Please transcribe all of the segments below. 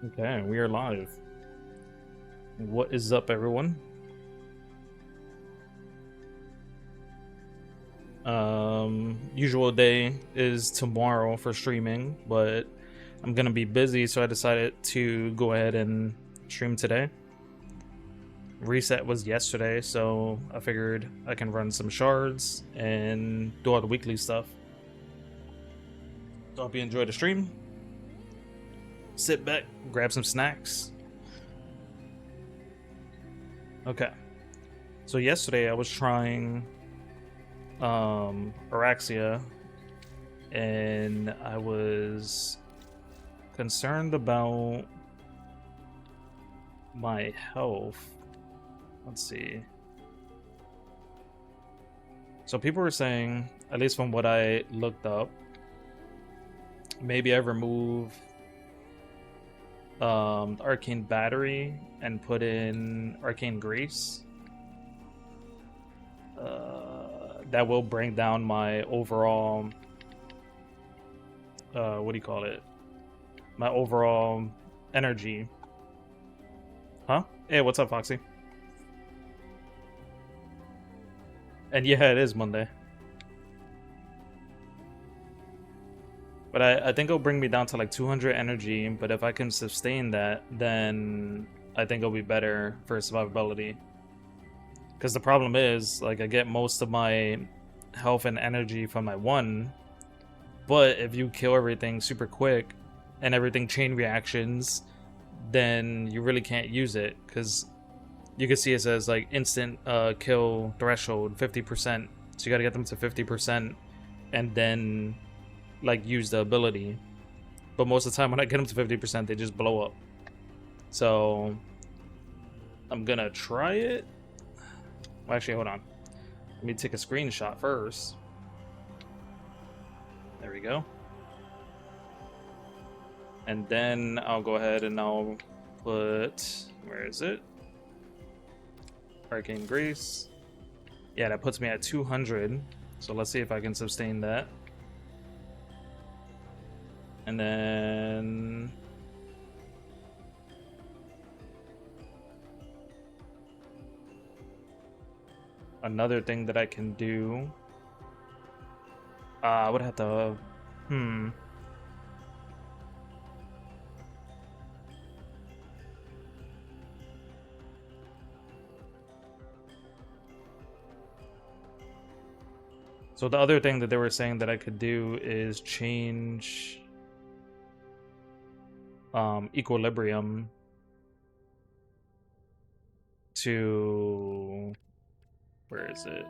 Okay, we are live. What is up, everyone? Usual day is tomorrow for streaming, but I'm gonna be busy, so I decided to go ahead and stream today. Reset was yesterday, so I figured I can run some shards and do all the weekly stuff. So hope you enjoy the stream. Sit back, grab some snacks. Okay. So yesterday I was trying Araxia, and I was concerned about my health. Let's see. So people were saying, at least from what I looked up, maybe I remove the arcane battery and put in arcane grace. That will bring down my overall what do you call it? My overall energy. Huh? Hey, what's up, Foxy? And yeah, it is Monday. But I think it'll bring me down to like 200 energy, but if I can sustain that, then I think it'll be better for survivability. Because the problem is, like, I get most of my health and energy from my one, but if you kill everything super quick and everything chain reactions, then you really can't use it, because you can see it says like instant kill threshold 50%, so you got to get them to 50% and then like use the ability. But most of the time when I get them to 50%, they just blow up. So I'm gonna try it. Well, actually, hold on, let me take a screenshot first. There we go. And then I'll go ahead and I'll put, where is it? Arcane Grace. Yeah, that puts me at 200. So let's see if I can sustain that. And then another thing that I can do, I would have to, So the other thing that they were saying that I could do is change equilibrium to, where is it?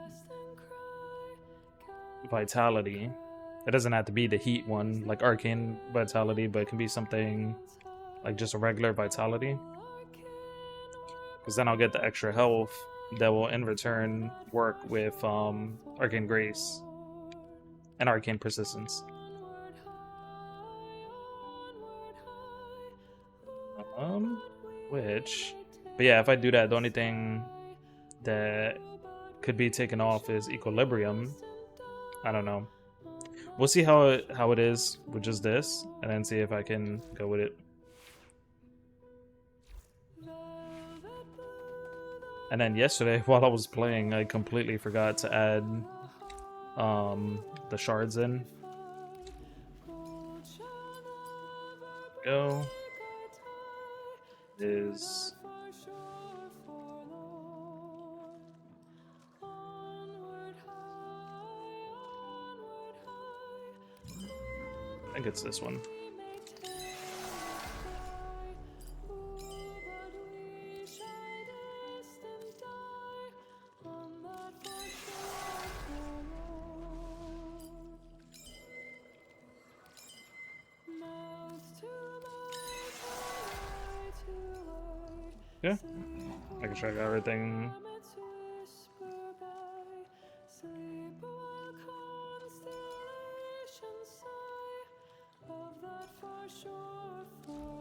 Vitality. It doesn't have to be the heat one, like arcane vitality, but it can be something like just a regular vitality. Because then I'll get the extra health that will in return work with arcane grace and arcane persistence. But yeah, if I do that, the only thing that could be taken off is equilibrium. I don't know. We'll see how it is with just this, and then see if I can go with it. And then yesterday, while I was playing, I completely forgot to add the shards in. Go is I think it's this one. Yeah, I can check everything.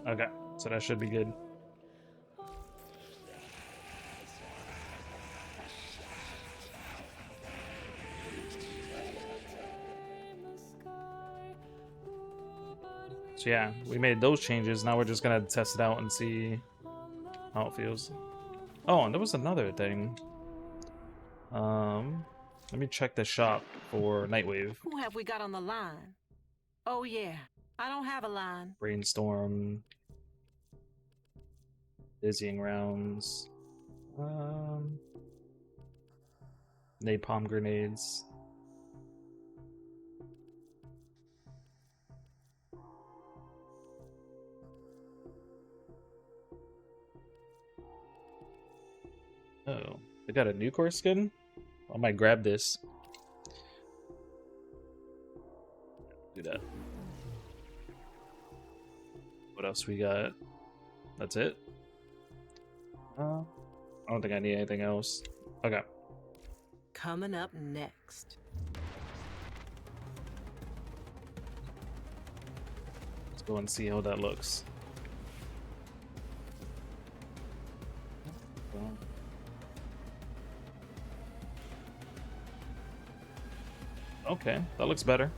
Okay, so that should be good. So yeah, we made those changes. Now we're just gonna test it out and see how it feels. Oh, and there was another thing. Let me check the shop for Nightwave. Who have we got on the line? Oh yeah, I don't have a line. Brainstorm. Dizzying rounds. Napalm grenades. Oh, they got a new core skin? I might grab this. Do that. What else we got? That's it? I don't think I need anything else. Okay. Coming up next. Let's go and see how that looks. Okay, that looks better.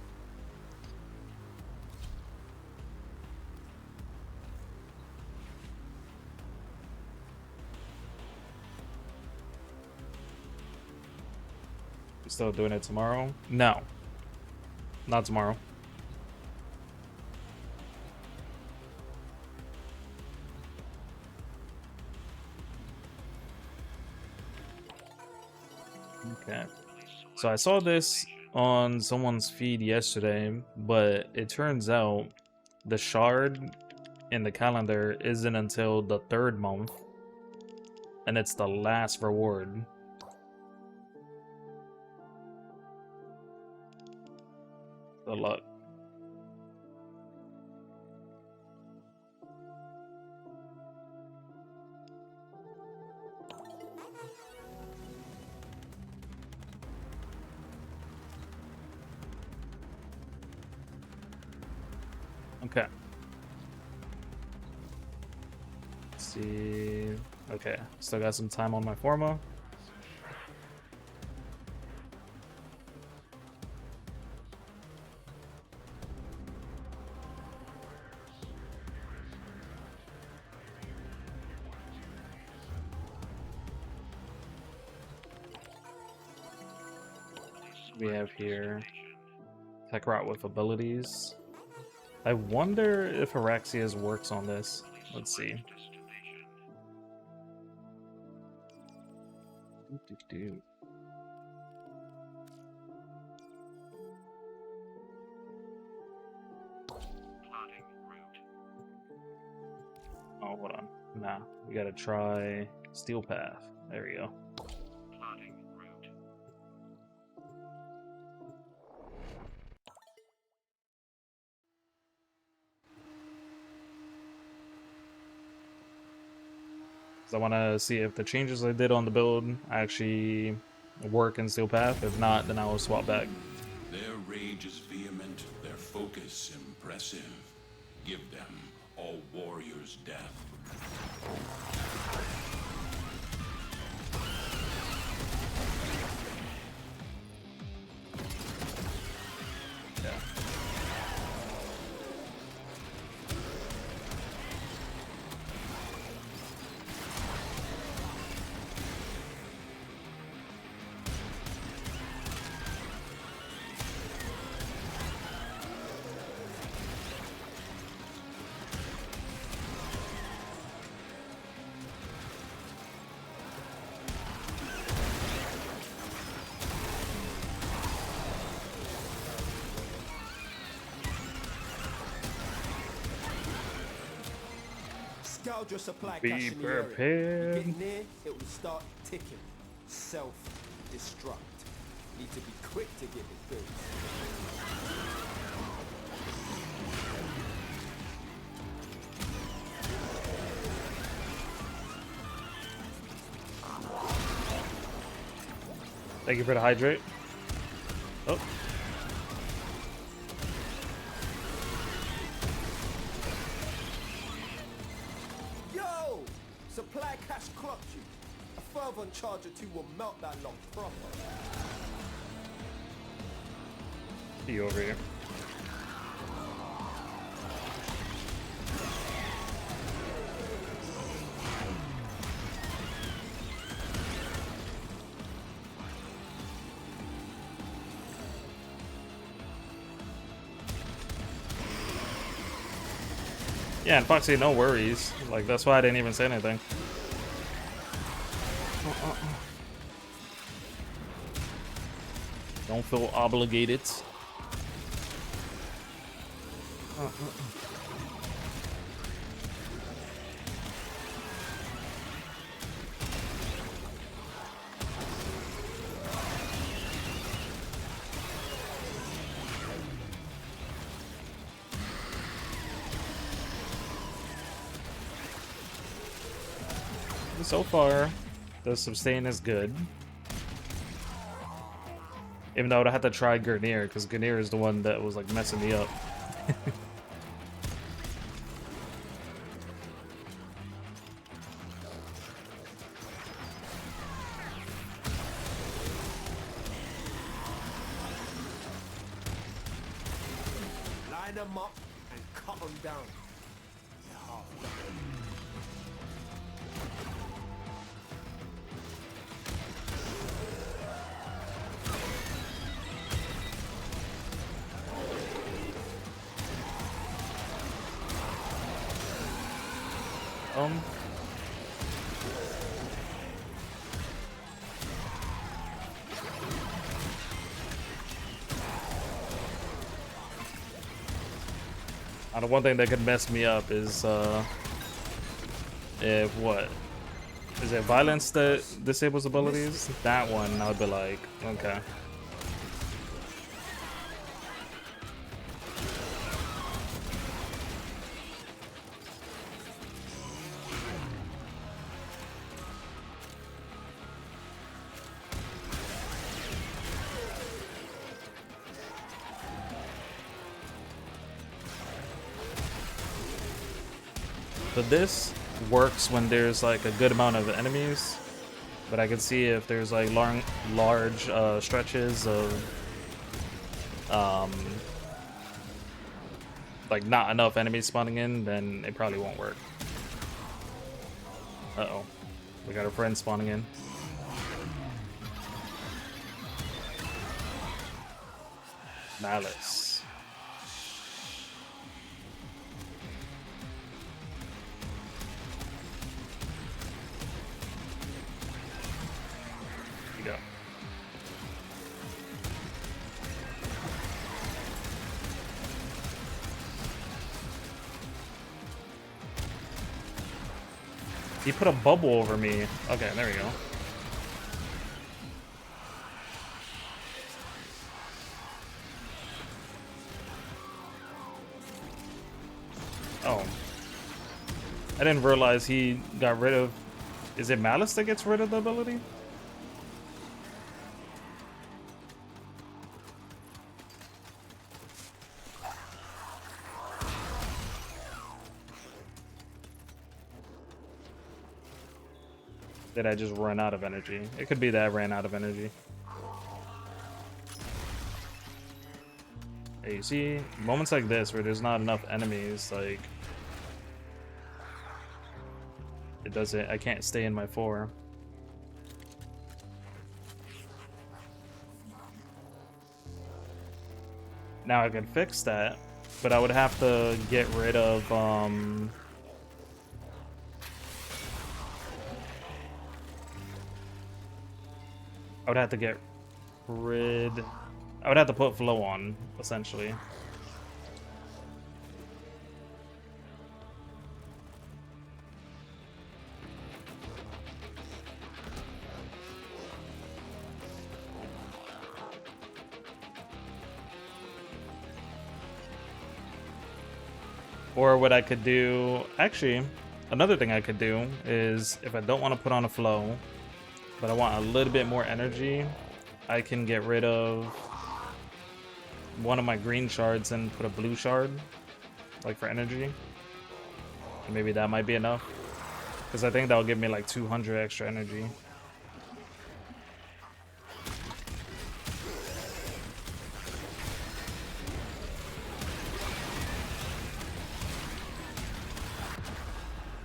We still doing it tomorrow? No. Not tomorrow. Okay. So I saw this on someone's feed yesterday, but it turns out the shard in the calendar isn't until the 3rd month, and it's the last reward. Good luck. Okay. Let's see. Okay, still got some time on my Forma. We have here Tech Rot with abilities. I wonder if Araxia's works on this. Let's see. Oh, hold on. Nah, we gotta try Steel Path. There we go. So I want to see if the changes I did on the build actually work in Steel Path. If not, then I will swap back. Their rage is vehement, their focus impressive. Give them all warriors' death. Yeah. Your supply Be cache in the prepared. area. You get near, it will start ticking. Self-destruct. Need to be quick to get the goods. Thank you for the hydrate. Oh. Supply cache clocked you. A fervent charge or two will melt that lock proper. See you over here. Yeah, and Foxy, no worries. Like, that's why I didn't even say anything. Don't feel obligated. So far, the sustain is good. Even though I had to try Grenir, because Grenir is the one that was like messing me up. Line them up and cut them down. The one thing that could mess me up is if what? Is it violence that disables abilities? That one, I would be like, okay. But this works when there's like a good amount of enemies, but I can see if there's like large stretches of like not enough enemies spawning in, then it probably won't work. Uh-oh, we got a friend spawning in. Malice. Go. He put a bubble over me. Okay, there we go. Oh. I didn't realize he got rid of... Is it Malice that gets rid of the ability? Did I just run out of energy? It could be that I ran out of energy. Hey, you see, moments like this where there's not enough enemies, like... It doesn't... I can't stay in my 4. Now I could fix that, but I would have to get rid of, I would have to get rid... I would have to put flow on, essentially. Or what I could do... Actually, another thing I could do is, if I don't want to put on a flow, but I want a little bit more energy, I can get rid of one of my green shards and put a blue shard, like for energy. And maybe that might be enough, because I think that'll give me like 200 extra energy.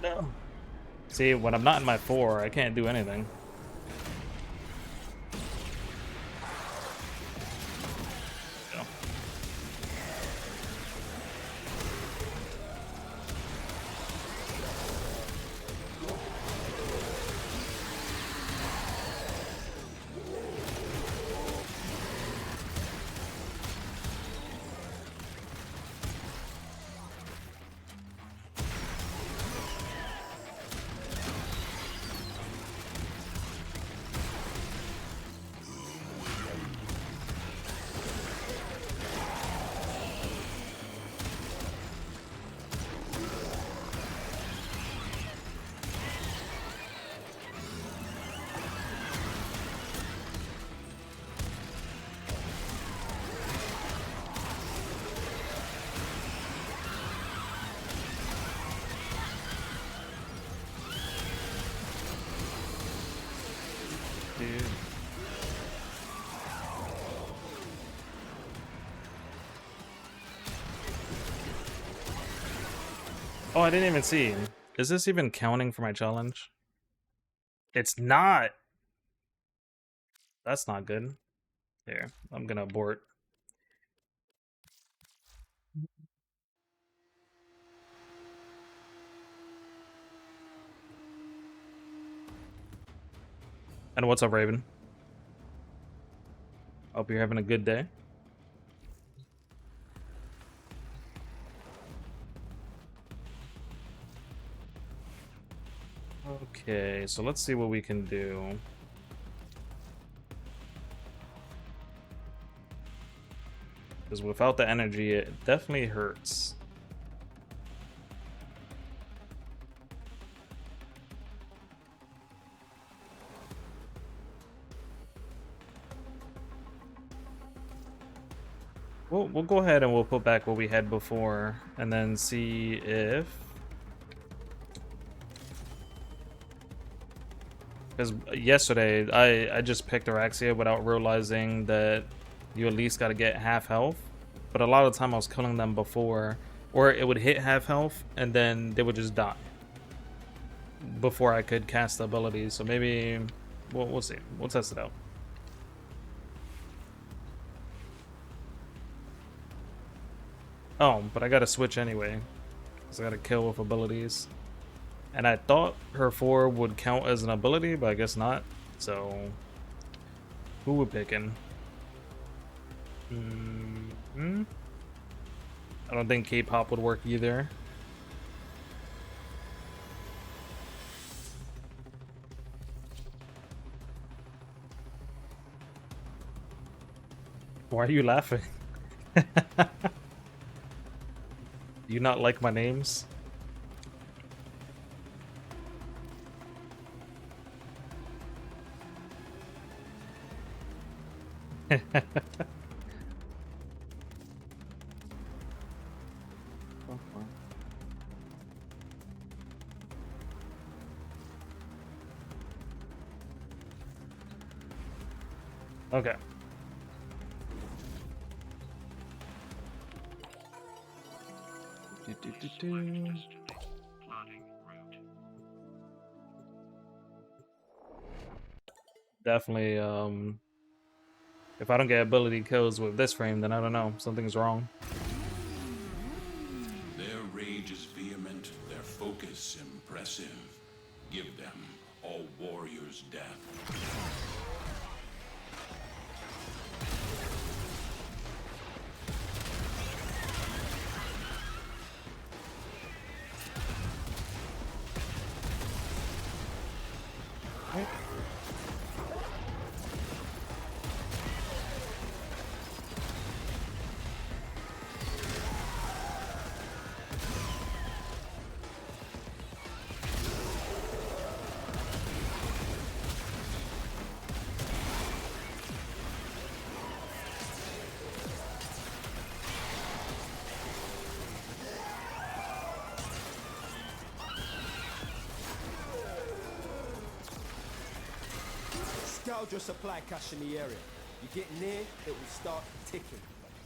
No. See, when I'm not in my 4, I can't do anything. Oh, I didn't even see. Is this even counting for my challenge? It's not. That's not good. Here, I'm gonna abort. And what's up, Raven? Hope you're having a good day. Okay, so let's see what we can do. Because without the energy, it definitely hurts. We'll go ahead and we'll put back what we had before, and then see if... Because yesterday, I just picked Araxia without realizing that you at least got to get half health. But a lot of the time I was killing them before, or it would hit half health, and then they would just die before I could cast the abilities. So maybe, we'll see. We'll test it out. Oh, but I gotta switch anyway, because I gotta kill with abilities. And I thought her 4 would count as an ability, but I guess not. So, who we picking? I don't think K-pop would work either. Why are you laughing? Do you not like my names? Okay. Definitely, if I don't get ability kills with this frame, then I don't know. Something's wrong. Their rage is vehement, their focus impressive. Give them all warriors' death. Scourge your supply cache in the area. You get near, it will start ticking.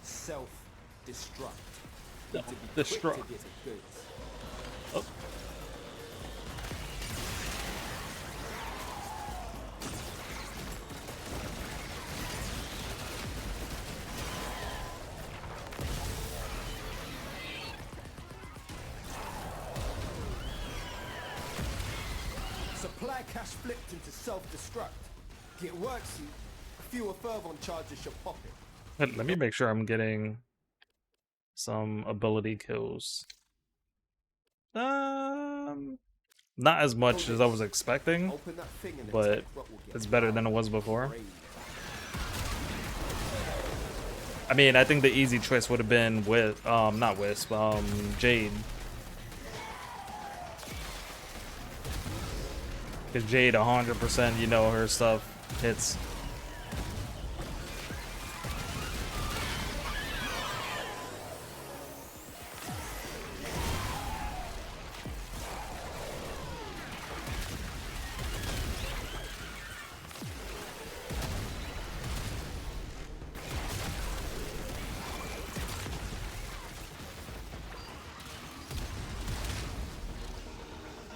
Self-destruct. Need to be quick to Destruct. get the goods. Oh. Supply cache flipped into self-destruct. Get worksy, fewer fervor charges should pop it. Let me make sure I'm getting some ability kills. Not as much as I was expecting, Open that thing and the but tech rot will get it's better than it loud. was before. Rage. I mean, I think the easy choice would have been with, not Wisp, Jade. Because Jade, 100%, you know, her stuff hits.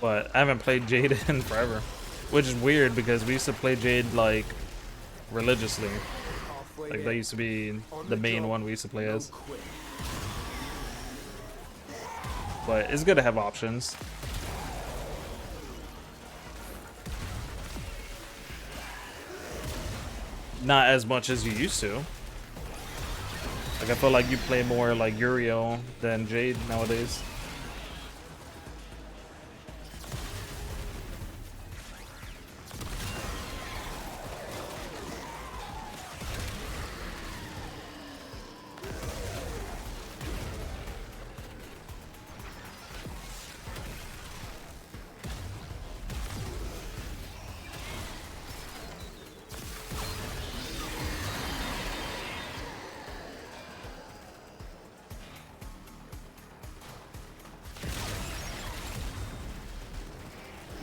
But I haven't played Jade in forever, which is weird because we used to play Jade like religiously. Halfway Like there. that used to be On the main job, one we used to play no as. quit. But it's good to have options. Not as much as you used to. Like I feel like you play more like Uriel than Jade nowadays.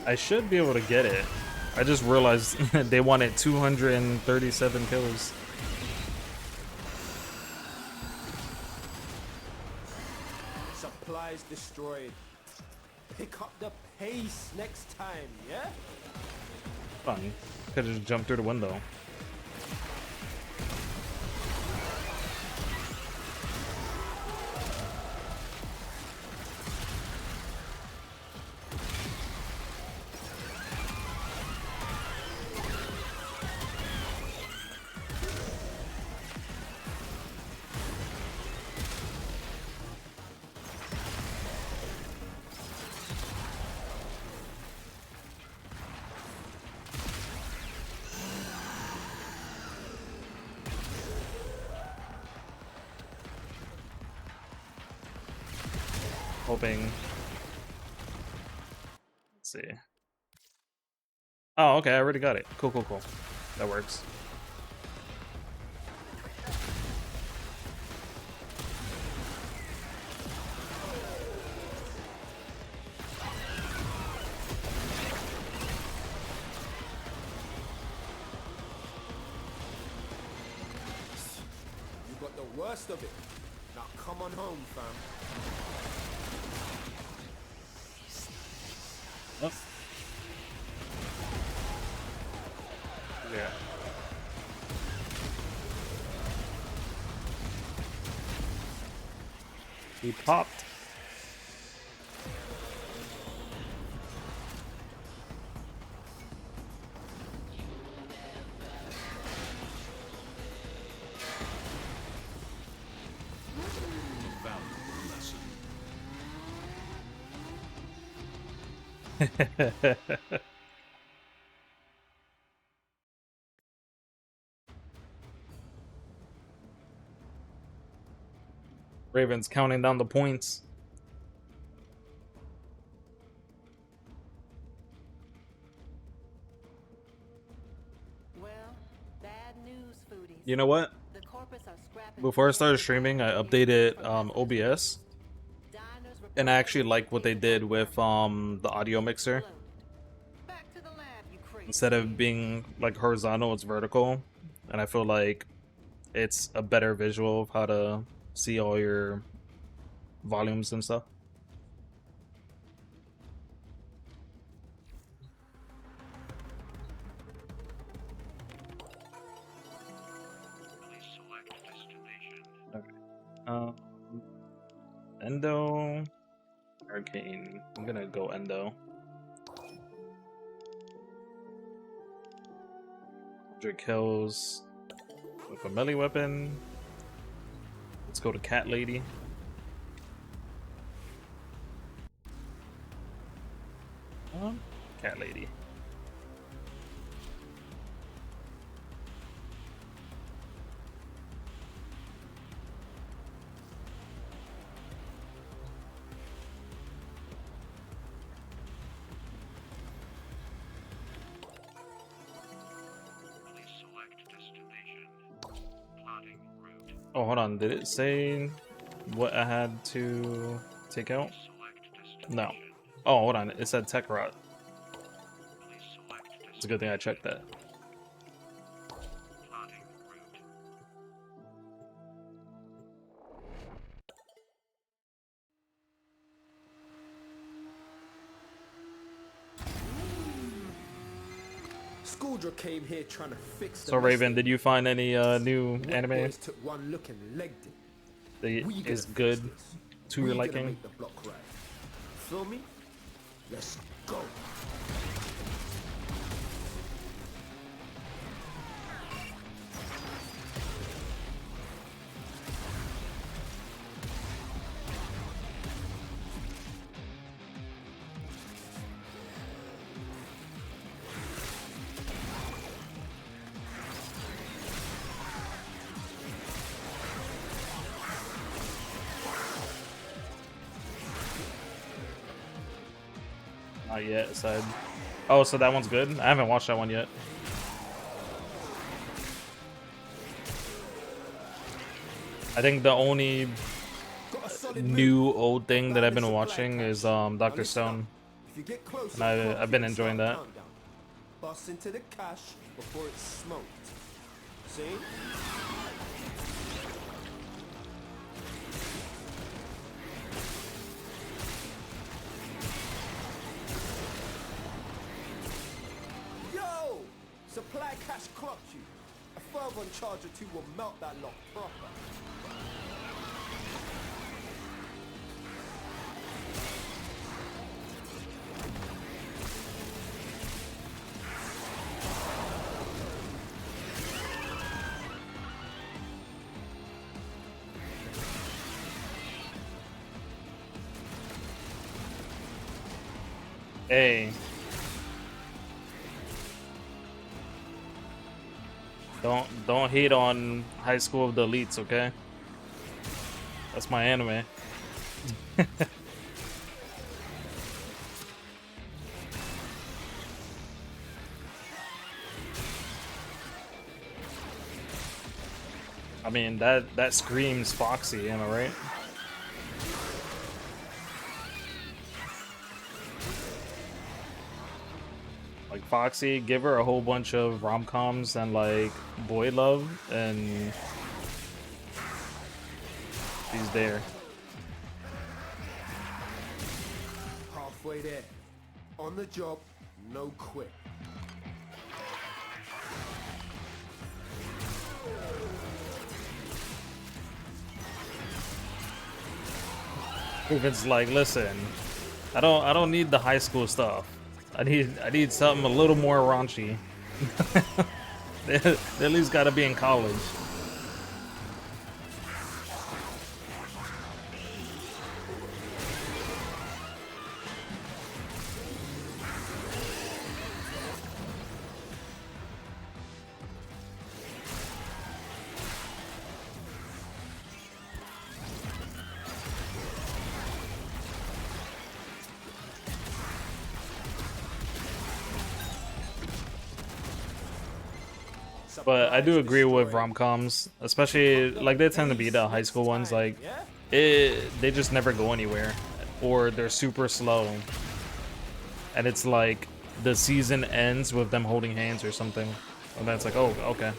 I should be able to get it. I just realized they wanted 237 kills. Supplies destroyed. Pick up the pace next time, yeah? Fun. Could just jump through the window. Hoping. Let's see. Oh, okay, I already got it. Cool, cool, cool. That works. You got the worst of it. Now come on home, fam. Oh. Yeah. He popped. Valuable lesson. Ravens counting down the points. Well, bad news, foodies. You know what? The corpus are scrapping Before I started every streaming, I opportunity updated for lessons OBS, learned. Diners and I report actually like what they did with the audio mixer. exploded. Back to the lab, you crazy Instead of kids. being like horizontal, it's vertical, and I feel like it's a better visual of how to see all your volumes and stuff. Okay. Endo, Arcane. I'm gonna go Endo. 100 kills with a melee weapon. Let's go to Cat Lady. Cat Lady. Oh, hold on. Did it say what I had to take out? No. Oh, hold on. It said Tech Rot. It's a good thing I checked that. Scourdra came here trying to fix the So mess Raven, they did you find any new Wet anime boys took one look and legged it. that We is gonna fix good this. to We your gonna liking? make the block right. Feel me? Let's go. Not yet. Said. Oh, so that one's good. I haven't watched that one yet. I think the only Got a solid new move. old thing that I've been Found the watching supply is cache. Now Doctor listen up. Stone. If you get close, And I've been enjoying that. Bust into the cache before it's smoked. See? Yo! Supply cache clocked you. A further charge or two will melt that lock proper. Hey. Don't hate on High School of the Elites, okay? That's my anime. I mean that screams Foxy, am I right? Like Foxy, give her a whole bunch of rom-coms and like boy love, and she's there. Halfway there. On the job, no quit. Ruben's like, listen, I don't need the high school stuff. I need something a little more raunchy. They at least gotta be in college. But I do agree with rom-coms, especially like they tend to be the high school ones. Like they just never go anywhere, or they're super slow, and it's like the season ends with them holding hands or something, and then it's like, oh, okay,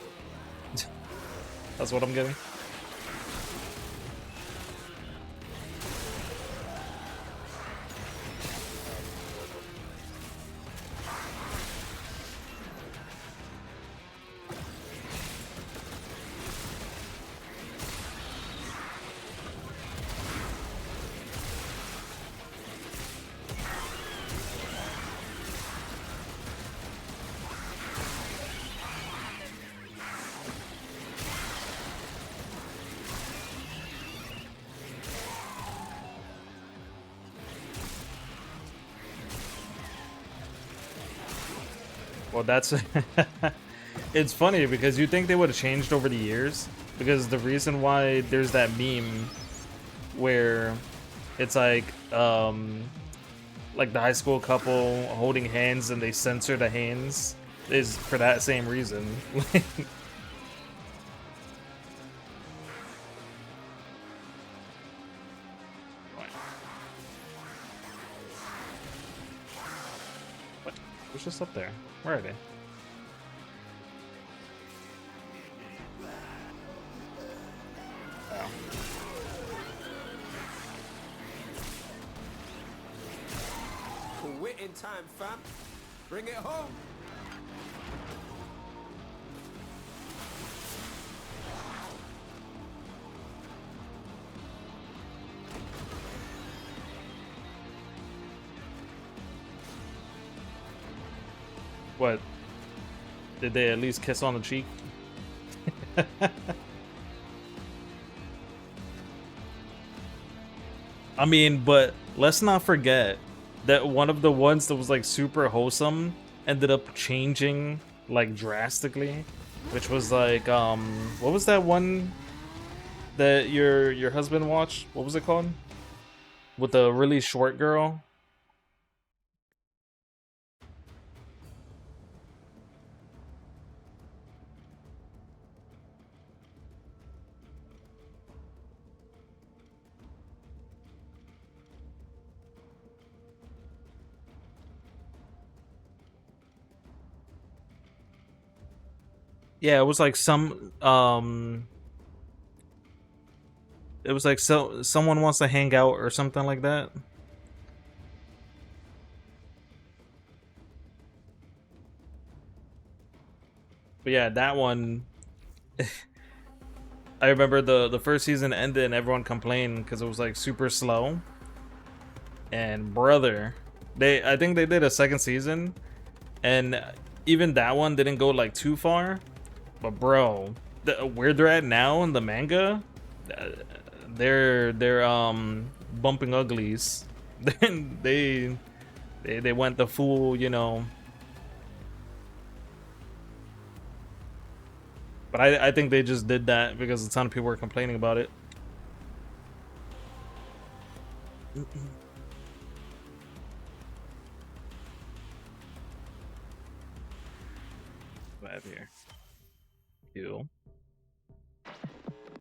that's what I'm getting. Well, that's it's funny because you think they would have changed over the years, because the reason why there's that meme where it's like the high school couple holding hands and they censor the hands is for that same reason. What? Who's just up there? Where are they? Oh. Quit in time, fam. Bring it home. What? Did they at least kiss on the cheek? I mean, but let's not forget that one of the ones that was like super wholesome ended up changing like drastically, which was like what was that one that your husband watched? What was it called? With the really short girl? Yeah, it was like it was like someone wants to hang out or something like that. But yeah, that one I remember the first season ended and everyone complained because it was like super slow. And brother, I think they did a second season, and even that one didn't go like too far. But bro, where they're at now in the manga, uh, they're bumping uglies. they they went the full, you know. But I think they just did that because a ton of people were complaining about it. What I have here? Cool.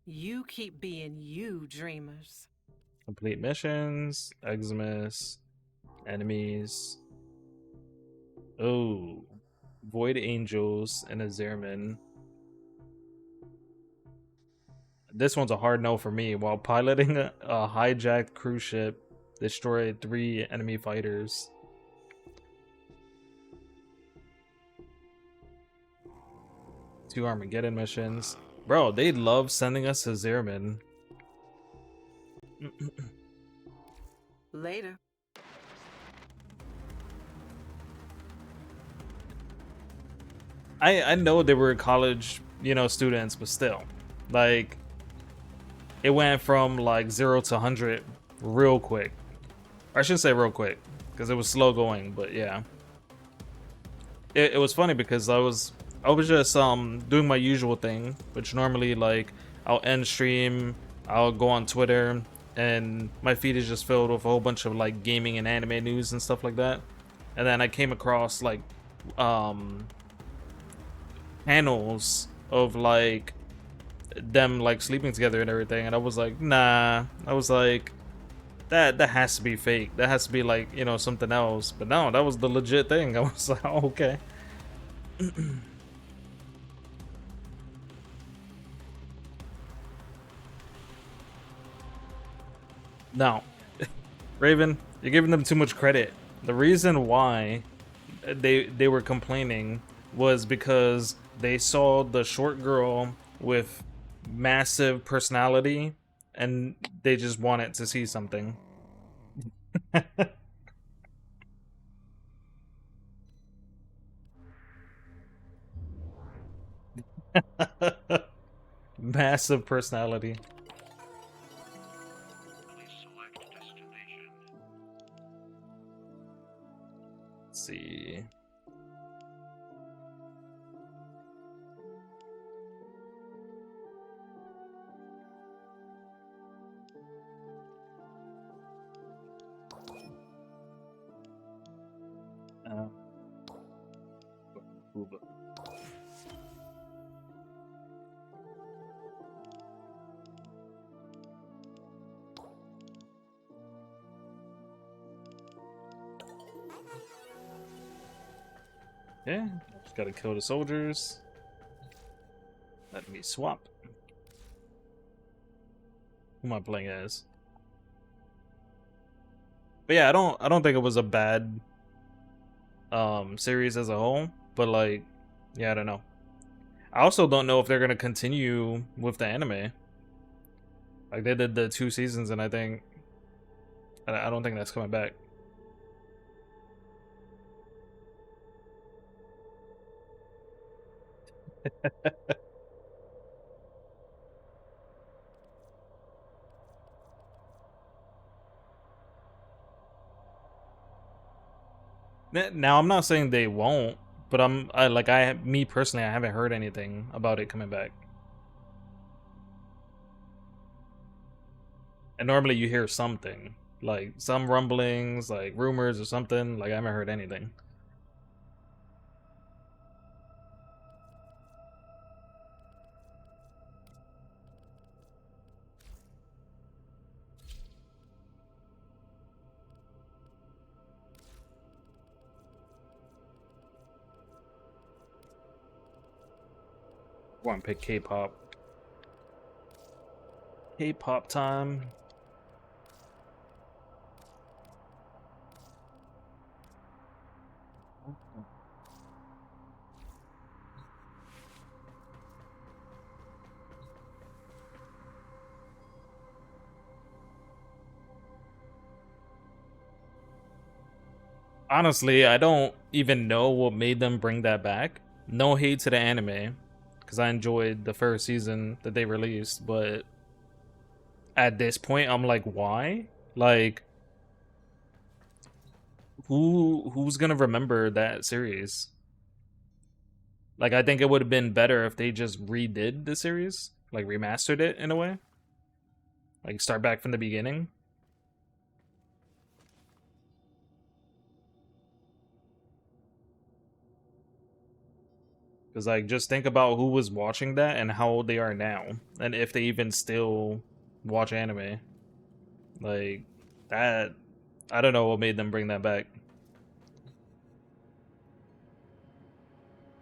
You keep being you, dreamers. Complete missions, Eximus, enemies. Oh, Void Angels and a Zerman. This one's a hard no for me. While piloting a hijacked cruise ship, destroyed 3 enemy fighters. Two Armageddon missions. Bro, they love sending us to Zerman. Later. I know they were college, you know, students, but still. Like, it went from like 0 to 100 real quick. Or I shouldn't say real quick, because it was slow going, but yeah. It was funny because I was just doing my usual thing, which normally like I'll end stream, I'll go on Twitter, and my feed is just filled with a whole bunch of like gaming and anime news and stuff like that. And then I came across like panels of like them like sleeping together and everything, and I was like, nah. I was like, that has to be fake. That has to be like, you know, something else. But no, that was the legit thing. I was like, oh, okay. No, Raven, you're giving them too much credit. The reason why they were complaining was because they saw the short girl with massive personality and they just wanted to see something. Massive personality. Let's see. Yeah, just gotta kill the soldiers. Let me swap. Who am I playing as? But yeah, I don't think it was a bad series as a whole, but like Yeah, I don't know. I also don't know if they're gonna continue with the anime. Like they did the 2 seasons, and I don't think that's coming back. Now I'm not saying they won't, but me personally, I haven't heard anything about it coming back. And normally you hear something, like some rumblings, like rumors or something. Like I haven't heard anything. I want to pick K-pop. K-pop time. Honestly, I don't even know what made them bring that back. No hate to the anime, because I enjoyed the first season that they released, but at this point, I'm like, why? Like, who's gonna remember that series? Like, I think it would have been better if they just redid the series, like remastered it in a way, like start back from the beginning. Because, like, just think about who was watching that and how old they are now. And if they even still watch anime. Like, that... I don't know what made them bring that back.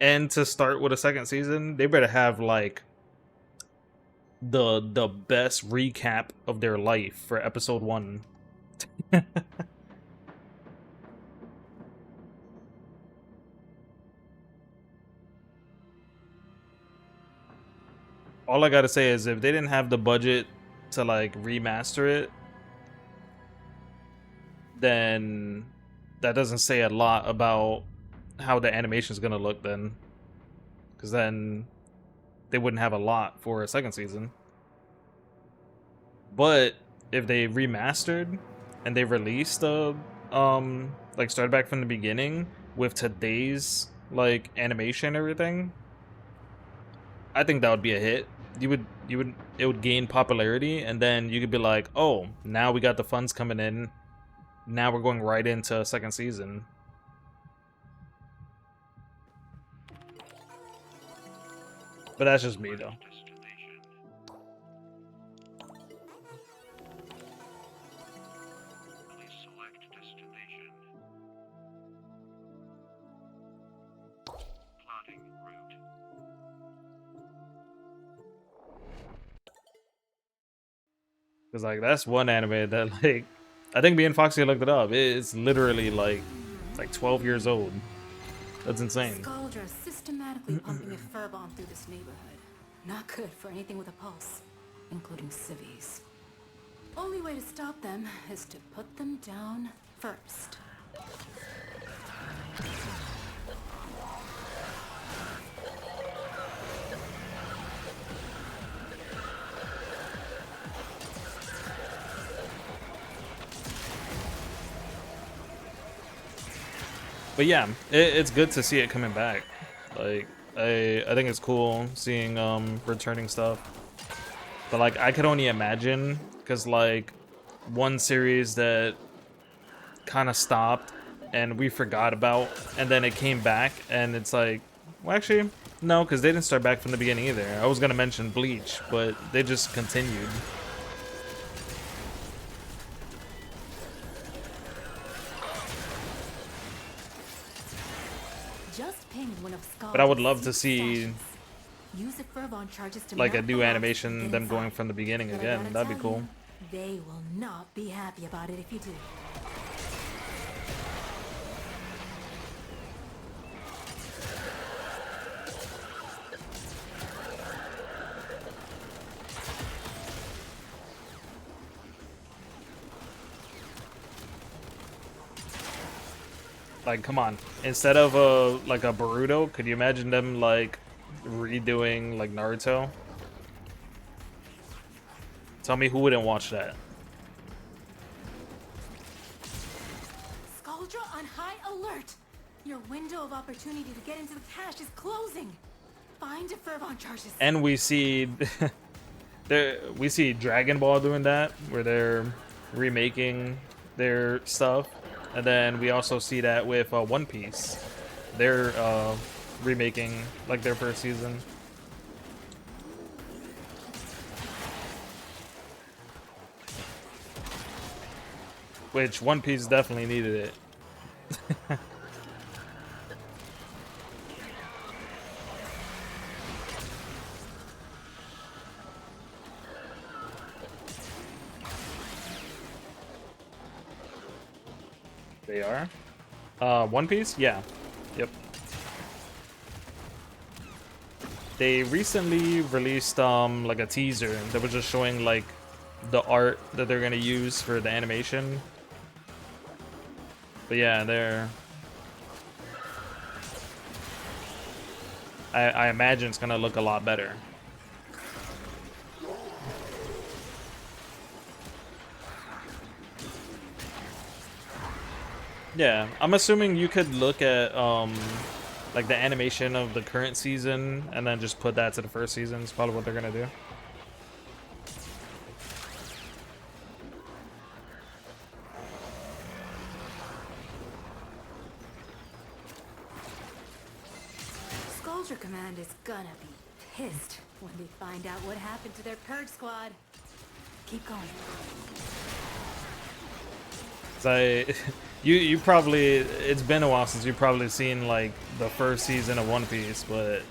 And to start with a second season, they better have, like, the best recap of their life for episode 1. All I gotta say is if they didn't have the budget to like remaster it, then that doesn't say a lot about how the animation is gonna look then, because then they wouldn't have a lot for a second season. But if they remastered and they released like started back from the beginning with today's like animation and everything, I think that would be a hit. It would gain popularity, and then you could be like, oh, now we got the funds coming in. Now we're going right into a second season. But that's just me, though. Because, like, that's one anime that, like, I think me and Foxy looked it up. It's literally, like 12 years old. That's insane. Scaldra systematically pumping a fur bomb through this neighborhood. Not good for anything with a pulse, including civvies. Only way to stop them is to put them down first. But yeah, it's good to see it coming back. Like, I think it's cool seeing returning stuff. But like, I could only imagine, because like one series that kind of stopped and we forgot about, and then it came back, and it's like, well, actually no, because they didn't start back from the beginning either. I was gonna mention Bleach, but they just continued. But I would love to see like a new animation, them going from the beginning again. That'd be cool. They will not be happy about it if you do. Like, come on. Instead of a like a Boruto, could you imagine them like redoing like Naruto? Tell me who wouldn't watch that. Skuldra on high alert! Your window of opportunity to get into the cache is closing. Find a Fervon charges. And we see we see Dragon Ball doing that, where they're remaking their stuff, and then we also see that with One Piece. They're remaking like their first season. Which One Piece definitely needed it. They are? One Piece? Yeah. Yep. They recently released like a teaser that was just showing like the art that they're gonna use for the animation. But yeah, they're I imagine it's gonna look a lot better. Yeah, I'm assuming you could look at like the animation of the current season and then just put that to the first season. It's probably what they're gonna do. Skuldra Command is gonna be pissed when they find out what happened to their purge squad. Keep going. So you probably, it's been a while since you've probably seen like the first season of One Piece, but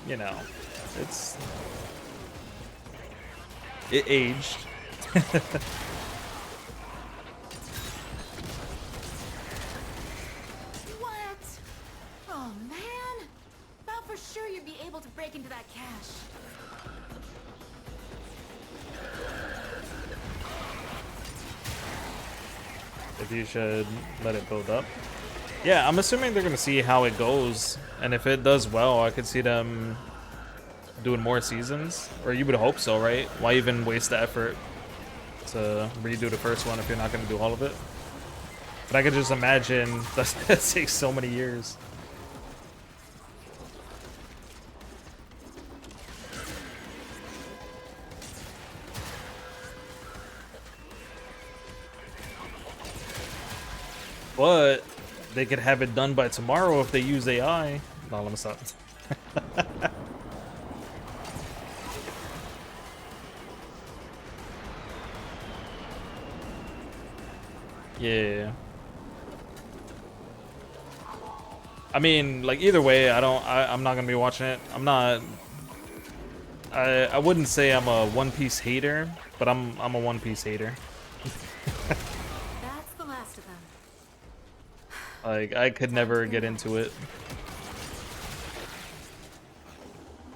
you know, it aged. What? Oh man! Thought for sure you'd be able to break into that cache. If you should let it build up. Yeah, I'm assuming they're gonna see how it goes, and if it does well, I could see them doing more seasons, or you would hope so, right? Why even waste the effort to redo the first one if you're not gonna do all of it? But I could just imagine that takes so many years. But they could have it done by tomorrow if they use AI. No, let me stop. Yeah. I mean, like either way, I'm not gonna be watching it. I wouldn't say I'm a One Piece hater, but I'm a One Piece hater. That's the last of them. Like I could never get into it.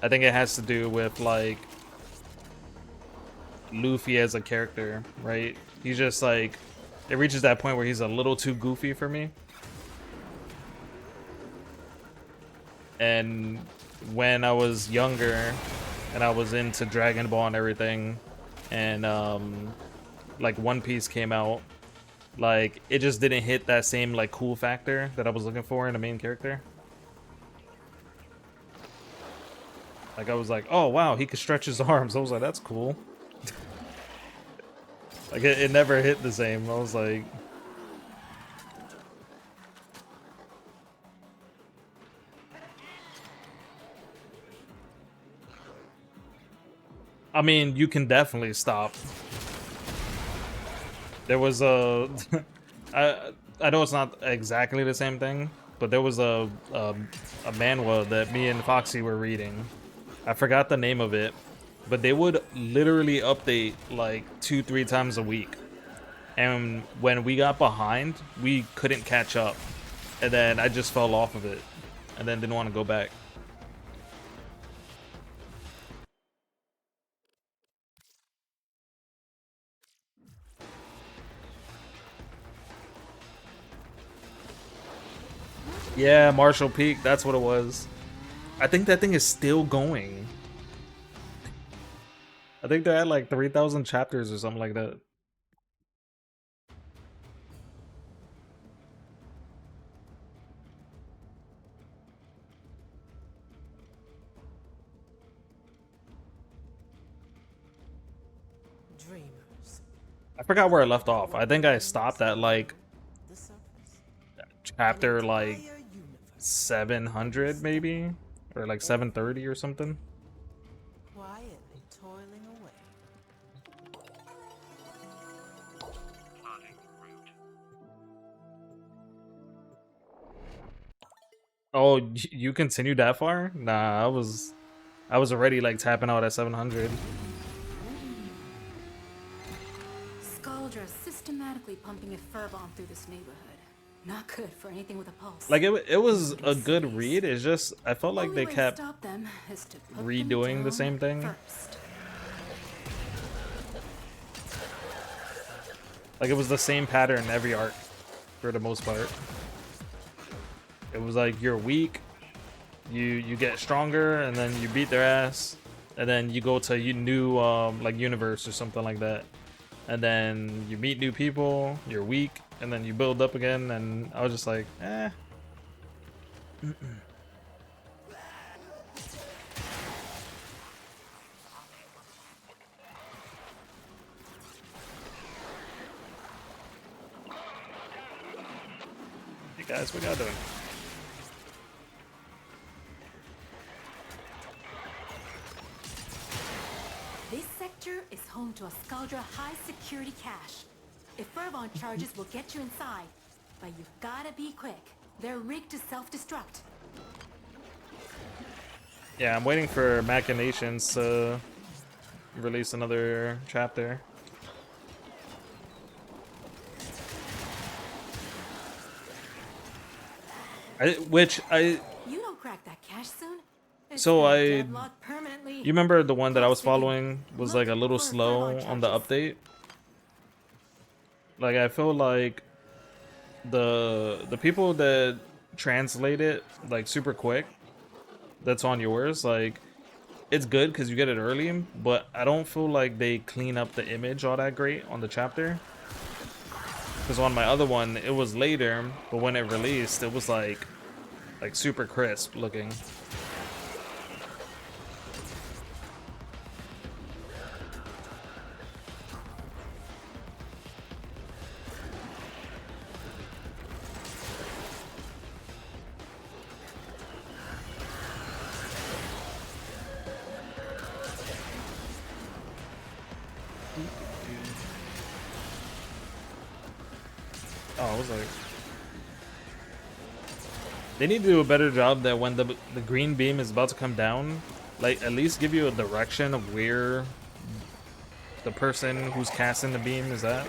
I think it has to do with like Luffy as a character, right? He's just like, it reaches that point where he's a little too goofy for me. And when I was younger and I was into Dragon Ball and everything, and like One Piece came out, like it just didn't hit that same like cool factor that I was looking for in a main character. Like I was like, oh wow, he could stretch his arms. I was like, that's cool. Like it never hit the same. I was like, I mean, you can definitely stop. There was a, I know it's not exactly the same thing, but there was a manhwa that me and Foxy were reading. I forgot the name of it, but they would literally update like 2-3 times a week. And when we got behind, we couldn't catch up. And then I just fell off of it and then didn't want to go back. Yeah, Marshall Peak, that's what it was. I think that thing is still going. I think they're at like 3,000 chapters or something like that. Dreamers. I forgot where I left off. I think I stopped at like The surface. chapter like Entire universe 700 maybe, or like 730 or something. quietly toiling away. Oh, you continued that far? Nah, I was already like tapping out at 700. Scaldra systematically pumping a fur bomb through this neighborhood. Not good for anything with a pulse. Like it was a good read. It's just I felt like Only they way to kept stop them is to put them redoing the down same thing. first. Like it was the same pattern in every arc for the most part. It was like you're weak, you get stronger, and then you beat their ass, and then you go to new like universe or something like that, and then you meet new people. You're weak, and then you build up again. And I was just like, eh. Hey guys, what y'all doing? This sector is home to a Scaldra high security cache. If Furbon charges will get you inside, but you've gotta be quick. They're rigged to self-destruct. Yeah, I'm waiting for Machinations to release another chapter. You don't crack that cache soon. It's So gonna I- deadlock permanently. You remember the one that I was following was like a little slow on the update? Like I feel like the people that translate it like super quick, that's on yours, like it's good because you get it early, but I don't feel like they clean up the image all that great on the chapter. Because on my other one, it was later, but when it released, it was like super crisp looking. Oh, I was like, they need to do a better job that when the green beam is about to come down, like at least give you a direction of where the person who's casting the beam is at.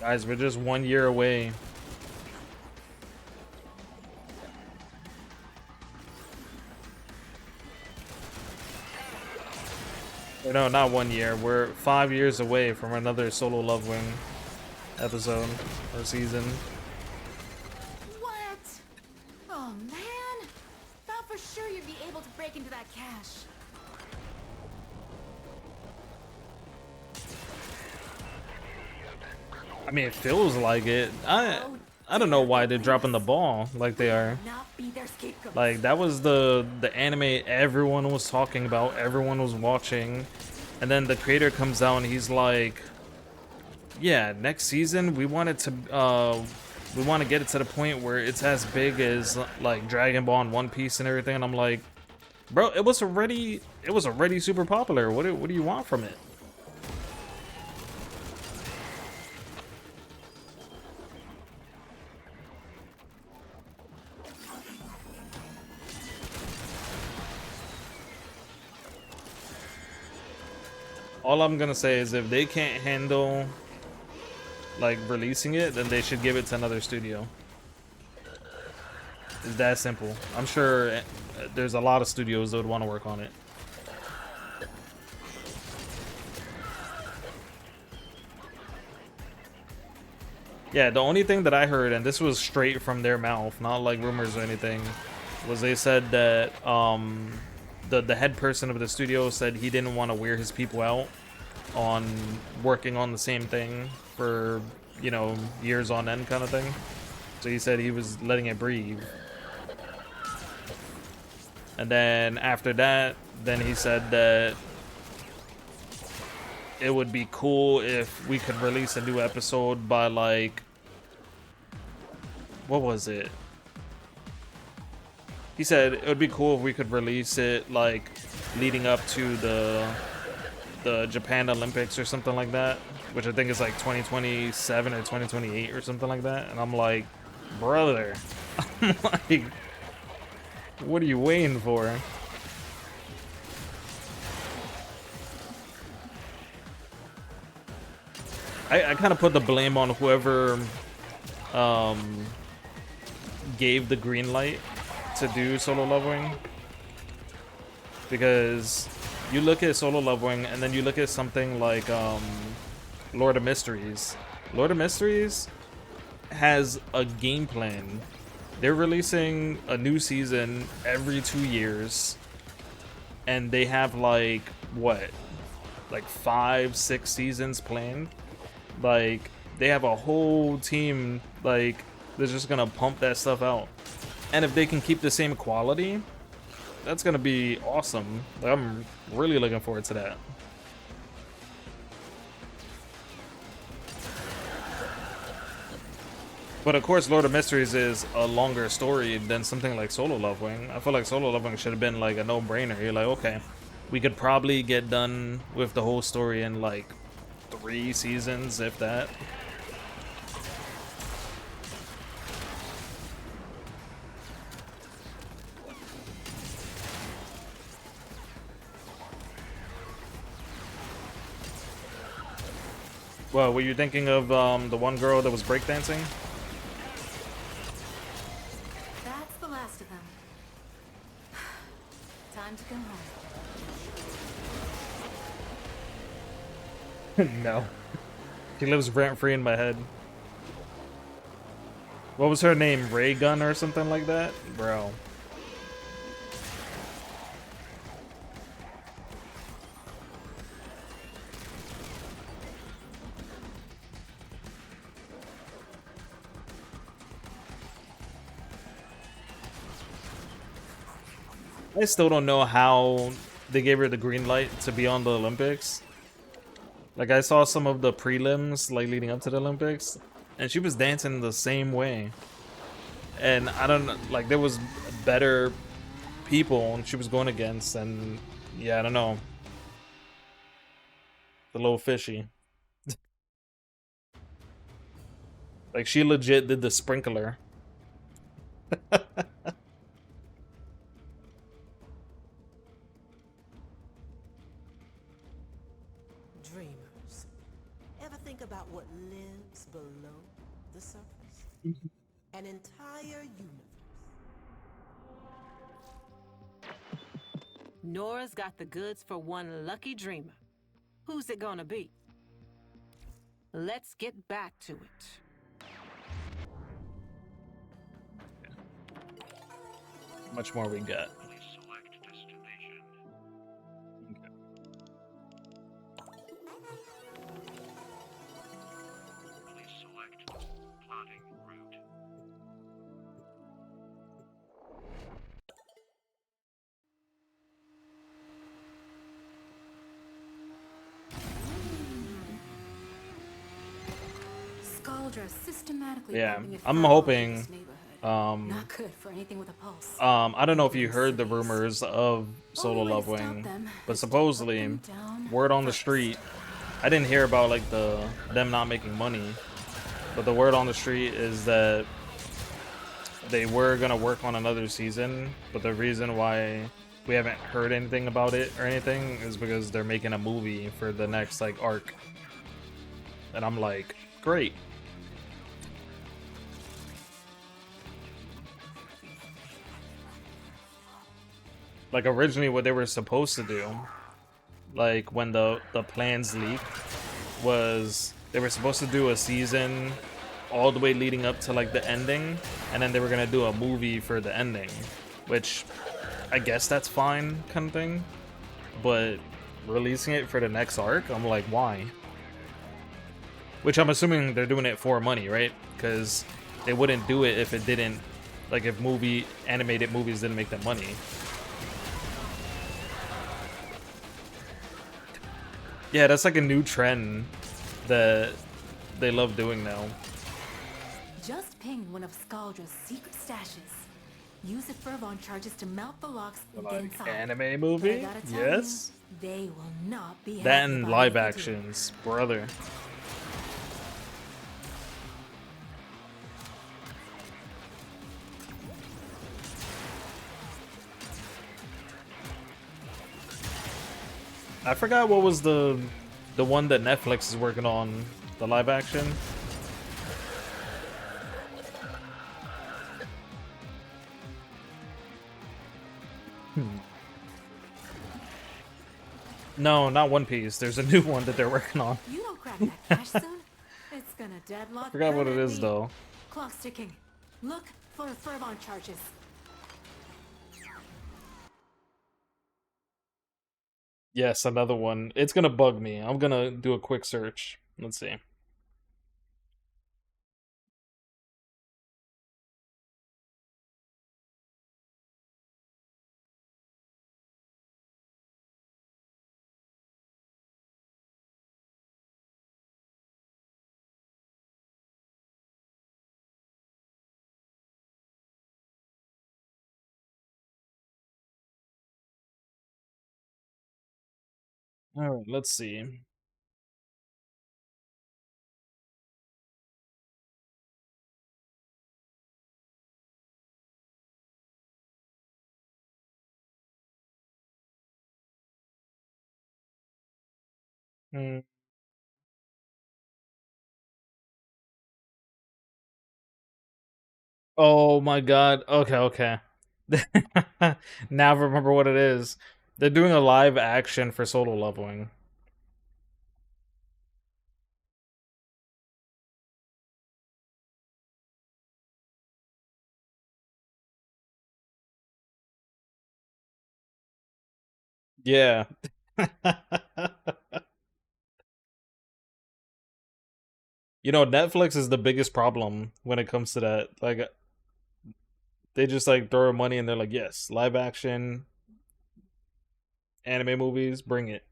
Guys, we're just 1 year away. Or no, not 1 year. We're 5 years away from another Solo Love Wing episode or season. What? Oh man! Thought for sure you'd be able to break into that cache. I mean, it feels like it. I don't know why they're dropping the ball like they are. Not be their scapegoat. Like that was the anime everyone was talking about, everyone was watching, and then the creator comes out and he's like, "Yeah, next season we want it to we want to get it to the point where it's as big as like Dragon Ball and One Piece and everything." And I'm like, "Bro, it was already super popular. What do you want from it?" All I'm gonna say is if they can't handle like releasing it, then they should give it to another studio. It's that simple. I'm sure there's a lot of studios that would want to work on it. Yeah, the only thing that I heard, and this was straight from their mouth, not like rumors or anything, was they said that the head person of the studio said he didn't want to wear his people out on working on the same thing for, you know, years on end kind of thing. So he said he was letting it breathe. And then after that, then he said that it would be cool if we could release a new episode by like, what was it? He said it would be cool if we could release it like leading up to the Japan Olympics or something like that, which I think is like 2027 or 2028 or something like that. And I'm like, brother, I'm like, what are you waiting for? I kind of put the blame on whoever gave the green light to do Solo Leveling, because you look at Solo Leveling and then you look at something like Lord of Mysteries. Lord of Mysteries has a game plan. They're releasing a new season every 2 years, and they have like what, like 5-6 seasons planned. Like they have a whole team like they're just gonna pump that stuff out, and if they can keep the same quality, that's gonna be awesome. Like, I'm really looking forward to that. But of course, Lord of Mysteries is a longer story than something like Solo Leveling. I feel like Solo Leveling should have been like a no-brainer. You're like, okay, we could probably get done with the whole story in like 3 seasons, if that. Well, were you thinking of the one girl that was breakdancing? That's the last of them. Time to come home. No. She lives rent-free in my head. What was her name? Ray Gun or something like that? Bro. I still don't know how they gave her the green light to be on the Olympics. Like, I saw some of the prelims, like, leading up to the Olympics, and she was dancing the same way. And I don't know, like, there was better people she was going against, and yeah, I don't know. A little fishy. Like, she legit did the sprinkler. Dreamers, ever think about what lives below the surface? An entire universe. Nora's got the goods for one lucky dreamer. Who's it gonna be? Let's get back to it. How much more we got? Systematically Yeah, pumping I'm furball hoping, through this neighborhood. Not good for anything with a pulse. I don't know if you heard the Cities. rumors of Solo Only way to stop Leveling, them but is to put supposedly, them down word on the first. street, I didn't hear about like them not making money, but the word on the street is that they were gonna work on another season, but the reason why we haven't heard anything about it or anything is because they're making a movie for the next like arc. And I'm like, great. Like originally what they were supposed to do, like when the plans leaked, was they were supposed to do a season all the way leading up to like the ending, and then they were gonna do a movie for the ending, which I guess that's fine kind of thing, but releasing it for the next arc, I'm like, why? Which I'm assuming they're doing it for money, right? Because they wouldn't do it if it didn't, like if animated movies didn't make them money. Yeah, that's like a new trend that they love doing now. Just ping one of Scaldra's secret stashes. Use the Fervon charges to mount the locks Like inside. anime movie? But I gotta tell Yes. you, they will not be That happy and about live anything to do. actions, brother. I forgot what was the one that Netflix is working on, the live action. No, not One Piece. There's a new one that they're working on. You don't crack that cash soon, it's gonna deadlock. I forgot what it is permanently. though. Clock's ticking. Look for Fervon charges. Yes, another one. It's gonna bug me. I'm gonna do a quick search. Let's see. All right, let's see. Hmm. Oh my god. Okay, okay. Now I remember what it is. They're doing a live action for solo leveling. Yeah. You know, Netflix is the biggest problem when it comes to that. Like, they just like throw money and they're like, yes, live action, anime movies, bring it.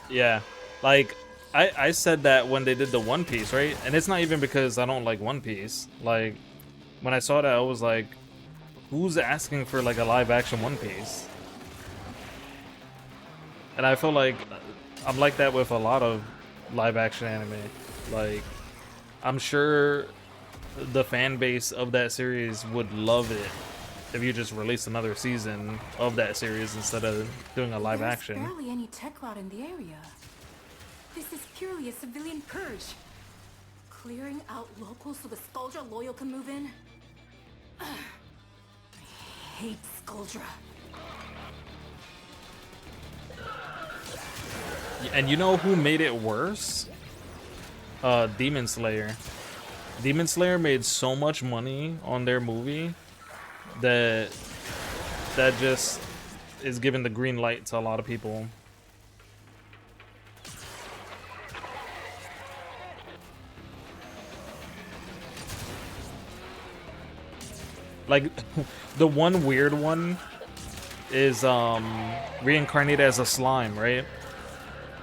Yeah. Like, I said that when they did the One Piece, right? And it's not even because I don't like One Piece. Like, when I saw that, I was like, who's asking for like a live action One Piece? And I feel like I'm like that with a lot of live action anime. Like, I'm sure the fan base of that series would love it if you just released another season of that series instead of doing a live There's action. barely any tech rot in the area. This is purely a civilian purge. Clearing out locals so the Skuldra loyal can move in. I hate Skuldra. And you know who made it worse? Demon Slayer. Demon Slayer made so much money on their movie that that just is giving the green light to a lot of people. Like, the one weird one is reincarnated as a slime, right?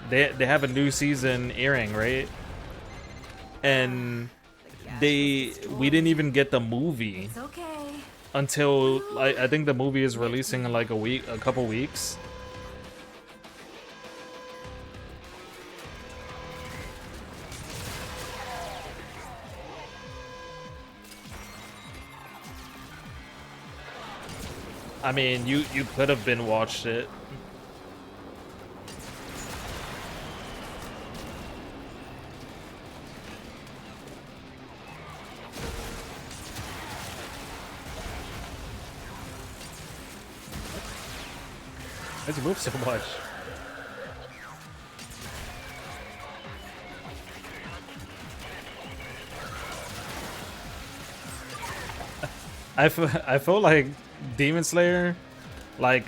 They have a new season airing, right? And we didn't even get the movie It's okay. until I think the movie is releasing in like a couple weeks. I mean, you could have been watched it. Why'd you move so much? I feel like Demon Slayer, like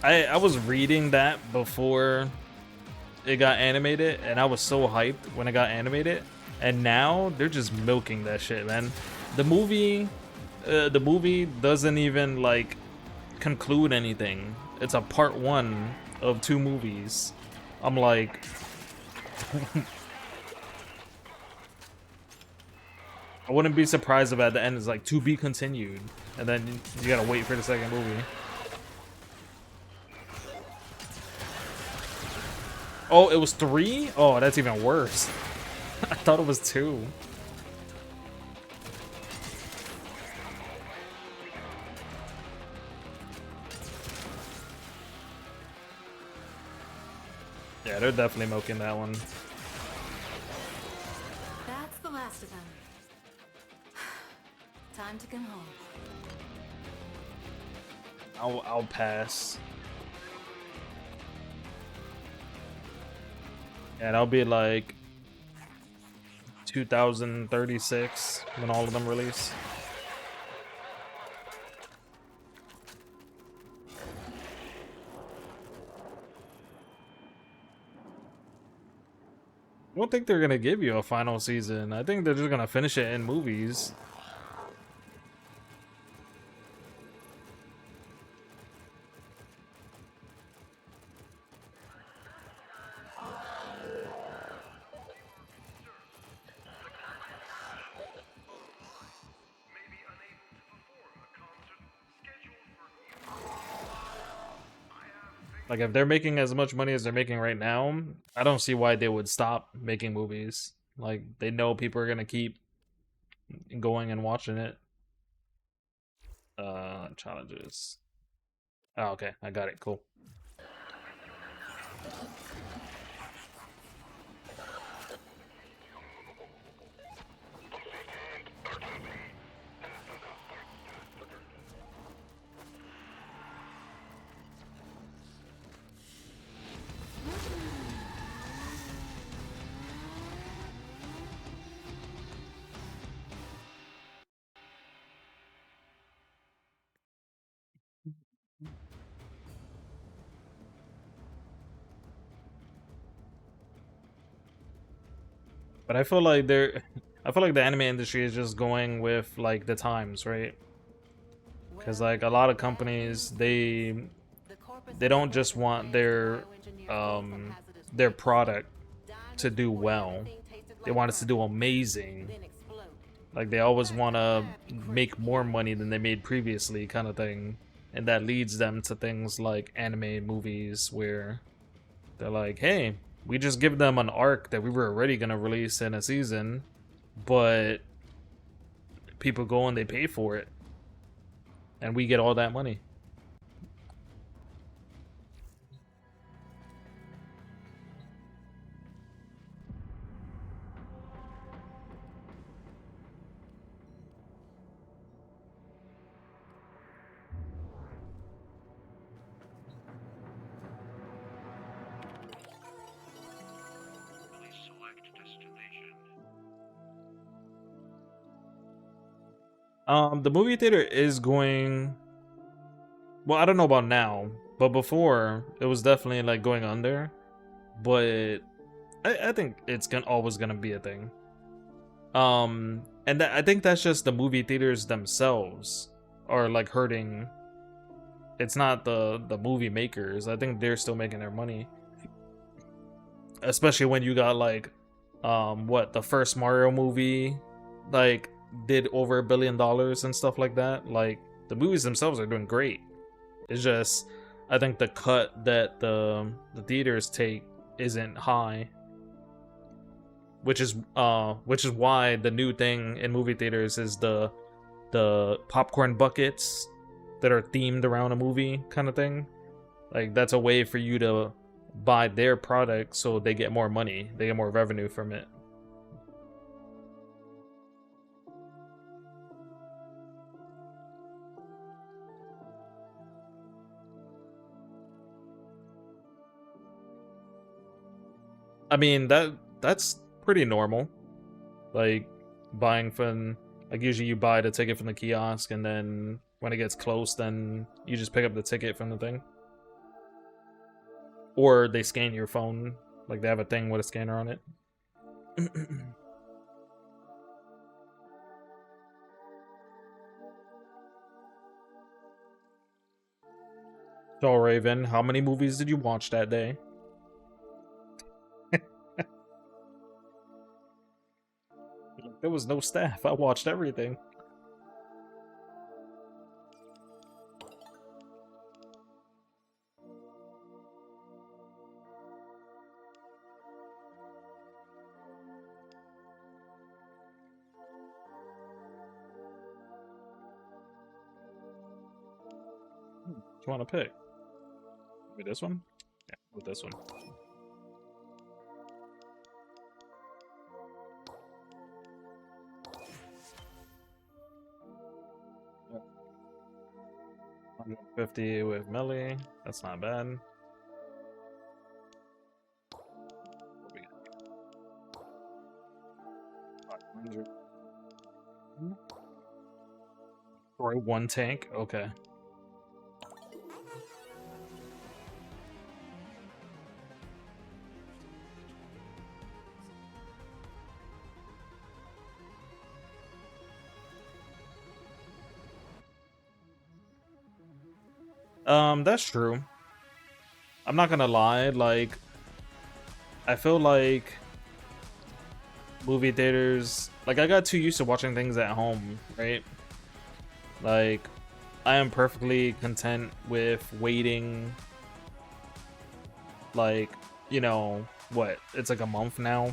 I was reading that before it got animated, and I was so hyped when it got animated, and now they're just milking that shit, man. The movie doesn't even like conclude anything. It's a part 1 of 2 movies. I'm like I wouldn't be surprised if at the end it's like to be continued, and then you gotta wait for the second movie. Oh, it was 3? Oh, that's even worse. I thought it was 2. Yeah, they're definitely milking that one. That's the last of them. Time to come home. I'll pass. And I'll be like 2036 when all of them release. I don't think they're gonna give you a final season. I think they're just gonna finish it in movies. Like, if they're making as much money as they're making right now, I don't see why they would stop making movies. Like, they know people are gonna keep going and watching it. Challenges. Oh, okay, I got it. Cool. But I feel like I feel like the anime industry is just going with like the times, right? Because like a lot of companies, they don't just want their product to do well. They want it to do amazing. Like, they always want to make more money than they made previously, kind of thing. And that leads them to things like anime movies where they're like, hey, we just give them an arc that we were already going to release in a season, but people go and they pay for it. And we get all that money. The movie theater is going Well, I don't know about now, but before it was definitely like going under. But I think it's always gonna be a thing. And I think that's just the movie theaters themselves are like hurting. It's not the movie makers. I think they're still making their money, especially when you got like, what, the first Mario movie, like, did over $1 billion and stuff like that. Like, the movies themselves are doing great. It's just, I think the cut that the theaters take isn't high, which is why the new thing in movie theaters is the popcorn buckets that are themed around a movie kind of thing. Like, that's a way for you to buy their product so they get more money, they get more revenue from it. I mean, that's pretty normal. Like, buying from, like, usually you buy the ticket from the kiosk, and then when it gets close, then you just pick up the ticket from the thing. Or they scan your phone, like they have a thing with a scanner on it. So, Raven, how many movies did you watch that day? There was no staff. I watched everything. What you want to pick? Maybe this one? Yeah, with this one. Yep. 150 with melee. That's not bad. What we got? 500. Or one tank? Okay. That's true. I'm not gonna lie, like, I feel like movie theaters, like, I got too used to watching things at home, right? Like, I am perfectly content with waiting, like, you know, what, it's like a month now,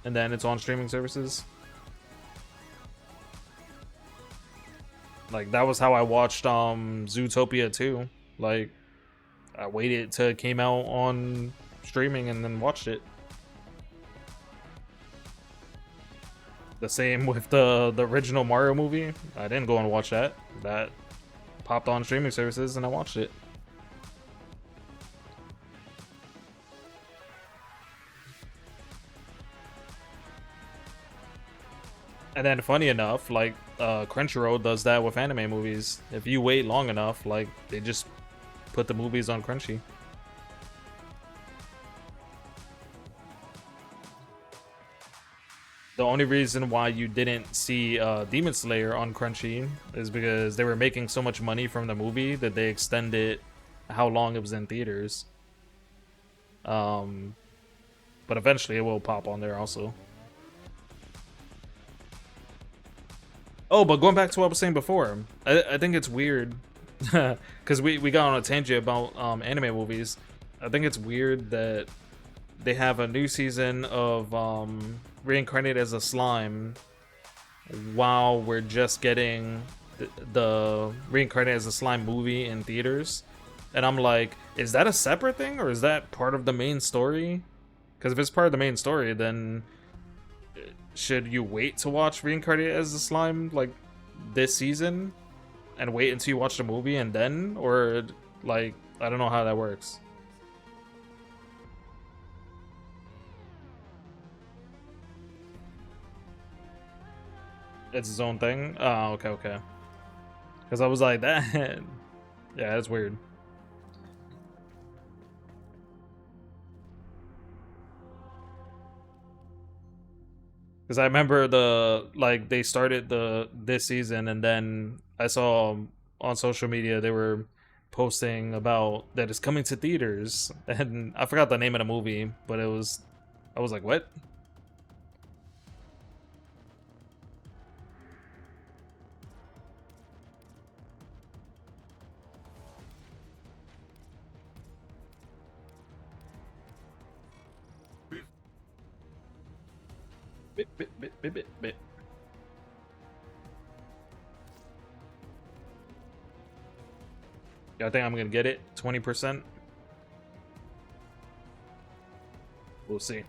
and then it's on streaming services. Like, that was how I watched Zootopia 2. Like, I waited till it came out on streaming and then watched it. The same with the original Mario movie. I didn't go and watch that. That popped on streaming services and I watched it. And then, funny enough, like, Crunchyroll does that with anime movies. If you wait long enough, like, they just put the movies on Crunchy. The only reason why you didn't see Demon Slayer on Crunchy is because they were making so much money from the movie that they extended how long it was in theaters. But eventually it will pop on there also. Oh, but going back to what I was saying before, I think it's weird because we got on a tangent about anime movies. I think it's weird that they have a new season of Reincarnated as a Slime while we're just getting the Reincarnated as a Slime movie in theaters. And I'm like, is that a separate thing or is that part of the main story? Because if it's part of the main story, then should you wait to watch Reincarnated as a Slime like this season and wait until you watch the movie and then, or like, I don't know how that works. It's his own thing. Oh, okay. Because I was like that. Yeah, that's weird. Because I remember they started this season, and then I saw on social media they were posting about that it's coming to theaters, and I forgot the name of the movie, but I was like, what? Bit, bit, bit, bit, bit, bit. Yeah, I think I'm gonna get it. 20%. We'll see.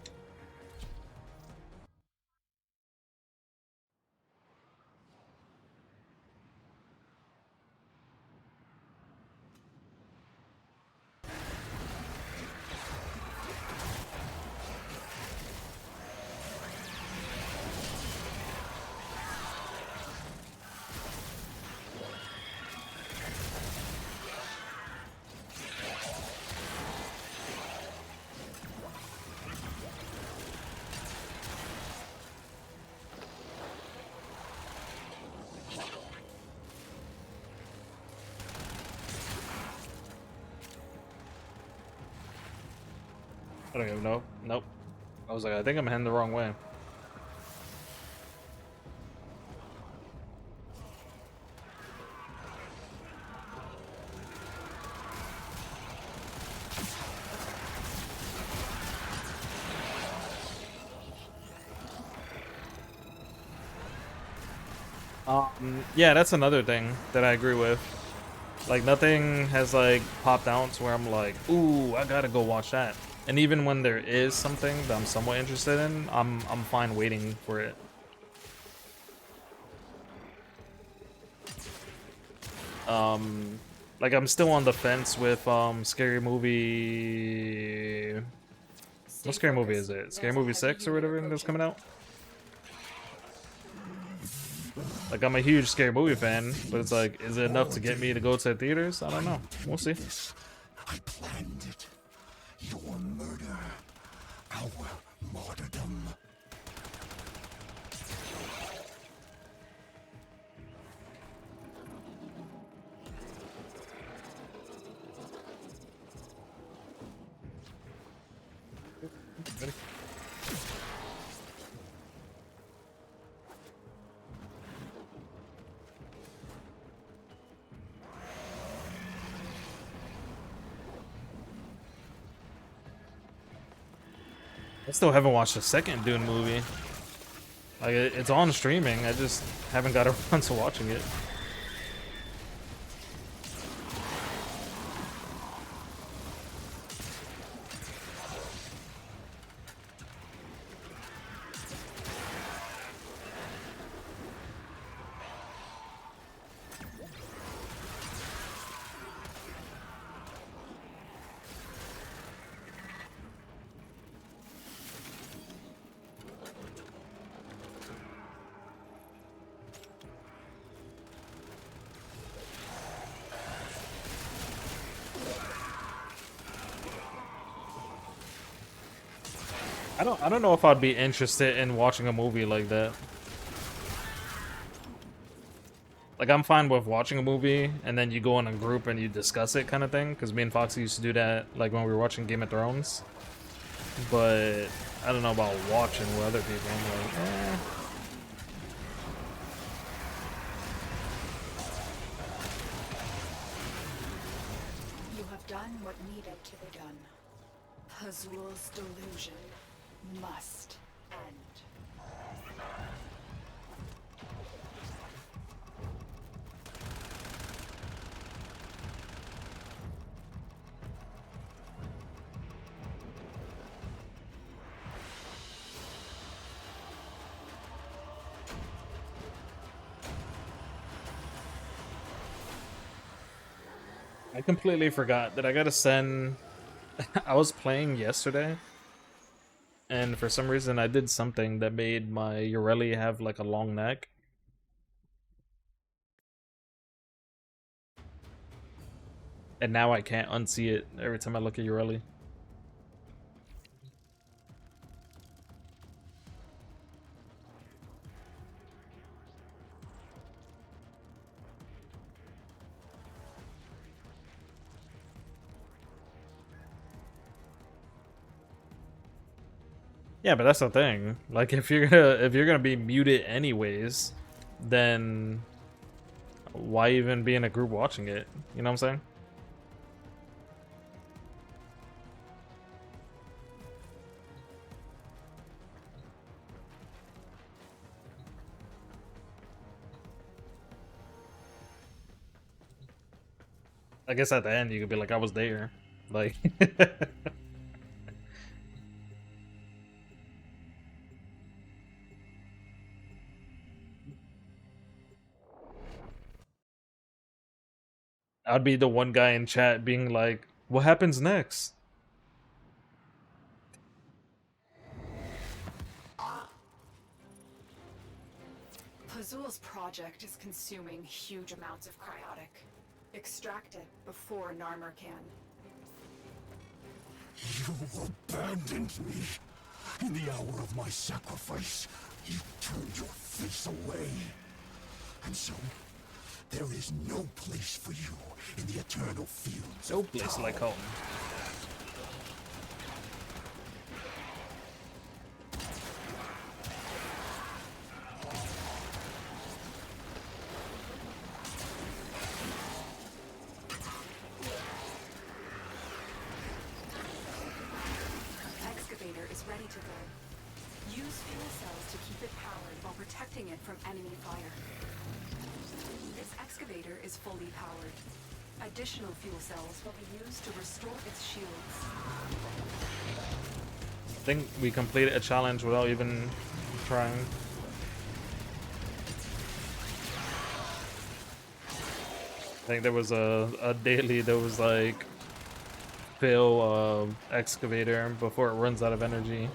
I don't even know. Nope. I was like, I think I'm heading the wrong way. Yeah, that's another thing that I agree with. Like, nothing has, like, popped out to where I'm like, ooh, I gotta go watch that. And even when there is something that I'm somewhat interested in, I'm fine waiting for it. Like, I'm still on the fence with, Scary Movie... What scary movie is it? Scary Movie 6 or whatever that's coming out? Like, I'm a huge Scary Movie fan, but it's like, is it enough to get me to go to the theaters? I don't know. We'll see. I planned it. Your murder. Our martyrdom. Ready? I still haven't watched the second Dune movie. Like, it's on streaming, I just haven't got around to watching it. I don't know if I'd be interested in watching a movie like that. Like, I'm fine with watching a movie and then you go in a group and you discuss it kind of thing, because me and Foxy used to do that like when we were watching Game of Thrones. But I don't know about watching with other people. I'm like, eh. You have done what needed to be done. Hazul's delusion must end. I completely forgot that I gotta send... I was playing yesterday, and for some reason I did something that made my Ureli have like a long neck. And now I can't unsee it every time I look at Ureli. Yeah, but that's the thing. Like, if you're gonna be muted anyways, then why even be in a group watching it? You know what I'm saying? I guess at the end you could be like, I was there. Like I'd be the one guy in chat being like, what happens next? Pazul's project is consuming huge amounts of cryotic. Extract it before Narmer can. You abandoned me. In the hour of my sacrifice, you turned your face away. And so, there is no place for you in the eternal fields. No place like home. Excavator is ready to go. Use fuel cells to keep it powered while protecting it from enemy fire. This excavator is fully powered. Additional fuel cells will be used to restore its shields. I think we completed a challenge without even trying. I think there was a daily that was like fill excavator before it runs out of energy.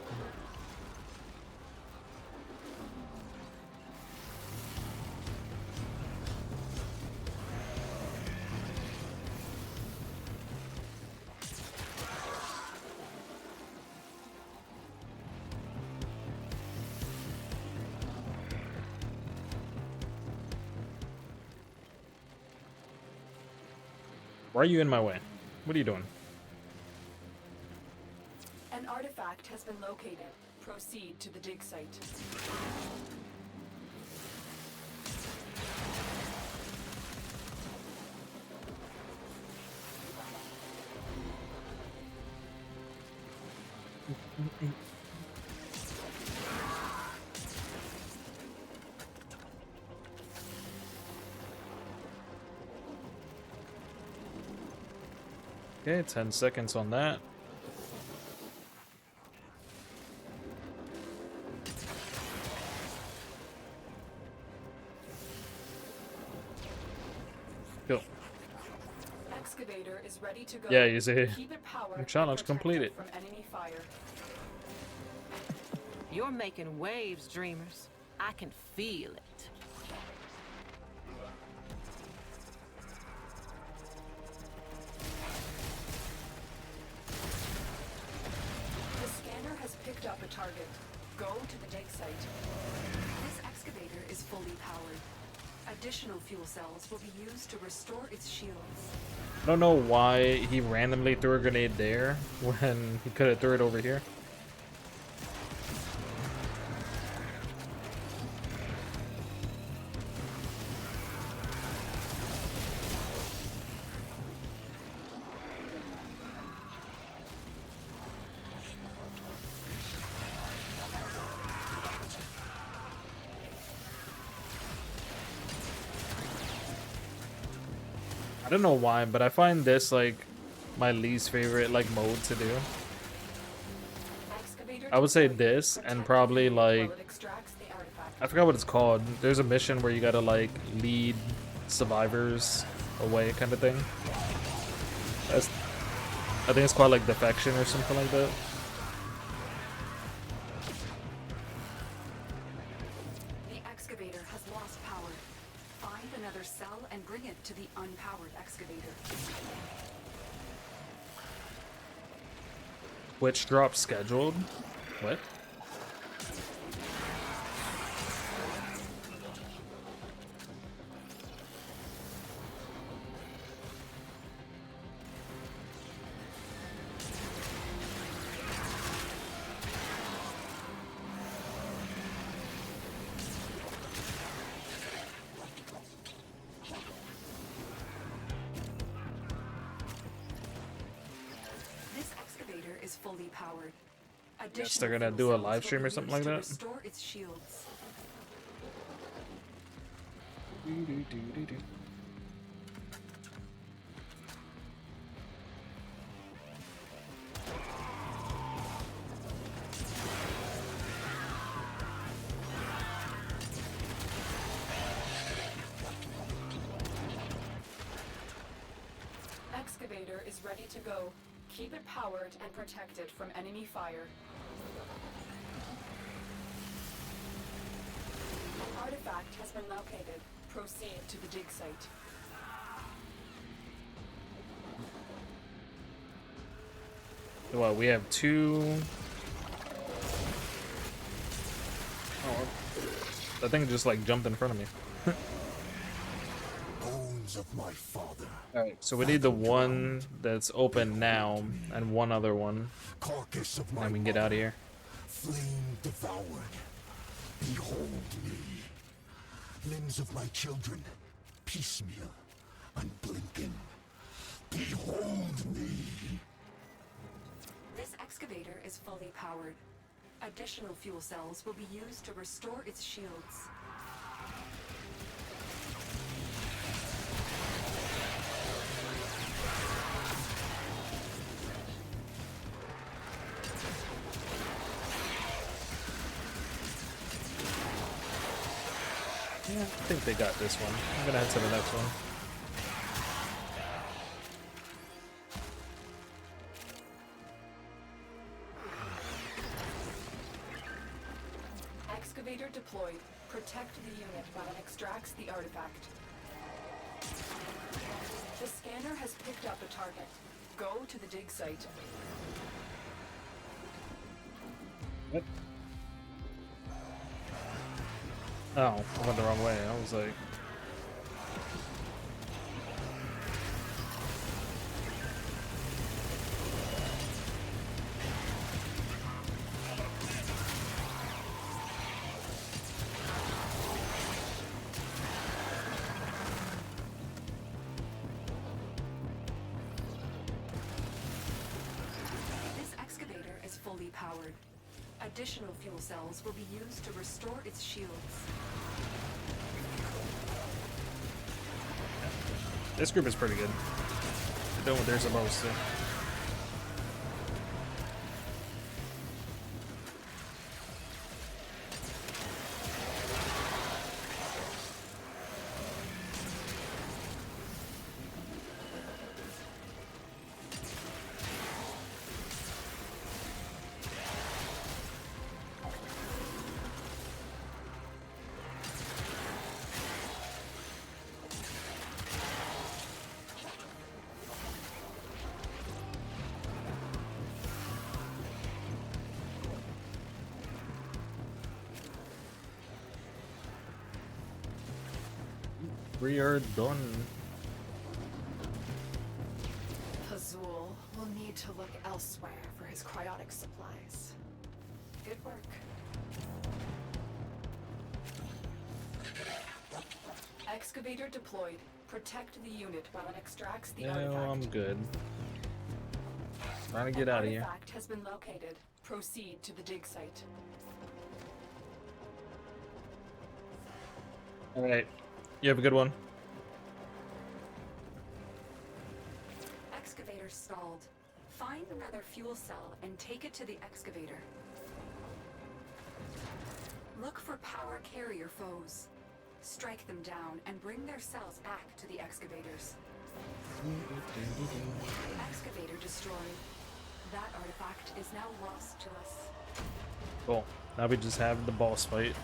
Why are you in my way? What are you doing? An artifact has been located. Proceed to the dig site. Okay, 10 seconds on that. Cool. Excavator is ready to go. Yeah, you see, Keep it powered challenge and protect completed. it from enemy fire. You're making waves, dreamers. I can feel it. The scanner has picked up a target. Go to the dig site. This excavator is fully powered. Additional fuel cells will be used to restore its shields. I don't know why he randomly threw a grenade there when he could have threw it over here. I don't know why, but I find this like my least favorite like mode to do. Excavator I would say deployed. this and Protect probably while like it extracts the artifact. I forgot what it's called. There's a mission where you gotta like lead survivors away kind of thing. That's, I think it's called like defection or something like that. The excavator has lost power. Find another cell and bring it to the unpowered excavator. Which drop scheduled? What? This excavator is fully powered. Guess they're Additional gonna fuel do a cells live will stream be or something used like to that? Restore its shields. Excavator is ready to go. Keep it powered and protected from enemy fire. An artifact has been located. Proceed to the dig site. Well, we have two. Oh, that thing just like jumped in front of me. Bones of my father. Alright, so we need the one that's open now and one other one. Carcass of And my then we can get out of here. flame devoured. Behold me. Limbs of my children, piecemeal, unblinking. Behold me. This excavator is fully powered. Additional fuel cells will be used to restore its shields. Yeah, I think they got this one. I'm gonna head to the next one. Excavator deployed. Protect the unit while it extracts the artifact. The scanner has picked up a target. Go to the dig site. What? Oh, I went the wrong way. I was like... This excavator is fully powered. Additional fuel cells will be used to restore its shields. This group is pretty good. They're doing what they're supposed to. We are done. Hazul will need to look elsewhere for his cryotic supplies. Good work. Excavator deployed. Protect the unit while it extracts the No, artifact. I'm good. Trying to get out of here. Artifact has been located. Proceed to the dig site. Alright. You have a good one. Excavator stalled. Find another fuel cell and take it to the excavator. Look for power carrier foes. Strike them down and bring their cells back to the excavators. Excavator destroyed. That artifact is now lost to us. Cool. Now we just have the boss fight.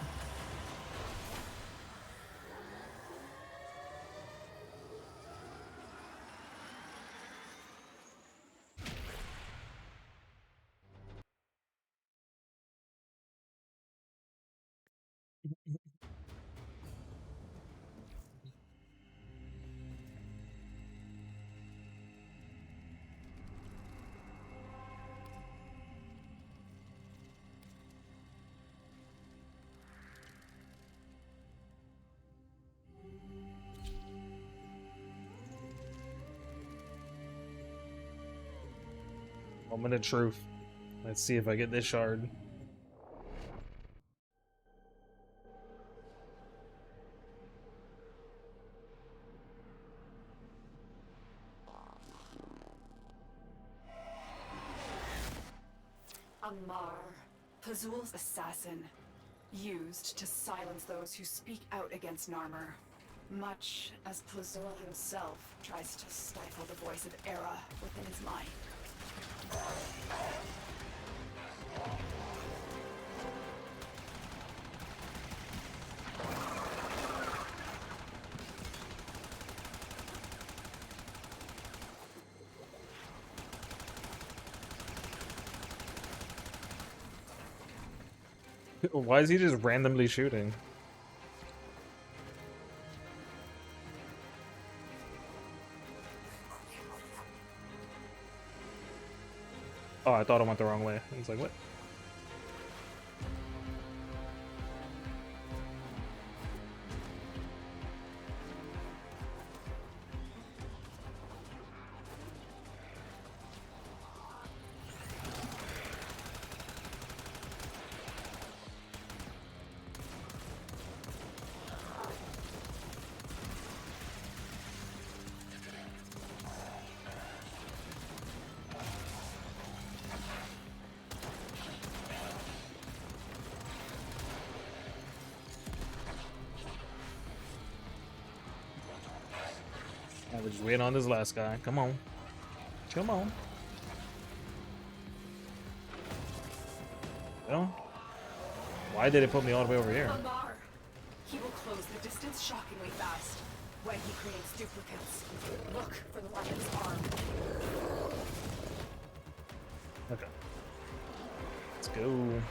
Moment of truth. Let's see if I get this shard. Amar, Pazul's assassin, used to silence those who speak out against Narmer, much as Pazul himself tries to stifle the voice of Era within his mind. Why is he just randomly shooting? Oh, I thought I went the wrong way. I was like, what? We're just waiting on this last guy. Come on. Come on. Well, why did it put me all the way over here? Amar! He will close the distance shockingly fast when he creates duplicates. Look for the weapon's arm. Okay. Let's go.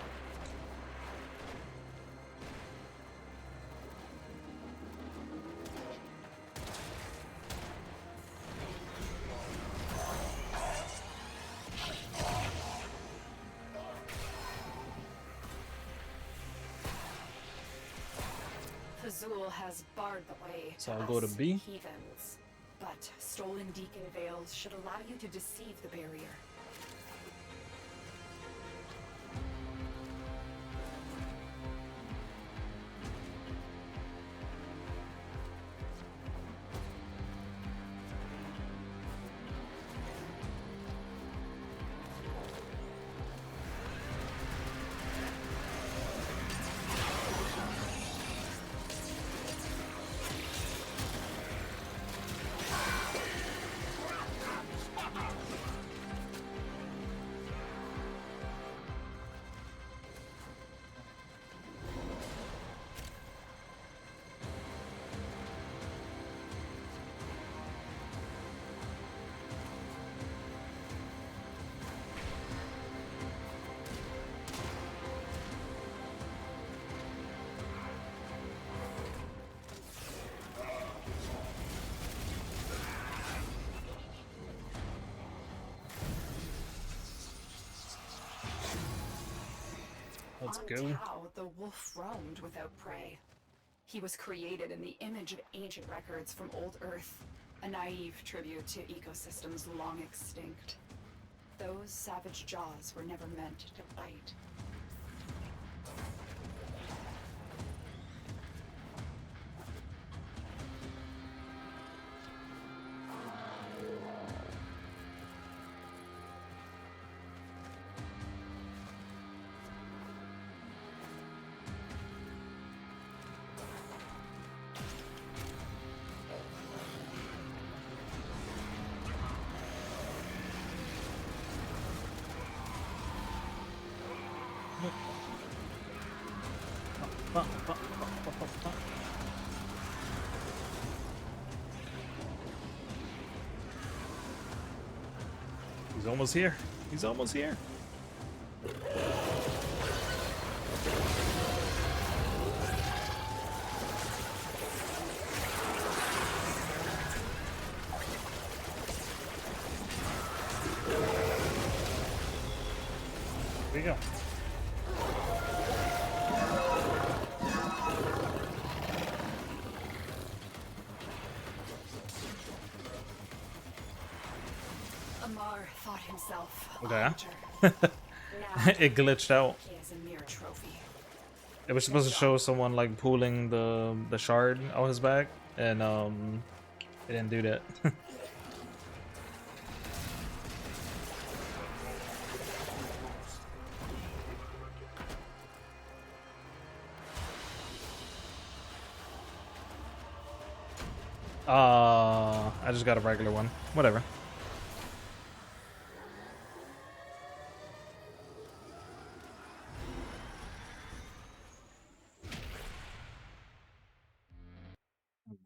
Pazul has barred the way. So I'll go to us B. Heathens. But stolen Deacon Veils should allow you to deceive the barrier. Let's On go. Tau, the wolf roamed without prey. He was created in the image of ancient records from old Earth, a naive tribute to ecosystems long extinct. Those savage jaws were never meant to bite. He's almost here. He's almost here. you go. Amar thought himself a Okay. hunter. Now It glitched out. he is a mere trophy. It was supposed to show someone like pulling the shard out his back, and it didn't do that. I just got a regular one. Whatever.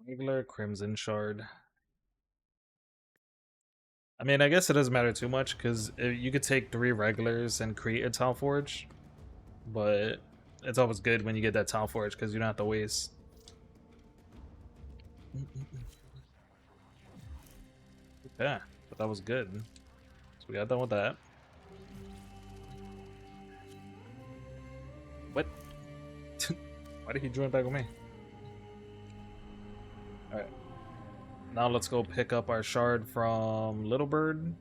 Regular Crimson Shard. I mean, I guess it doesn't matter too much because you could take 3 regulars and create a Tau Forge, but it's always good when you get that Tau Forge because you don't have to waste. Yeah, but that was good. So we got done with that. What? Why did he join back with me? Alright. Now let's go pick up our shard from Little Bird.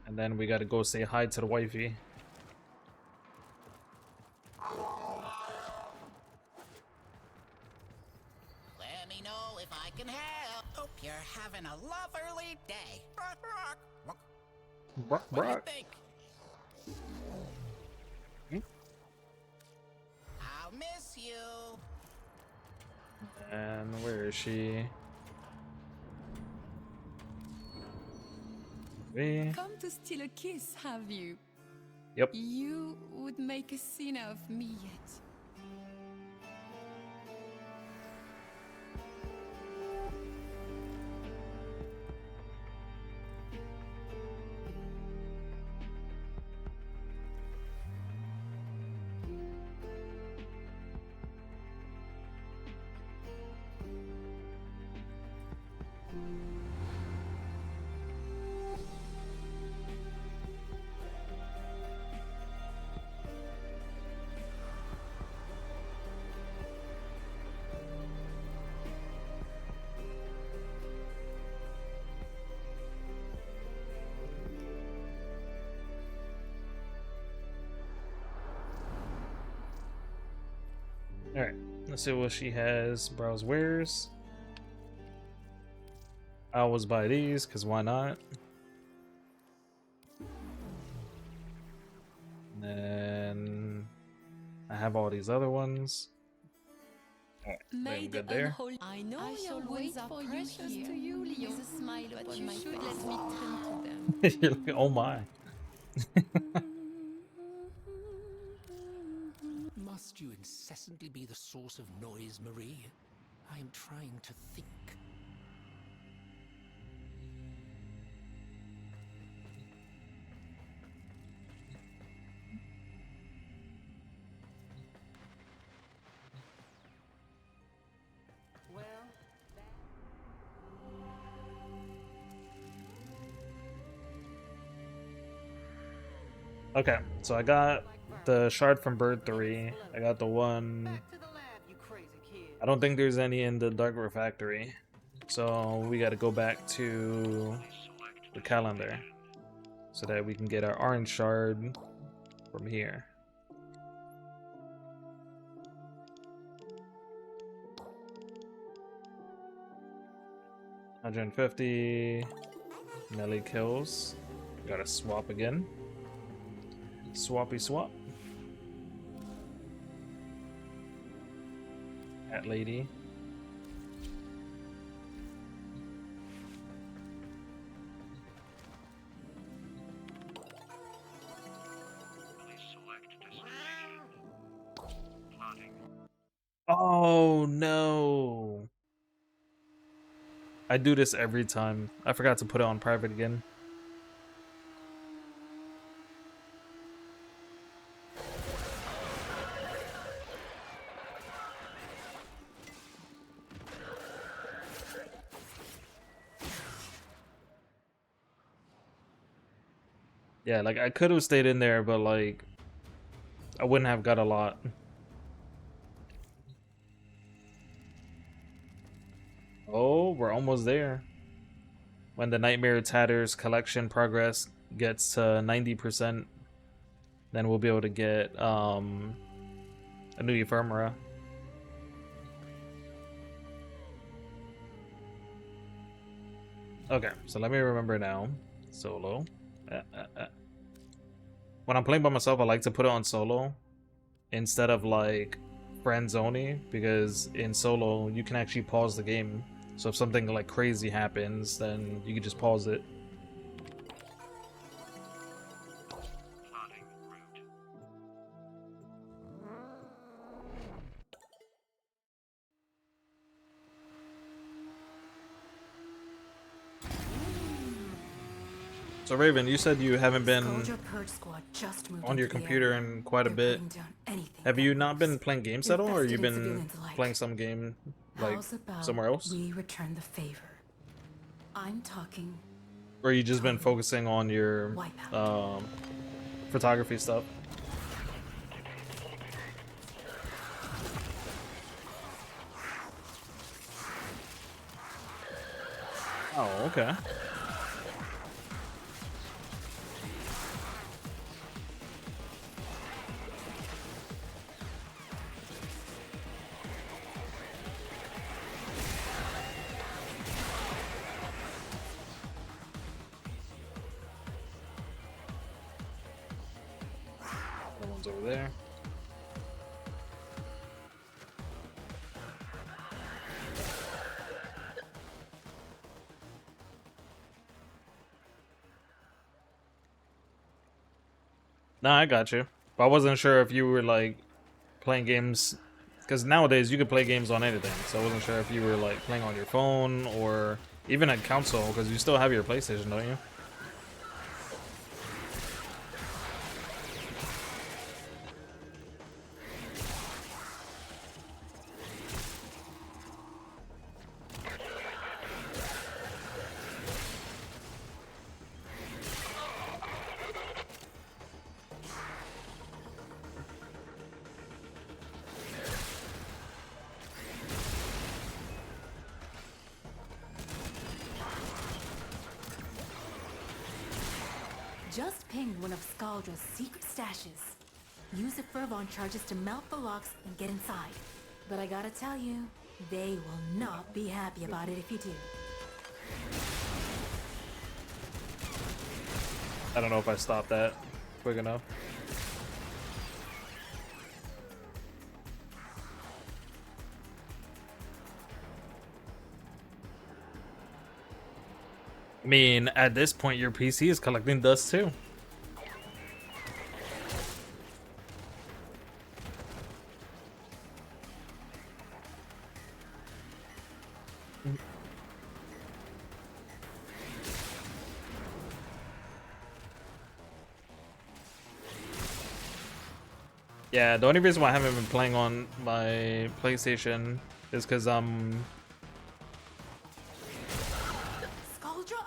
And then we gotta go say hi to the wifey. Let me know if I can help. Hope you're having a lovely day. Brock, What do you Brock. think? I'll miss you. And where is she? Me? Come to steal a kiss, have you? Yep. You would make a sinner of me yet. Alright, let's see what she has. Browse wares. I always buy these, because why not? And then I have all these other ones. Alright, I'm good there. I know your wounds are precious to you, Leo. With a smile but you should let me tend to them. You're like, oh my. Must you incessantly be the source of noise, Marie? I am trying to think. Well, Okay, so I got the shard from Bird 3. I got the one. back to the lab, you crazy kid. I don't think there's any in the Dark Refactory. So we gotta go back to the calendar so that we can get our orange shard from here. $150. Nelly kills. Gotta swap again. Swappy swap. That lady. Oh no. I do this every time. I forgot to put it on private again. Yeah, like I could have stayed in there, but like I wouldn't have got a lot. Oh, we're almost there. When the Nightmare Tatters collection progress gets to 90%, then we'll be able to get a new ephemera. Okay, so let me remember now. Solo. When I'm playing by myself, I like to put it on solo instead of like friends only, because in solo you can actually pause the game. So if something like crazy happens, then you can just pause it. So Raven, you said you haven't been on your computer in quite a bit. Have you not been playing games at all, or you been playing some game like somewhere else? We return the favor. I'm talking. Or you just been focusing on your photography stuff? Oh, okay. That one's over there. Nah, I got you. But I wasn't sure if you were like playing games, because nowadays you could play games on anything. So I wasn't sure if you were like playing on your phone or even a console, because you still have your PlayStation, don't you? Just ping one of Skaldra's secret stashes. Use the Fervon charges to melt the locks and get inside. But I gotta tell you, they will not be happy about it if you do. I don't know if I stopped that quick enough. I mean, at this point, your PC is collecting dust too. Yeah, the only reason why I haven't been playing on my PlayStation is because Skaldra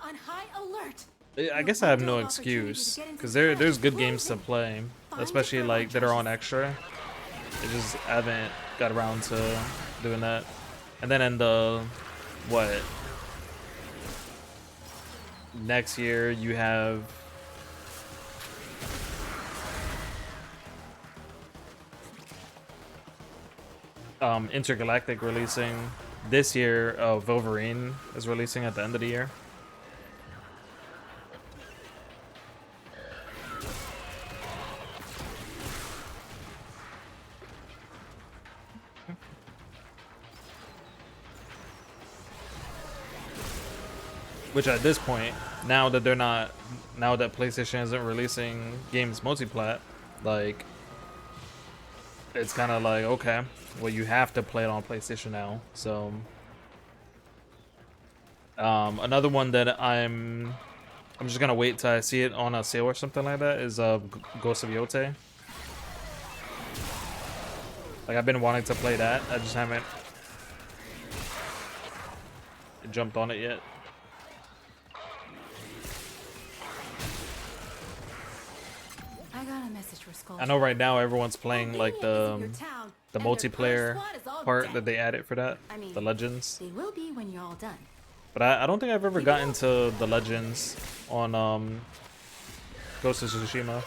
on high alert. I guess I have no excuse, because there's good games to play, especially like that are on extra. I just haven't got around to doing that. And then in the what, next year you have Intergalactic releasing this year. Wolverine is releasing at the end of the year. Which at this point, now that PlayStation isn't releasing games multiplat, like, it's kind of like, okay, well, you have to play it on PlayStation now. So another one that I'm just gonna wait till I see it on a sale or something like that is Ghost of Yote. Like, I've been wanting to play that, I just haven't jumped on it yet. I got a message for Skull. I know right now everyone's playing like the town, multiplayer is all part dead. that they added for that, I mean, the Legends. They will be when you're all done. But I don't think I've ever gotten to the Legends on Ghost of Tsushima.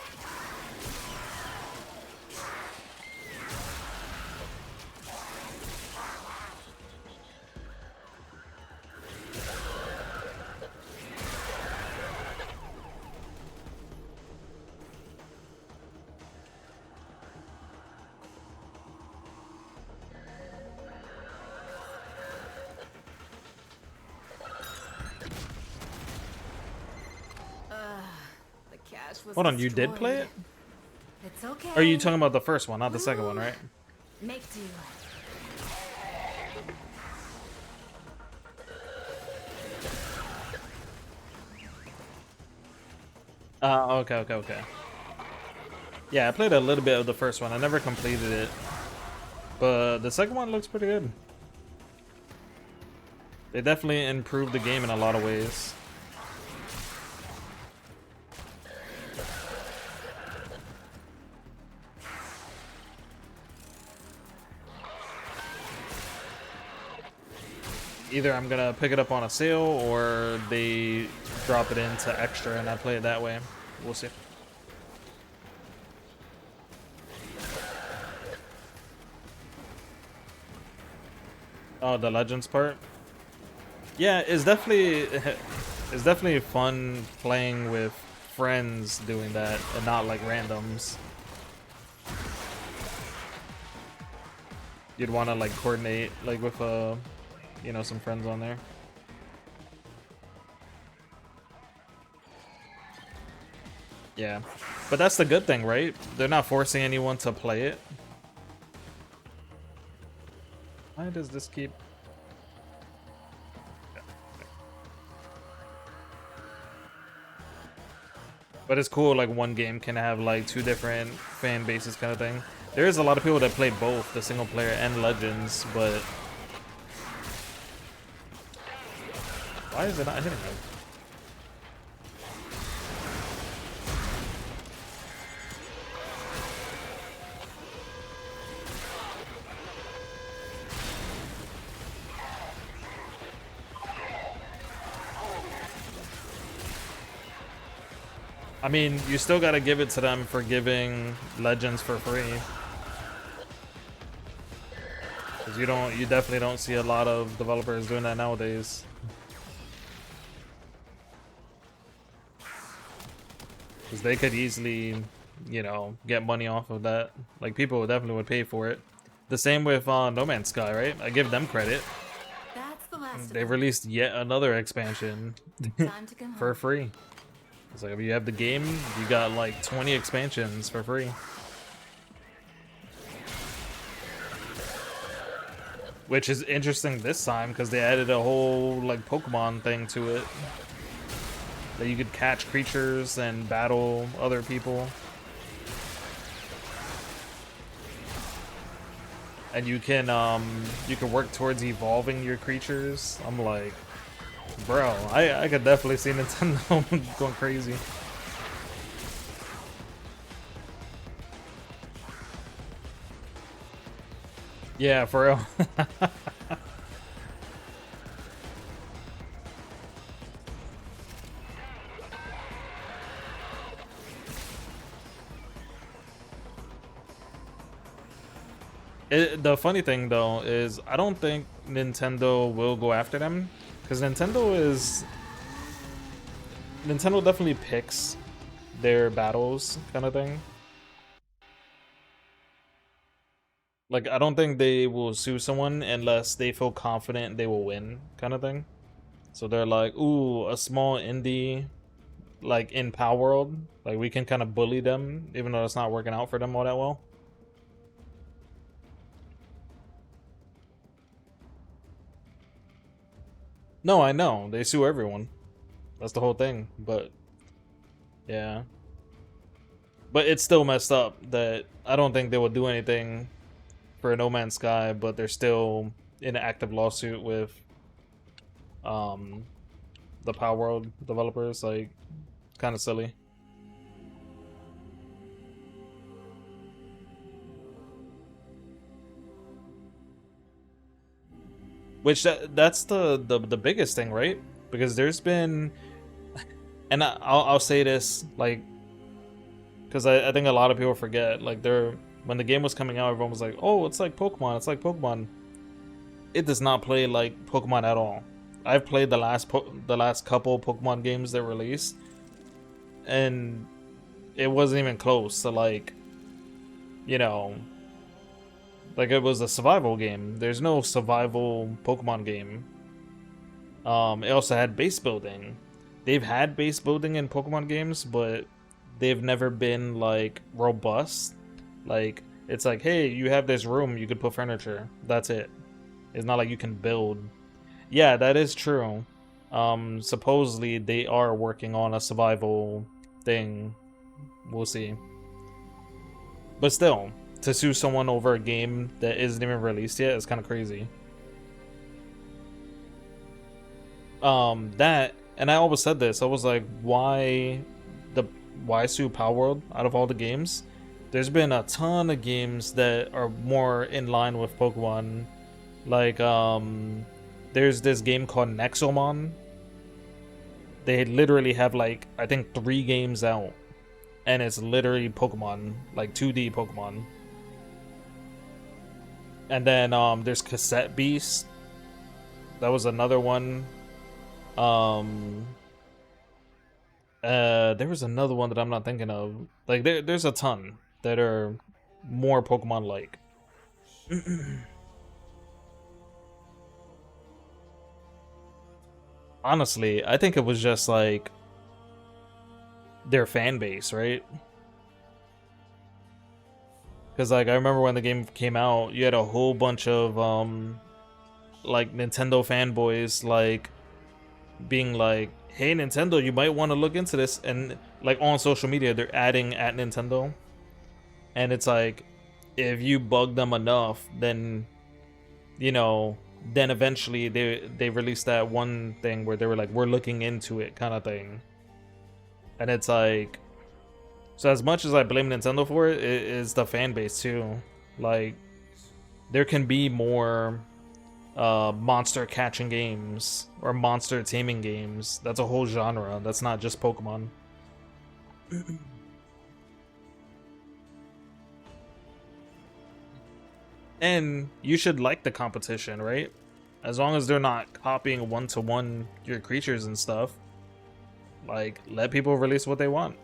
The cash was Hold on, you did play it? It's okay. Or are you talking about the first one, not the second one, right? Make do. Okay. Yeah, I played a little bit of the first one. I never completed it. But the second one looks pretty good. They definitely improved the game in a lot of ways. Either I'm gonna pick it up on a sale or they drop it into extra and I play it that way. We'll see. Oh, the Legends part? Yeah, it's definitely fun playing with friends doing that and not like randoms. You'd want to like coordinate like with you know, some friends on there. Yeah, but that's the good thing, right? They're not forcing anyone to play it. Why does this keep... But it's cool, like one game can have like two different fan bases kind of thing. There is a lot of people that play both, the single player and Legends, but... Why is it not hitting him? I mean, you still gotta give it to them for giving Legends for free. Because you definitely don't see a lot of developers doing that nowadays. Because they could easily, you know, get money off of that. Like, people definitely would pay for it. The same with No Man's Sky, right? I give them credit. That's the last They released yet another expansion Time to come for home. free. It's like, if you have the game, you got like 20 expansions for free. Which is interesting this time because they added a whole like Pokemon thing to it. That you could catch creatures and battle other people. And you can work towards evolving your creatures. I'm like, bro, I could definitely see Nintendo going crazy. Yeah, for real. The funny thing though is I don't think Nintendo will go after them because Nintendo definitely picks their battles kind of thing. Like, I don't think they will sue someone unless they feel confident they will win kind of thing. So they're like, ooh, a small indie like in Power World, like we can kind of bully them even though it's not working out for them all that well. No, I know. They sue everyone. That's the whole thing. But, yeah. But it's still messed up that I don't think they will do anything for No Man's Sky, but they're still in an active lawsuit with the Power World developers. Like, kind of silly. Which that's the biggest thing, right? Because there's been, and I'll say this, like, because I think a lot of people forget, like, when the game was coming out, everyone was like, oh, it's like Pokemon, it's like Pokemon. It does not play like Pokemon at all. I've played the last couple Pokemon games that released, and it wasn't even close to, like, you know, like, it was a survival game. There's no survival Pokemon game. It also had base building. They've had base building in Pokemon games, but they've never been, like, robust. Like, it's like, hey, you have this room, you could put furniture. That's it. It's not like you can build. Yeah, that is true. Supposedly they are working on a survival thing. We'll see. But still, to sue someone over a game that isn't even released yet is kind of crazy. That, and I always said this, I was like, why sue Power World out of all the games? There's been a ton of games that are more in line with Pokemon. Like, there's this game called Nexomon. They literally have, like, I think 3 games out, and it's literally Pokemon, like 2D Pokemon. And then there's Cassette Beast. That was another one. There was another one that I'm not thinking of. Like, there's a ton that are more Pokemon-like. Honestly, I think it was just, like, their fan base, right? Because, like, I remember when the game came out, you had a whole bunch of, like, Nintendo fanboys, like, being like, hey, Nintendo, you might want to look into this. And, like, on social media, they're adding at Nintendo. And it's like, if you bug them enough, then, you know, then eventually they released that one thing where they were like, we're looking into it kind of thing. And it's like, so as much as I blame Nintendo for it, it is the fan base too. Like, there can be more monster catching games or monster taming games. That's a whole genre. That's not just Pokemon. And you should like the competition, right? As long as they're not copying one-to-one your creatures and stuff. Like, let people release what they want.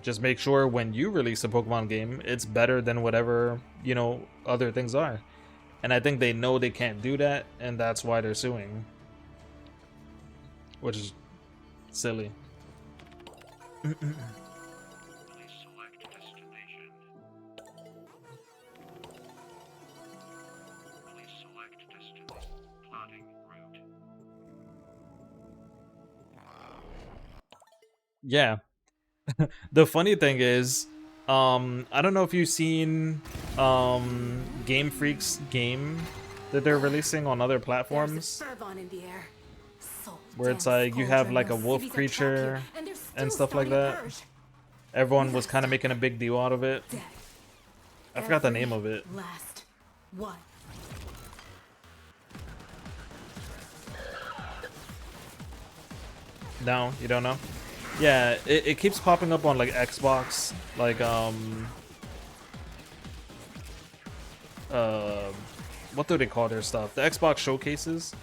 Just make sure when you release a Pokemon game, it's better than whatever, you know, other things are. And I think they know they can't do that, and that's why they're suing. Which is silly. Yeah. The funny thing is, I don't know if you've seen Game Freak's game that they're releasing on other platforms, where it's like you have like a wolf creature and stuff like that. Everyone was kind of making a big deal out of it. I forgot the name of it. Last one. No, you don't know? Yeah, it keeps popping up on like Xbox, like what do they call their stuff? The Xbox showcases.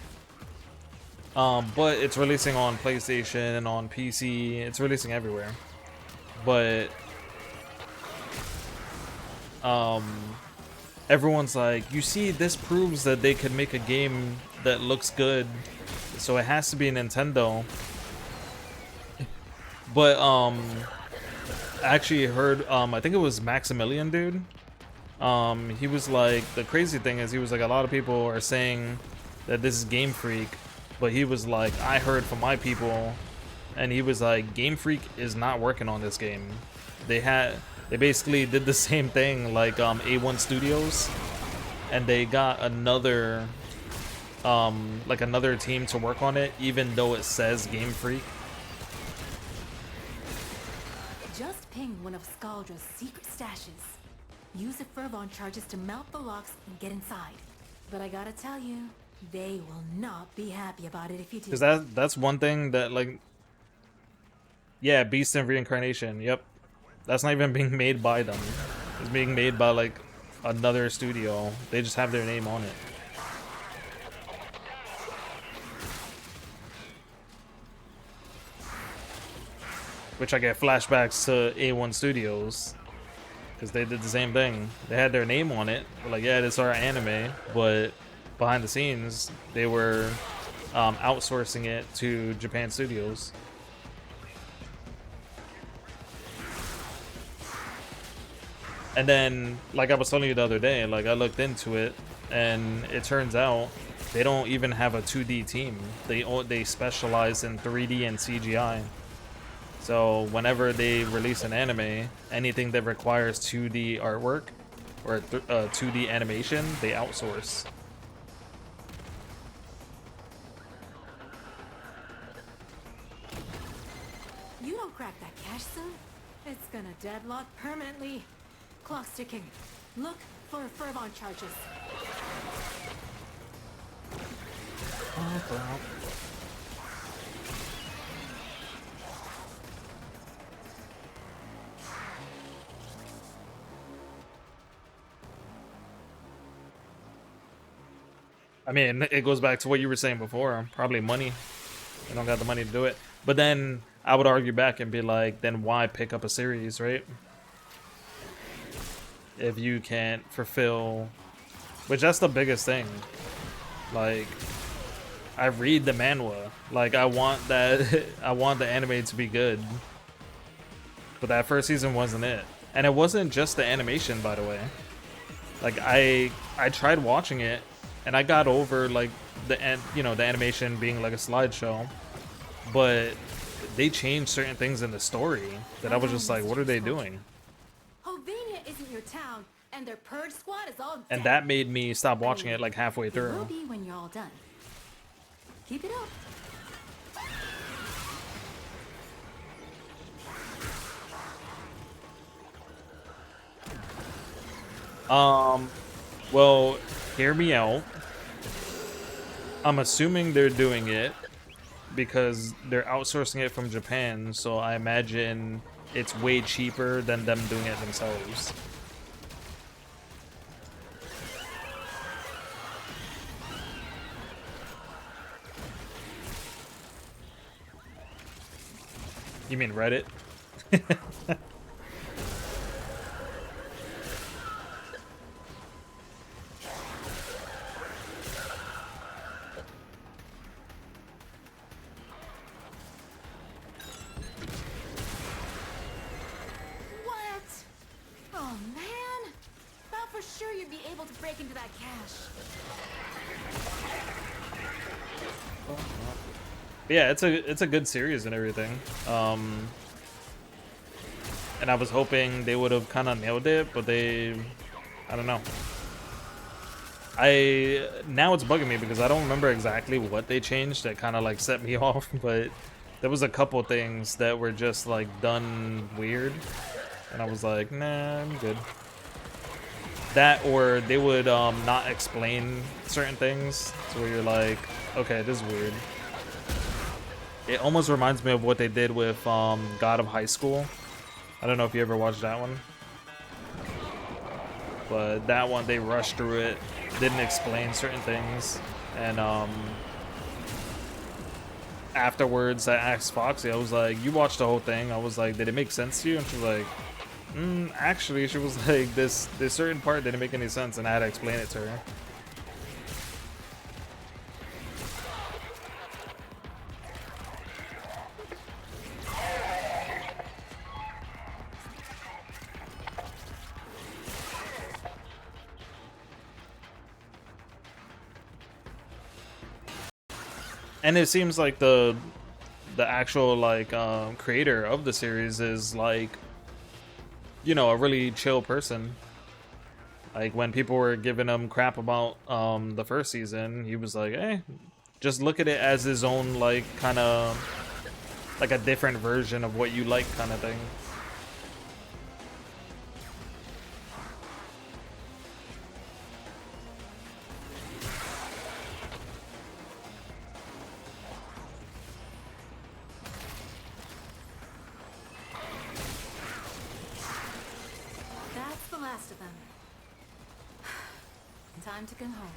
But it's releasing on PlayStation and on PC. It's releasing everywhere. But everyone's like, you see, this proves that they could make a game that looks good, so it has to be Nintendo. But I actually heard, I think it was Maximilian, dude. He was like, the crazy thing is, he was like, a lot of people are saying that this is Game Freak, but he was like, I heard from my people, and he was like, Game Freak is not working on this game. They basically did the same thing like A1 Studios, and they got another like another team to work on it, even though it says Game Freak. Just ping one of Scaldra's secret stashes. Use the Fervon charges to mount the locks and get inside. But I gotta tell you, They will not be happy about it if you do. Because that's one thing that, like, yeah, Beast and Reincarnation. Yep, that's not even being made by them. It's being made by like another studio. They just have their name on it. Which I get flashbacks to A1 Studios, because they did the same thing. They had their name on it. They're like, yeah, this is our anime, but behind the scenes, they were outsourcing it to Japan Studios. And then, like I was telling you the other day, like I looked into it, and it turns out they don't even have a 2D team. They specialize in 3D and CGI. So whenever they release an anime, anything that requires 2D artwork or 2D animation, they outsource. You don't crack that cache soon, it's gonna deadlock permanently. Clock's ticking. Look for Furbon charges. I mean, it goes back to what you were saying before. Probably money. They don't got the money to do it. But then I would argue back and be like, then why pick up a series, right? If you can't fulfill, which that's the biggest thing. Like, I read the manhwa. Like, I want that. I want the anime to be good. But that first season wasn't it, and it wasn't just the animation, by the way. Like, I tried watching it, and I got over like the animation being like a slideshow, but they changed certain things in the story that I was just like, what are they doing? Hovenia isn't your town, and their purge squad is all dead. And that made me stop watching it like halfway It will through. be when you're all done. Keep it up. Well, hear me out. I'm assuming they're doing it because they're outsourcing it from Japan, so I imagine it's way cheaper than them doing it themselves. You mean Reddit? What? Oh man! Thought for sure you'd be able to break into that cache. Yeah, it's a good series and everything. And I was hoping they would have kind of nailed it, but I don't know. Now it's bugging me because I don't remember exactly what they changed that kind of like set me off, but there was a couple things that were just like done weird, and I was like, nah, I'm good. That, or they would not explain certain things, so where you're like, okay, this is weird. It almost reminds me of what they did with God of High School. I don't know if you ever watched that one, but that one they rushed through it, didn't explain certain things, and afterwards I asked Foxy, I was like, you watched the whole thing? I was like, did it make sense to you? And she was like, actually, she was like, this certain part didn't make any sense, and I had to explain it to her. And it seems like the actual like creator of the series is like, you know, a really chill person. Like when people were giving him crap about the first season, he was like, "Hey, just look at it as his own like kind of like a different version of what you like kind of thing." Time to come home.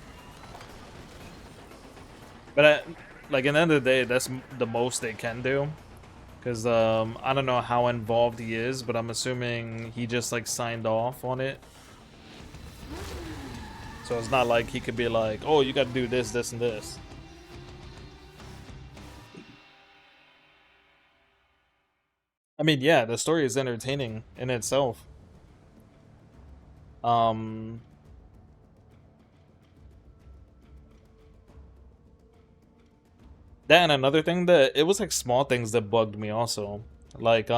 But like, in the end of the day, that's the most they can do. Because I don't know how involved he is, but I'm assuming he just like signed off on it. So it's not like he could be like, oh, you got to do this, this, and this. I mean, yeah, the story is entertaining in itself. That, and another thing, that it was like small things that bugged me also. Like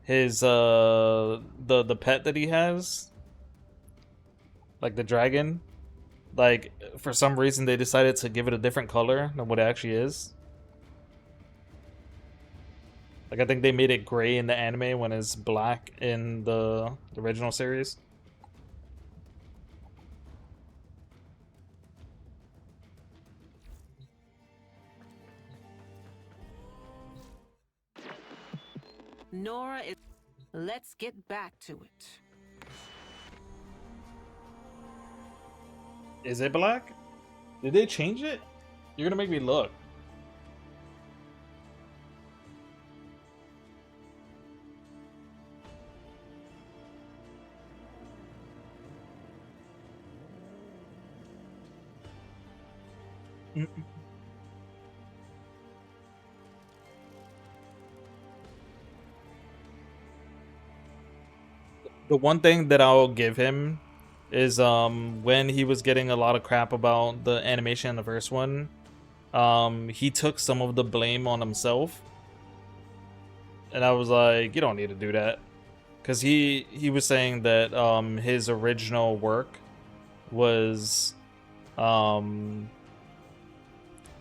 his the pet that he has, like the dragon, like for some reason they decided to give it a different color than what it actually is. Like, I think they made it gray in the anime when it's black in the original series. Nora is... Let's get back to it. Is it black? Did they change it? You're gonna make me look. The one thing that I'll give him is when he was getting a lot of crap about the animation in the first one, he took some of the blame on himself. And I was like, you don't need to do that. Because he was saying that his original work was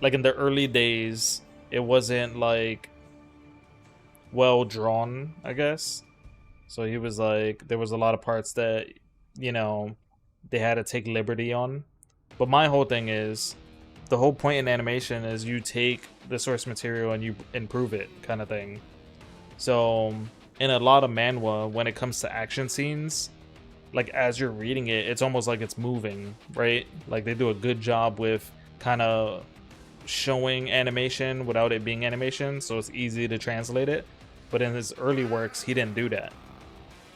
like in the early days, it wasn't like well drawn, I guess. So he was like, there was a lot of parts that, you know, they had to take liberty on. But my whole thing is, the whole point in animation is you take the source material and you improve it, kind of thing. So in a lot of manhwa, when it comes to action scenes, like as you're reading it, it's almost like it's moving, right? Like they do a good job with kind of showing animation without it being animation, so it's easy to translate it. But in his early works, he didn't do that.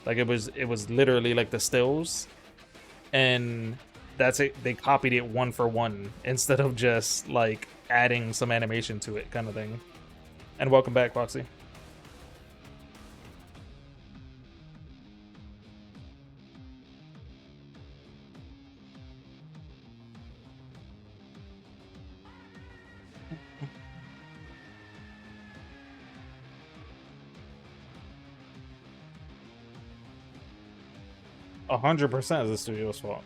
Like it was literally like the stills, and that's it. They copied it one for one instead of just like adding some animation to it, kind of thing. And welcome back, Foxy. 100% is the studio's fault.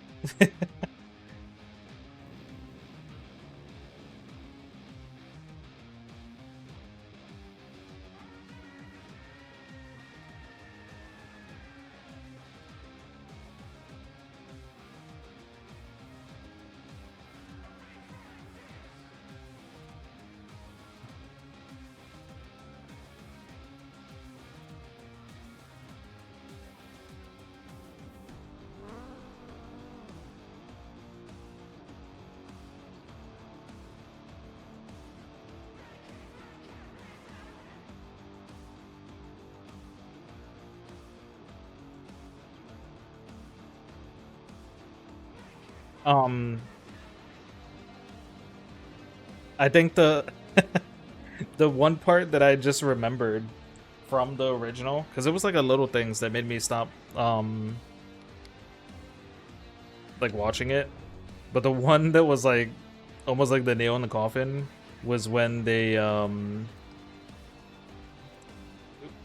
I think the the one part that I just remembered from the original, because it was like a little things that made me stop like watching it, but the one that was like almost like the nail in the coffin was when they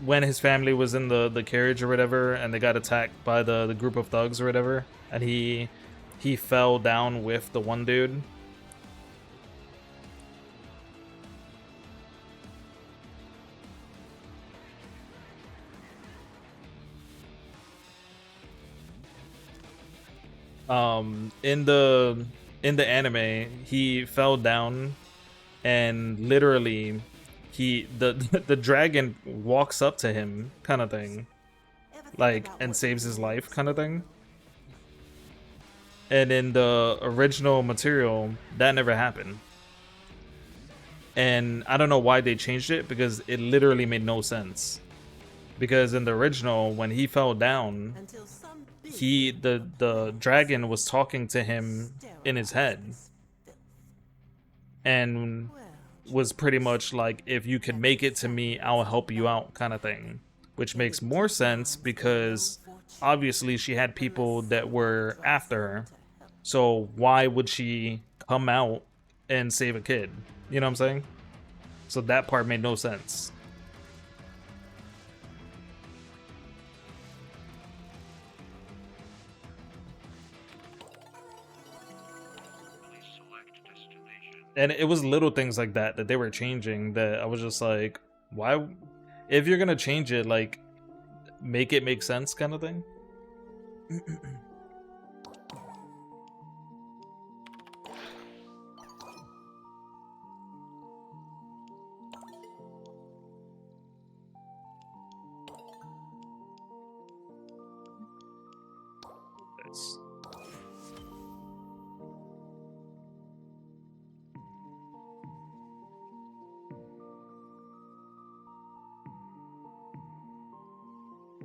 when his family was in the carriage or whatever, and they got attacked by the group of thugs or whatever, and he fell down with the one dude. In the anime, he fell down, and literally the dragon walks up to him, kind of thing, like, and saves his life, kind of thing. And in the original material, that never happened. And I don't know why they changed it, because it literally made no sense. Because in the original, when he fell down, the dragon was talking to him in his head. And was pretty much like, if you can make it to me, I'll help you out, kind of thing. Which makes more sense because obviously she had people that were after her. So why would she come out and save a kid? You know what I'm saying? So that part made no sense. And it was little things like that that they were changing that I was just like, why? If you're gonna change it, like, make it make sense, kind of thing.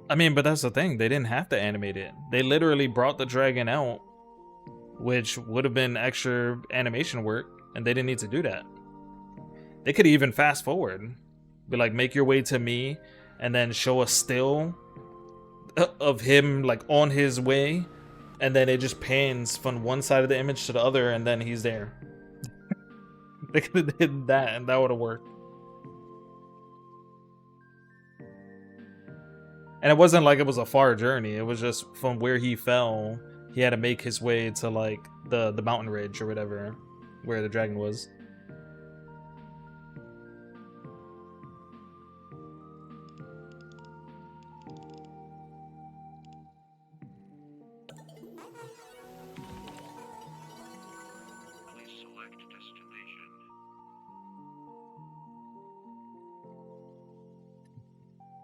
I mean, but that's the thing. They didn't have to animate it. They literally brought the dragon out, which would have been extra animation work, and they didn't need to do that. They could even fast forward. Be like, make your way to me, and then show a still of him, like, on his way, and then it just pans from one side of the image to the other, and then he's there. They could have did that, and that would have worked. And it wasn't like it was a far journey. It was just from where he fell, he had to make his way to, like, the mountain ridge or whatever, where the dragon was.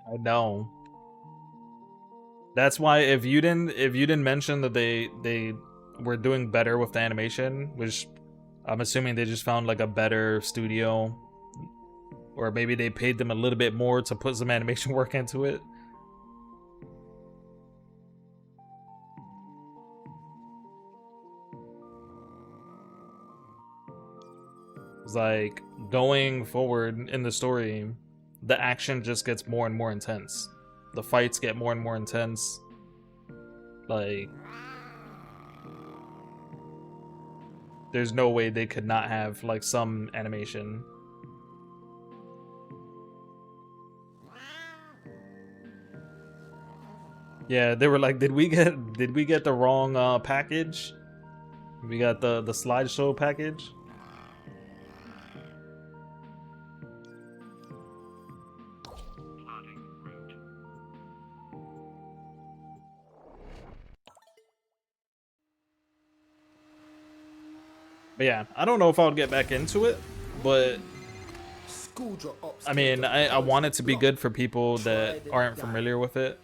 I know. That's why if you didn't mention that they were doing better with the animation, which I'm assuming they just found like a better studio, or maybe they paid them a little bit more to put some animation work into it. It's like going forward in the story, the action just gets more and more intense. The fights get more and more intense. Like, there's no way they could not have like some animation. Yeah, they were like, did we get the wrong package? We got the slideshow package. But yeah, I don't know if I'll get back into it, but I mean, I want it to be good for people that aren't familiar with it.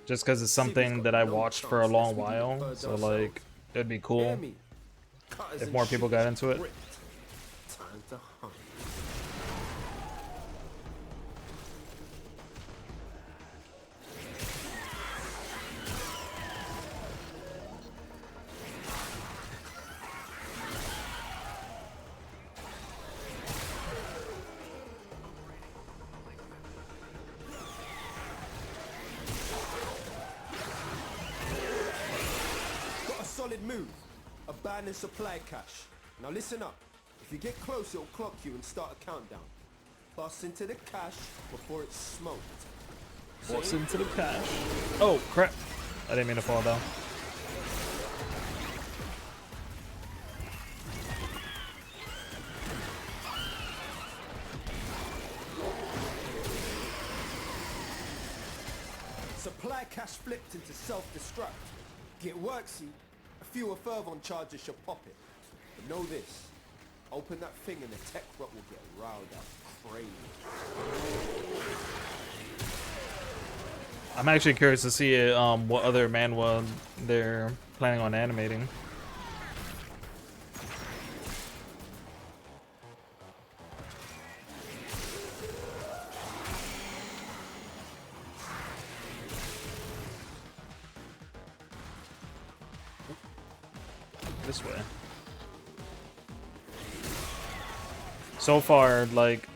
Just because it's something that I watched for a long while, so like, it'd be cool if more people got into it. Move. Abandon supply cache. Now listen up. If you get close, it'll clock you and start a countdown. Bust into the cache before it's smoked. Bust into the cache. Oh crap! I didn't mean to fall down. Supply cache flipped into self-destruct. Get worksy. Fewer fervon charges should pop it. But know this. Open that thing and the tech rot will get riled up crazy. I'm actually curious to see what other manhwa they're planning on animating. This way. So far, like,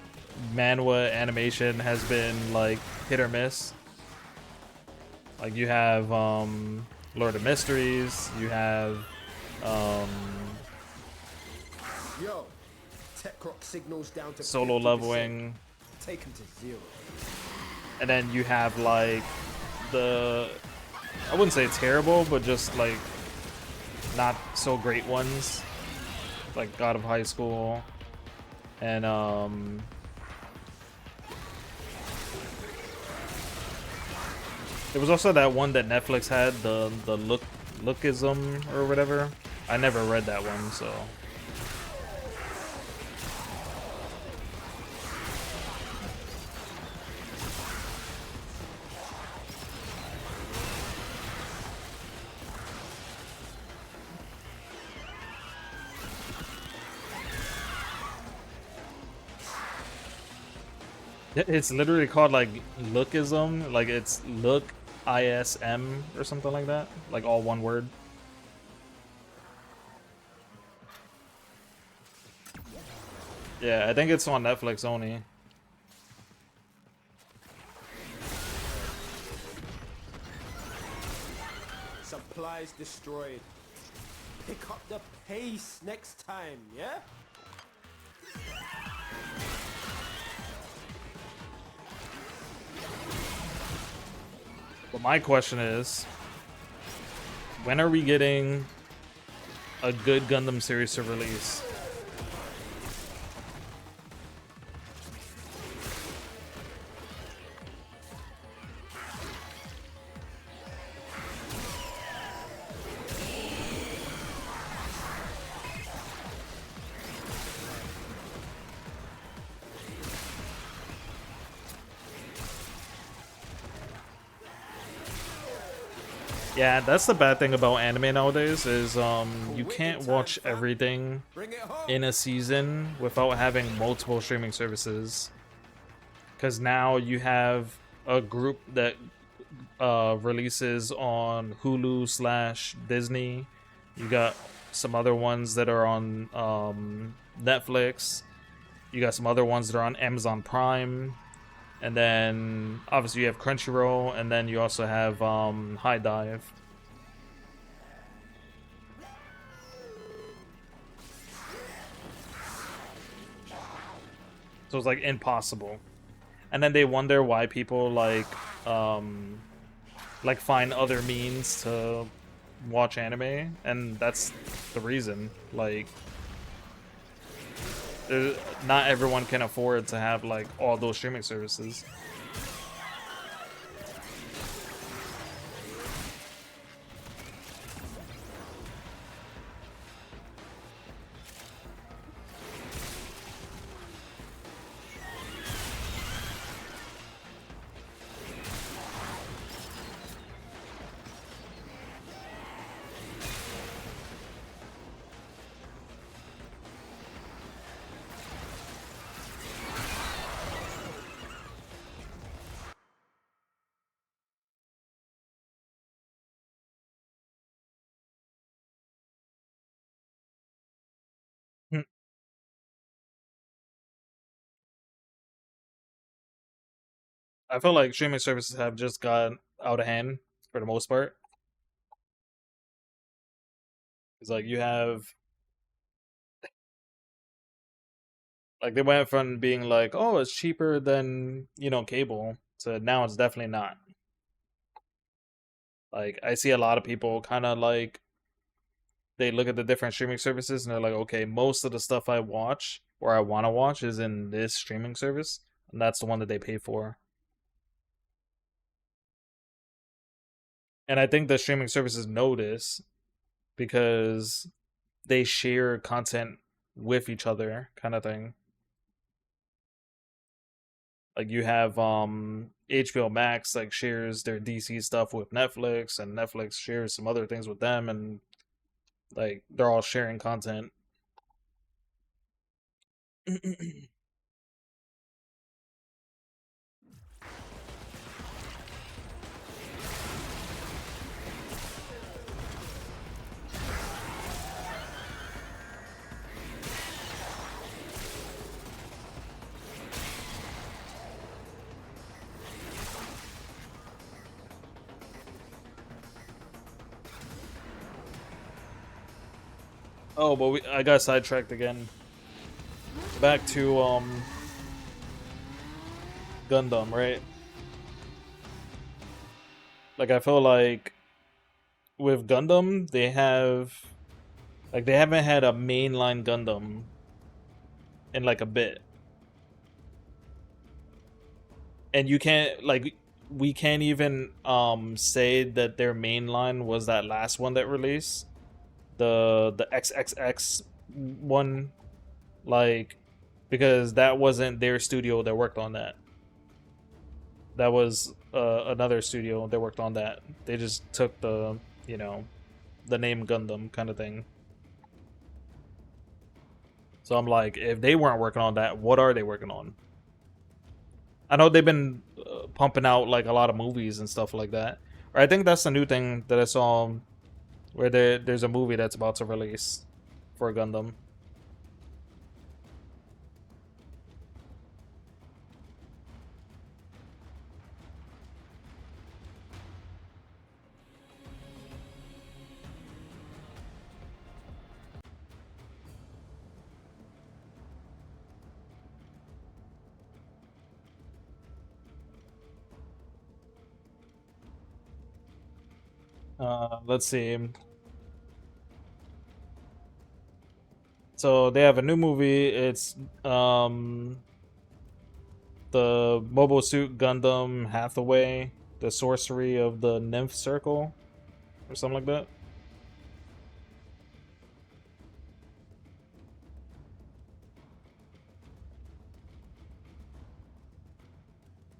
manhwa animation has been like hit or miss. Like you have Lord of Mysteries, you have Yo, tech rock signals down to Solo 50%. Leveling, Take him to 0. and then you have like the, I wouldn't say terrible, but just like not so great ones, like God of High School, and there was also that one that Netflix had, the Lookism or whatever. I never read that one, so. It's literally called like Lookism, like it's Look ISM or something like that, like all one word. Yeah, I think it's on Netflix only. Supplies destroyed. Pick up the pace next time, yeah? But my question is, when are we getting a good Gundam series to release? Yeah, that's the bad thing about anime nowadays is you can't watch everything in a season without having multiple streaming services. Because now you have a group that releases on Hulu/Disney. You got some other ones that are on Netflix. You got some other ones that are on Amazon Prime. And then obviously you have Crunchyroll, and then you also have High Dive. So it's like impossible. And then they wonder why people like find other means to watch anime, and that's the reason. Like, not everyone can afford to have like all those streaming services. I feel like streaming services have just got out of hand for the most part. It's like you have, like, they went from being like, oh, it's cheaper than, cable, to now it's definitely not. Like, I see a lot of people kind of like, they look at the different streaming services and they're like, okay, most of the stuff I watch or I want to watch is in this streaming service, and that's the one that they pay for. And I think the streaming services know this because they share content with each other, kind of thing. Like you have HBO Max like shares their DC stuff with Netflix, and Netflix shares some other things with them, and like they're all sharing content. Oh, but I got sidetracked again. Back to Gundam, right? Like I feel like with Gundam, they haven't had a mainline Gundam in like a bit. And you can't like we can't even say that their mainline was that last one that released. The XXX one, like, because that wasn't their studio that worked on that. That was another studio that worked on that. They just took the, you know, the name Gundam kind of thing. So I'm like, if they weren't working on that, what are they working on? I know they've been pumping out like a lot of movies and stuff like that. Or I think that's the new thing that I saw, where there's a movie that's about to release for Gundam. Let's see. So they have a new movie. It's the Mobile Suit Gundam Hathaway, the Sorcery of the Nymph Circle, or something like that.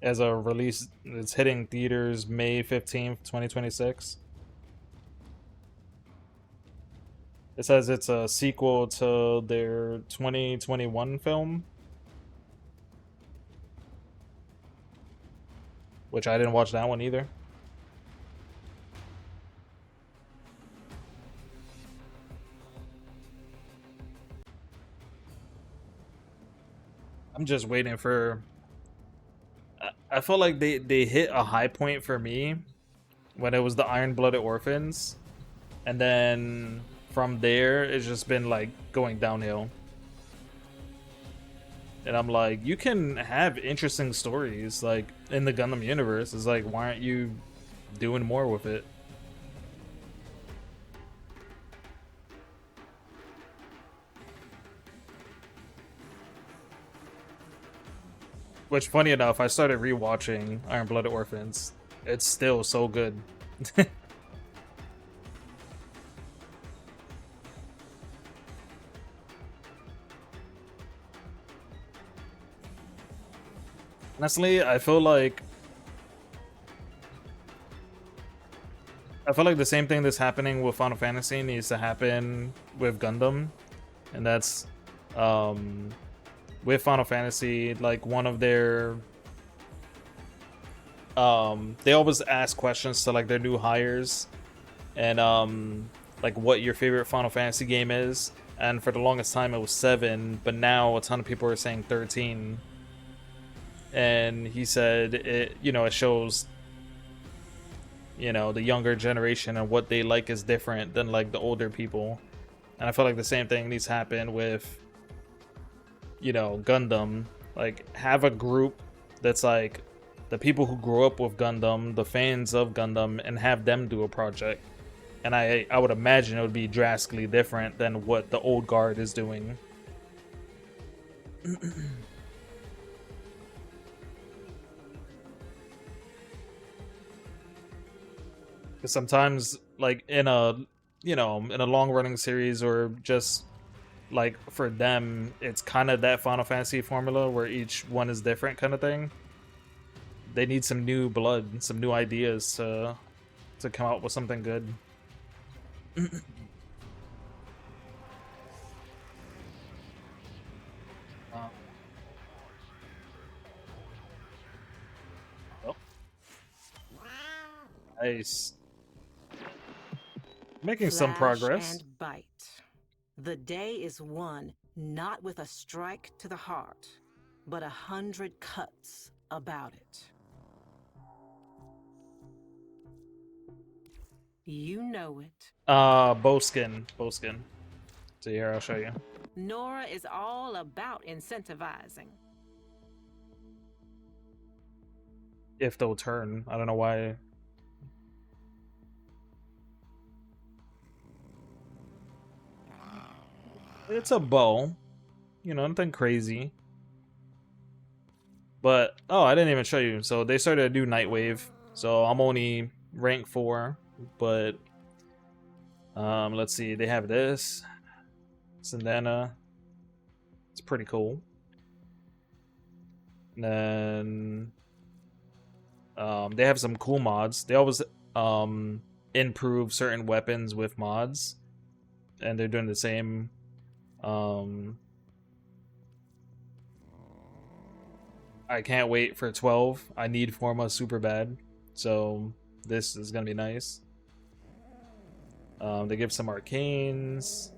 As a release, it's hitting theaters May 15th, 2026. It says it's a sequel to their 2021 film, which I didn't watch that one either. I'm just waiting for... I feel like they hit a high point for me when it was the Iron-Blooded Orphans, and then from there it's just been like going downhill. And I'm like, you can have interesting stories like in the Gundam universe. It's like, why aren't you doing more with it? Which, funny enough, I started rewatching Iron-Blooded Orphans. It's still so good. Honestly, I feel like the same thing that's happening with Final Fantasy needs to happen with Gundam, and that's with Final Fantasy, like one of their they always ask questions to like their new hires, and like what your favorite Final Fantasy game is, and for the longest time it was 7, but now a ton of people are saying 13. And he said it, you know, it shows, you know, the younger generation and what they like is different than like the older people. And I feel like the same thing needs to happen with, you know, Gundam. Like, have a group that's like the people who grew up with Gundam, the fans of Gundam, and have them do a project. And I would imagine it would be drastically different than what the old guard is doing. Because sometimes, like, in a, you know, in a long-running series, or just like for them, it's kind of that Final Fantasy formula where each one is different kind of thing. they need some new blood, some new ideas to come out with something good. Oh. Nice. Making some Flash progress. and bite. The day is won not with a strike to the heart, but 100 cuts about it. You know it. Bowskin. So here, I'll show you. Nora is all about incentivizing. If they'll turn. I don't know why. It's a bow. You know, nothing crazy. But, oh, I didn't even show you. So they started a new Nightwave. So I'm only rank 4. But, let's see. They have this. Sandana. It's pretty cool. And then they have some cool mods. They always improve certain weapons with mods. And they're doing the same. I can't wait for 12. I need Forma super bad. So this is going to be nice. They give some arcanes.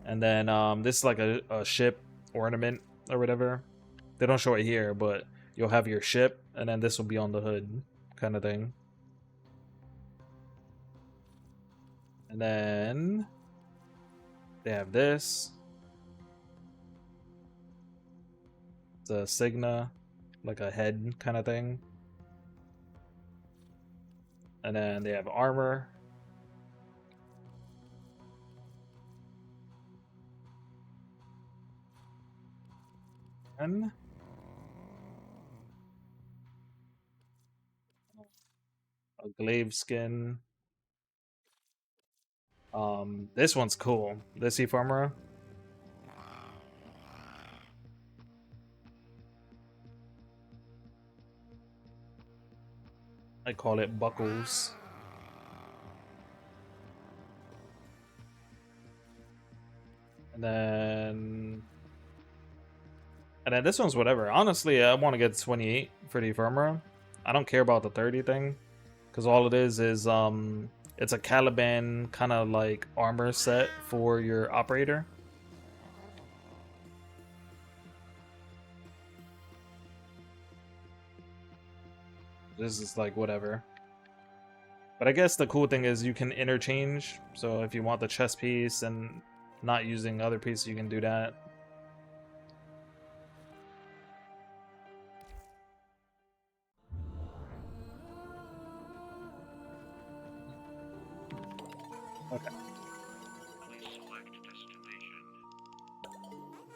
And then this is like a ship ornament or whatever. They don't show it here, but you'll have your ship. And then this will be on the hood kind of thing. And then they have this. It's a Signa, like a head kind of thing. And then they have armor. And a glaive skin. This one's cool. This armor. I call it buckles. And then this one's whatever. Honestly, I want to get 28 for the armor. I don't care about the 30 thing, because all it is it's a Caliban kind of like armor set for your operator. This is like whatever. But I guess the cool thing is you can interchange. So if you want the chest piece and not using other pieces, you can do that. Okay.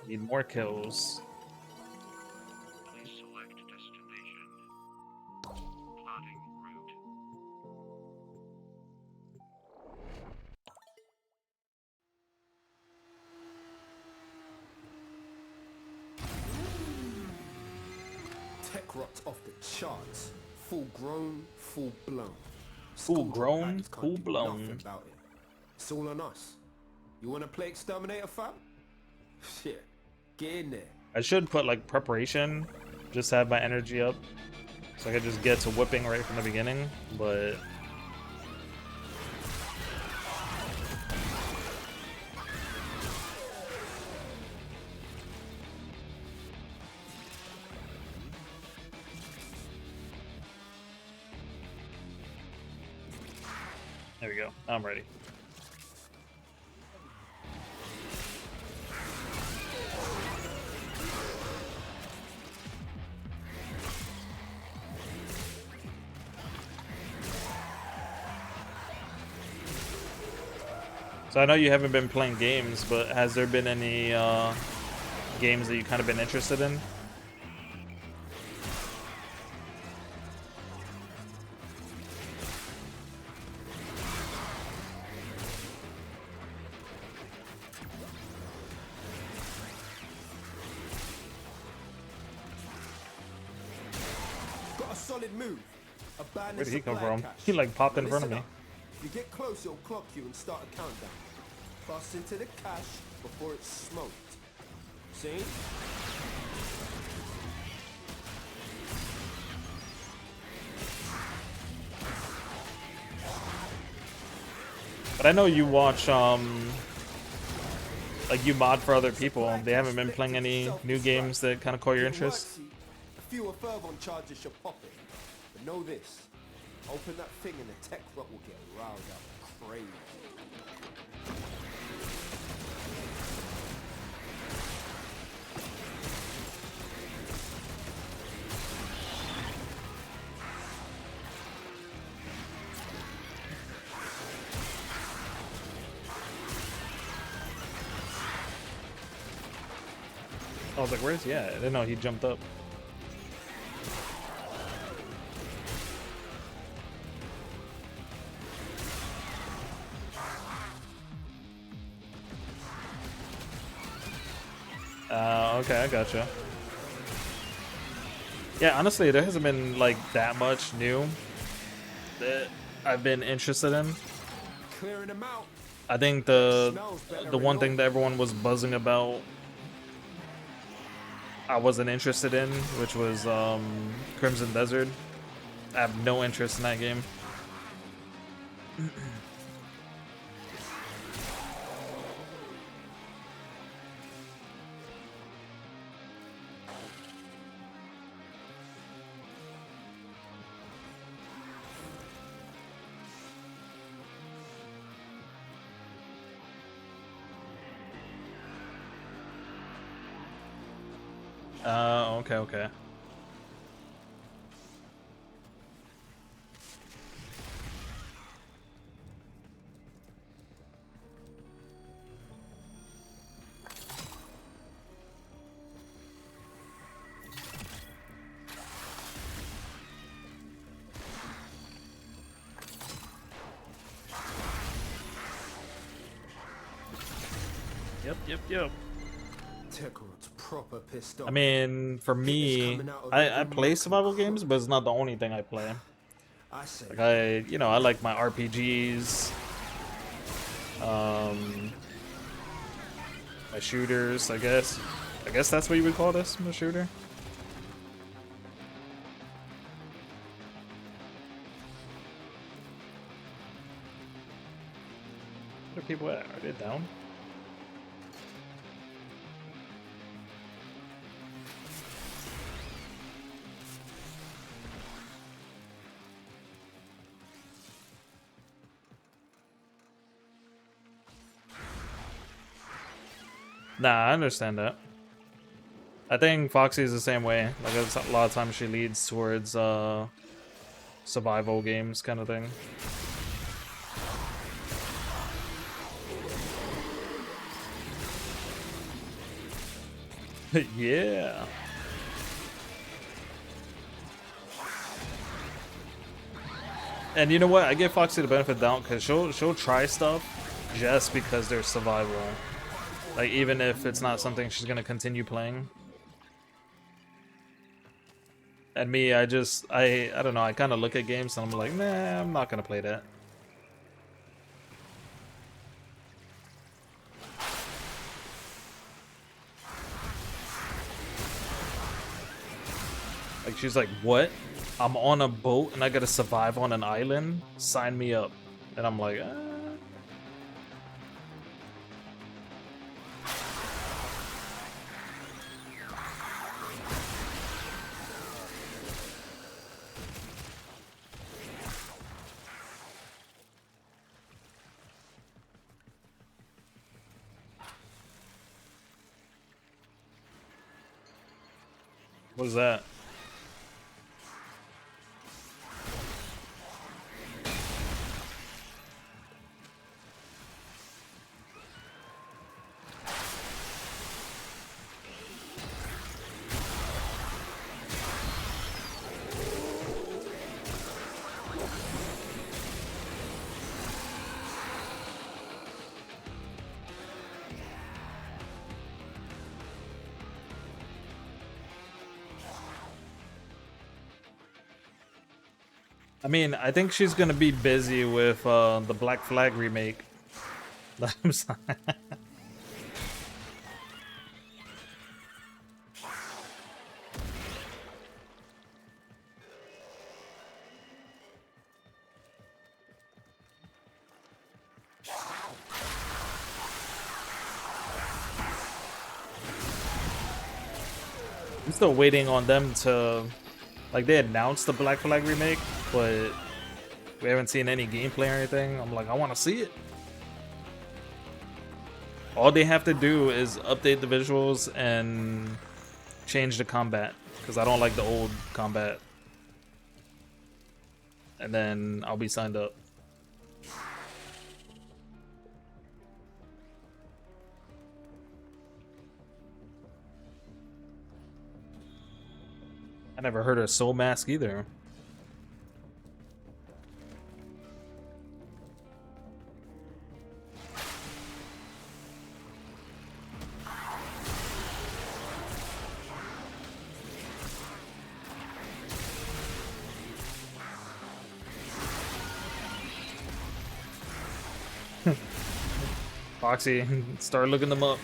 Need more kills. Tech rot's off the charts. Full grown, full blown. Full grown, Patties can't full do blown. nothing about it. It's all on us. You wanna play Exterminator, fam? Shit, get in there. I should put like preparation, just have my energy up, so I could just get to whipping right from the beginning, but there we go. I'm ready. So I know you haven't been playing games, but has there been any games that you kind of been interested in? solid move. Where did he come supply from? cache. He like popped Now in front of listen me. up. If you get close, it'll clock you and start a countdown. Cross into the cache before it's smoked. See? But I know you watch like you mod for other people. They haven't been playing any new games that kind of caught your interest. Fewer fervent charges should pop it. But know this. Open that thing and the tech rot will get riled up crazy. I was like, where's he at? I didn't know he jumped up. Okay, I gotcha. Yeah, honestly, there hasn't been like that much new that I've been interested in. Clearing them out. I think the one thing that everyone was buzzing about I wasn't interested in, which was Crimson Desert. I have no interest in that game. Okay. Yep. Tekrot's proper pissed off. I mean, for me, I play survival games, but it's not the only thing I play. Like I like my RPGs, my shooters. I guess that's what you would call this, a shooter. Where are people at? Are they down? Nah, I understand that. I think Foxy's the same way. Like, a lot of times she leads towards survival games kind of thing. Yeah. And you know what? I give Foxy the benefit of the doubt because she'll try stuff just because there's survival. Like, even if it's not something she's gonna continue playing. And me, I don't know, I kind of look at games and I'm like, nah, I'm not gonna play that. Like, she's like, what? I'm on a boat and I gotta survive on an island? Sign me up. And I'm like, what is that? I mean, I think she's gonna be busy with the Black Flag remake. I'm sorry. I'm still waiting on them to, like, they announced the Black Flag remake, but we haven't seen any gameplay or anything. I'm like, I want to see it. All they have to do is update the visuals and change the combat, because I don't like the old combat. And then I'll be signed up. I never heard of Soul Mask either. Foxy, start looking them up.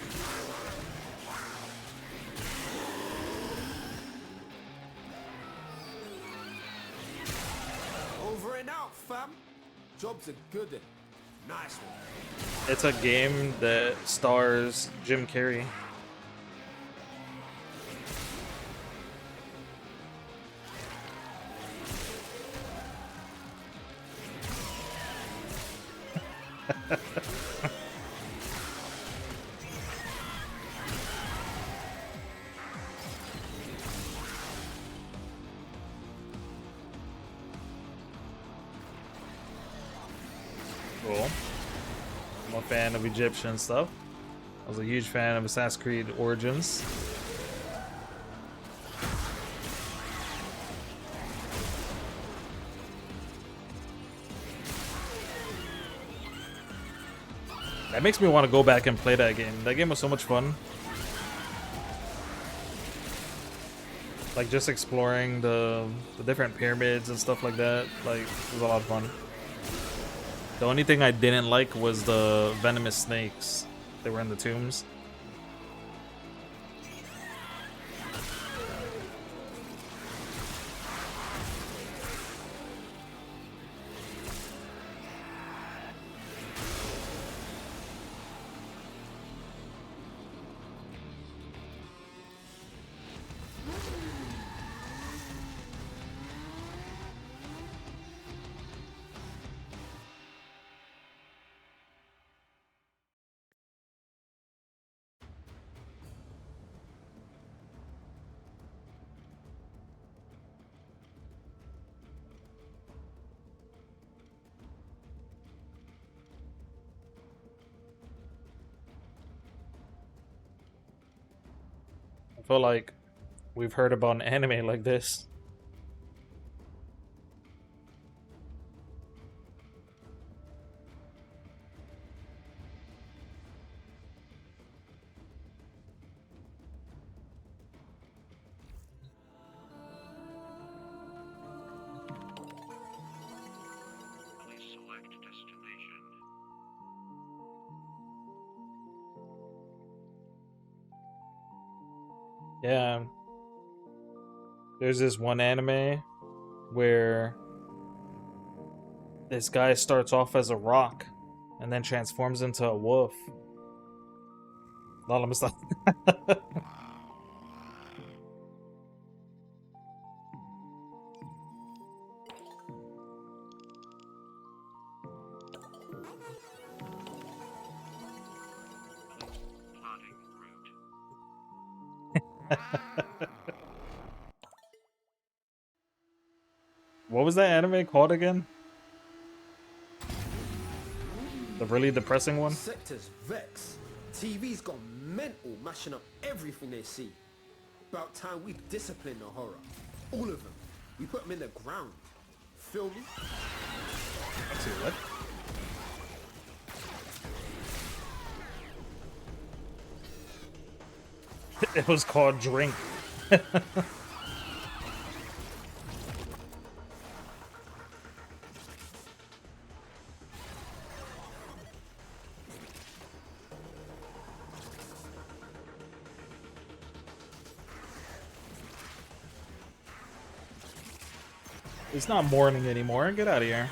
Over and out, fam. Job's a good one. Nice one. It's a game that stars Jim Carrey. Cool. I'm a fan of Egyptian stuff. I was a huge fan of Assassin's Creed Origins. That makes me want to go back and play that game. That game was so much fun. Like, just exploring the different pyramids and stuff like that. Like, it was a lot of fun. The only thing I didn't like was the venomous snakes that were in the tombs. I feel like we've heard about an anime like this. Yeah. There's this one anime where this guy starts off as a rock and then transforms into a wolf. Lala Mustafa. What was that anime called again? The really depressing one? Sector's Vex. TV's gone mental, mashing up everything they see. About time we discipline the horror. All of them. We put them in the ground. Feel me? Let's see what? It was called Drink. It's not morning anymore. Get out of here.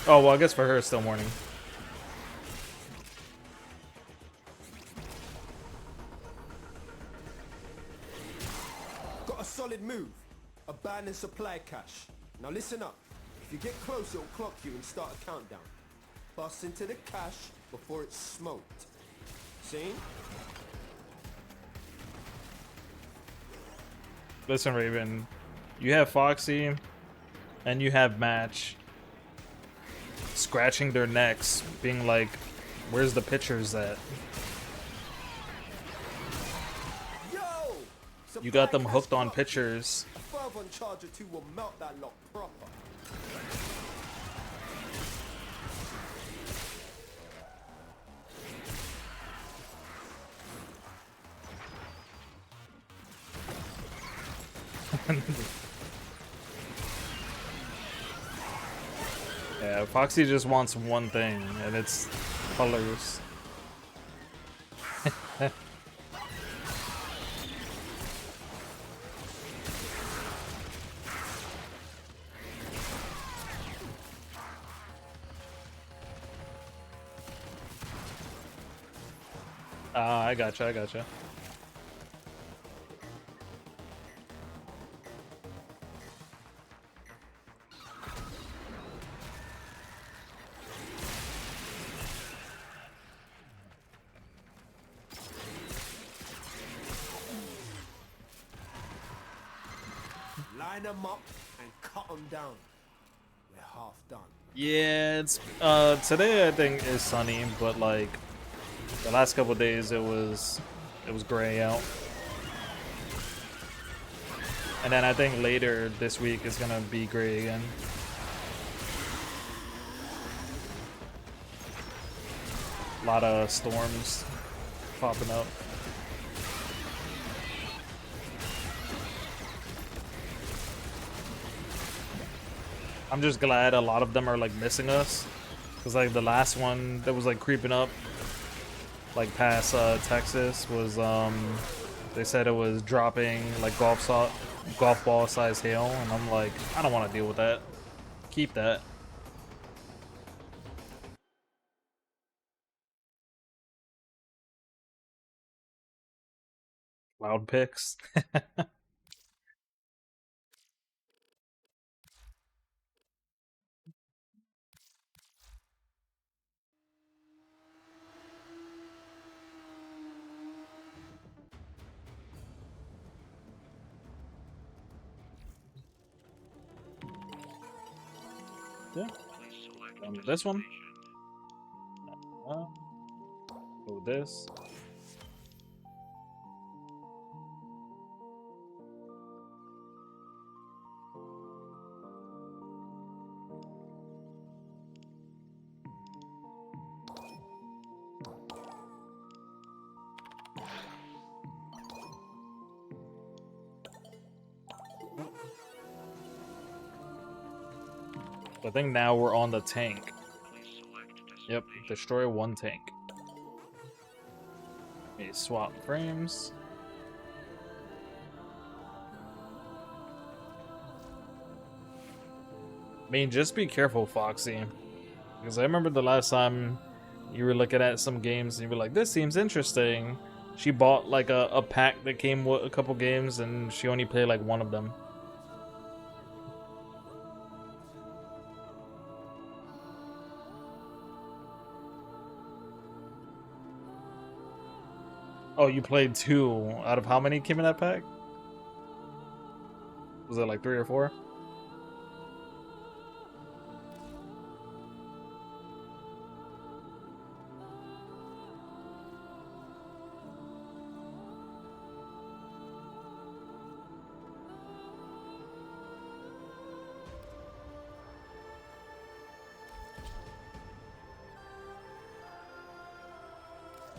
Oh, well, I guess for her it's still morning. Got a solid move. Abandoned supply cache. Now listen up. If you get close, it'll clock you and start a countdown. Bust into the cache before it's smoked. See? Listen, Raven. You have Foxy and you have Match scratching their necks, being like, where's the pictures at? Yo! You got them Supply hooked cache on clocked. pictures. Ferv on Charger 2 will melt that lot proper. Yeah, Foxy just wants one thing, and it's colors. Ah, I gotcha, I gotcha. Line them up and cut them down. We're half done. Yeah, it's today I think is sunny, but like the last couple days it was gray out. And then I think later this week is gonna be gray again. A lot of storms popping up. I'm just glad a lot of them are like missing us, cause like the last one that was like creeping up, like past Texas was they said it was dropping like golf ball size hail, and I'm like, I don't want to deal with that. Keep that. Loud picks. Yeah. This one. Oh, this. I think now we're on the tank. Yep, destroy one tank. Let me swap frames. I mean, just be careful, Foxy. Because I remember the last time you were looking at some games and you were like, this seems interesting. She bought like a pack that came with a couple games and she only played like one of them. Oh, you played 2 out of how many came in that pack? Was it like 3 or 4?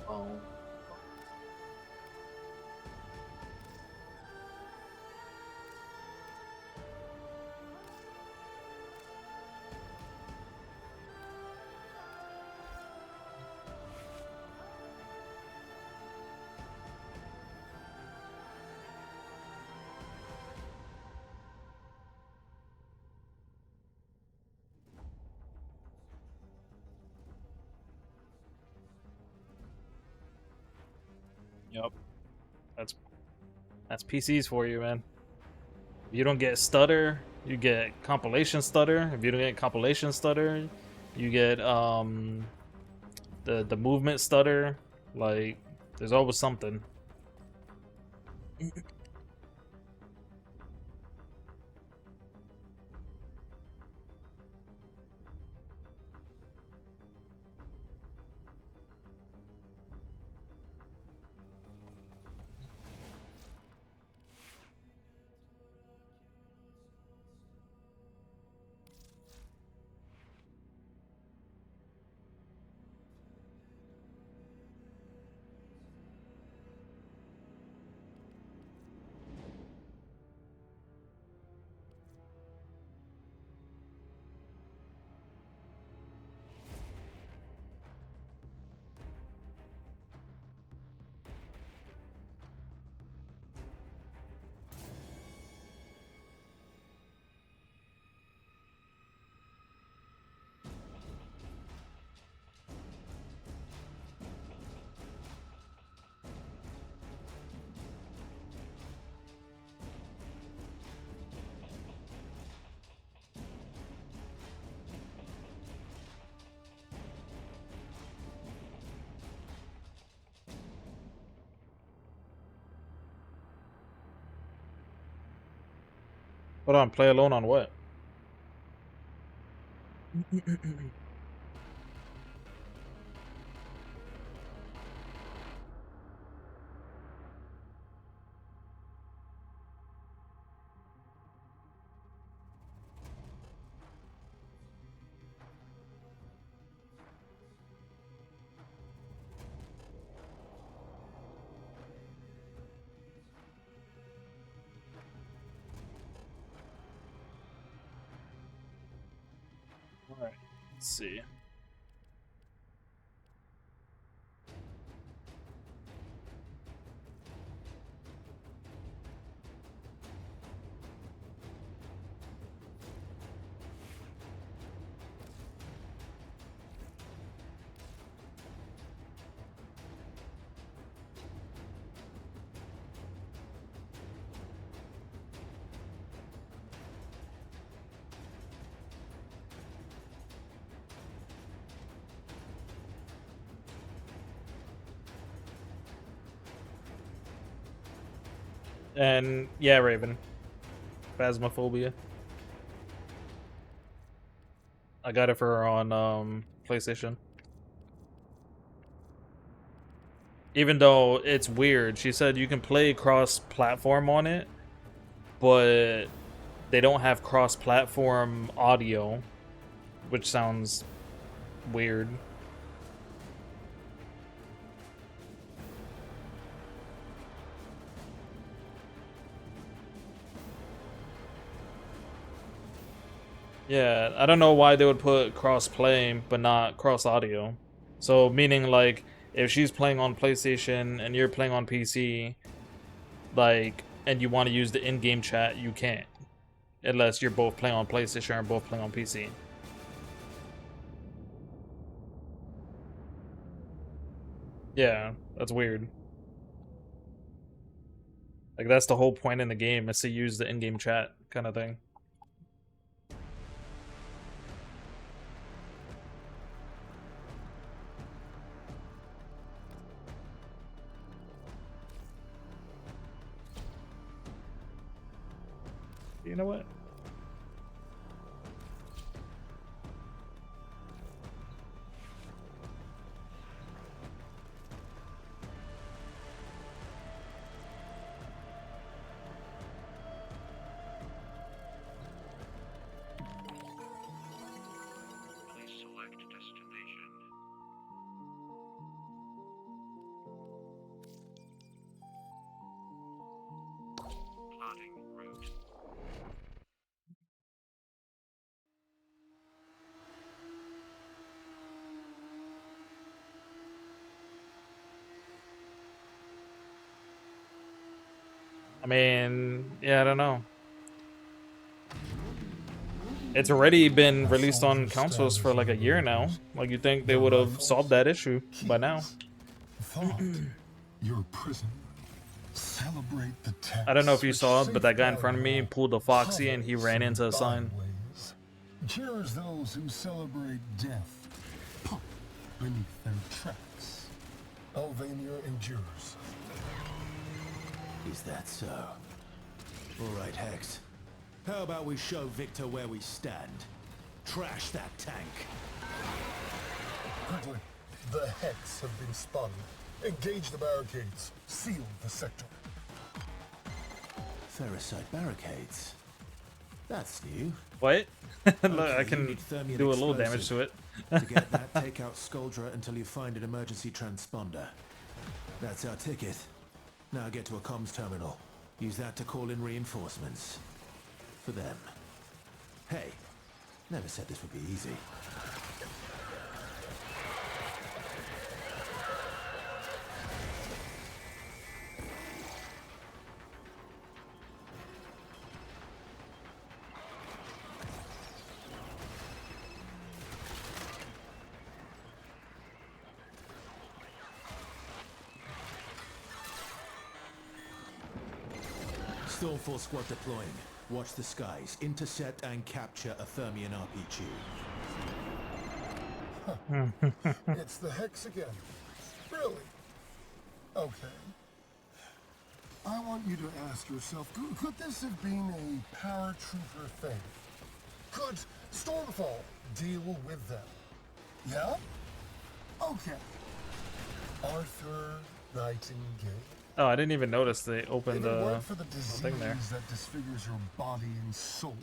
Oh. Yep. That's PCs for you, man. If you don't get stutter, you get compilation stutter. If you don't get compilation stutter, you get the movement stutter. Like, there's always something. Hold on, play alone on what? Alright, let's see. And yeah, Raven. Phasmophobia. I got it for her on PlayStation. Even though it's weird, she said you can play cross-platform on it, but they don't have cross-platform audio, which sounds weird. Yeah, I don't know why they would put cross-play but not cross-audio. So meaning like if she's playing on PlayStation and you're playing on PC, like, and you want to use the in-game chat, you can't. Unless you're both playing on PlayStation or both playing on PC. Yeah, that's weird. Like, that's the whole point in the game, is to use the in-game chat kind of thing. You know what? I mean, yeah, I don't know. It's already been released on consoles for like a year now. Like, you think they would have solved that issue by now. your prison. Celebrate the text. I don't know if you which saw it, but that guy in front of me safeguard pulled a Foxy and he ran into a sign. byways. Cheers those who celebrate death. Pop beneath their tracks. Alvania endures. Is that so? Alright, Hex. How about we show Victor where we stand? Trash that tank. Quickly, the Hex have been spun. Engage the barricades. Seal the sector. Ferricite barricades. That's new. What? Look, Okay, I you can need Thermion do a little explosive. damage to it. To get that, take out Skuldra until you find an emergency transponder. That's our ticket. Now get to a comms terminal. Use that to call in reinforcements. For them. Hey, never said this would be easy. Stormfall squad deploying. Watch the skies. Intercept and capture a Thermion RPG. It's the Hex again. Really? Okay. I want you to ask yourself, could this have been a paratrooper thing? Could Stormfall deal with them? Yeah? Okay. Arthur Nightingale. Oh, I didn't even notice they opened If it the weren't for the disease thing there. that disfigures your body and soul,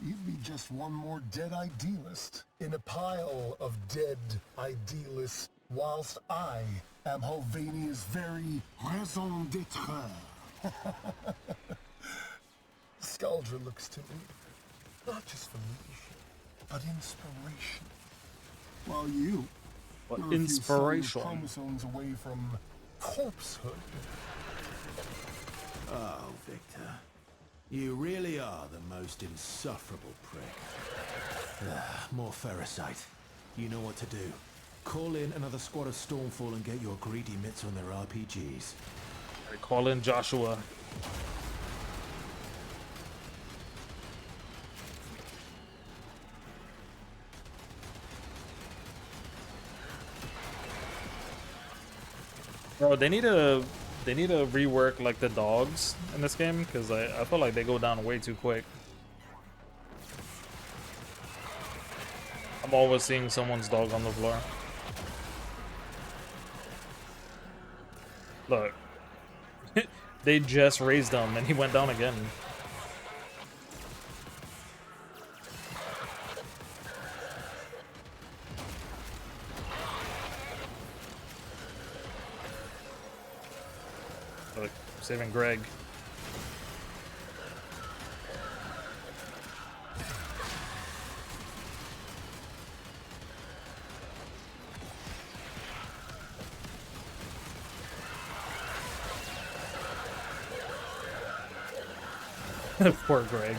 you'd be just one more dead idealist in a pile of dead idealists, whilst I am Hulvania's very raison d'etre. Skuldra looks to me, not just for leadership, but inspiration. While you, What you're a few inspiration? solid chromosomes away from corpsehood. Oh, Victor. You really are the most insufferable prick. More ferricite. You know what to do. Call in another squad of Stormfall and get your greedy mitts on their RPGs. I call in Joshua. Bro, they need to rework like the dogs in this game because I feel like they go down way too quick. I'm always seeing someone's dog on the floor. Look, they just raised him and he went down again. Look, saving Greg. Poor Greg.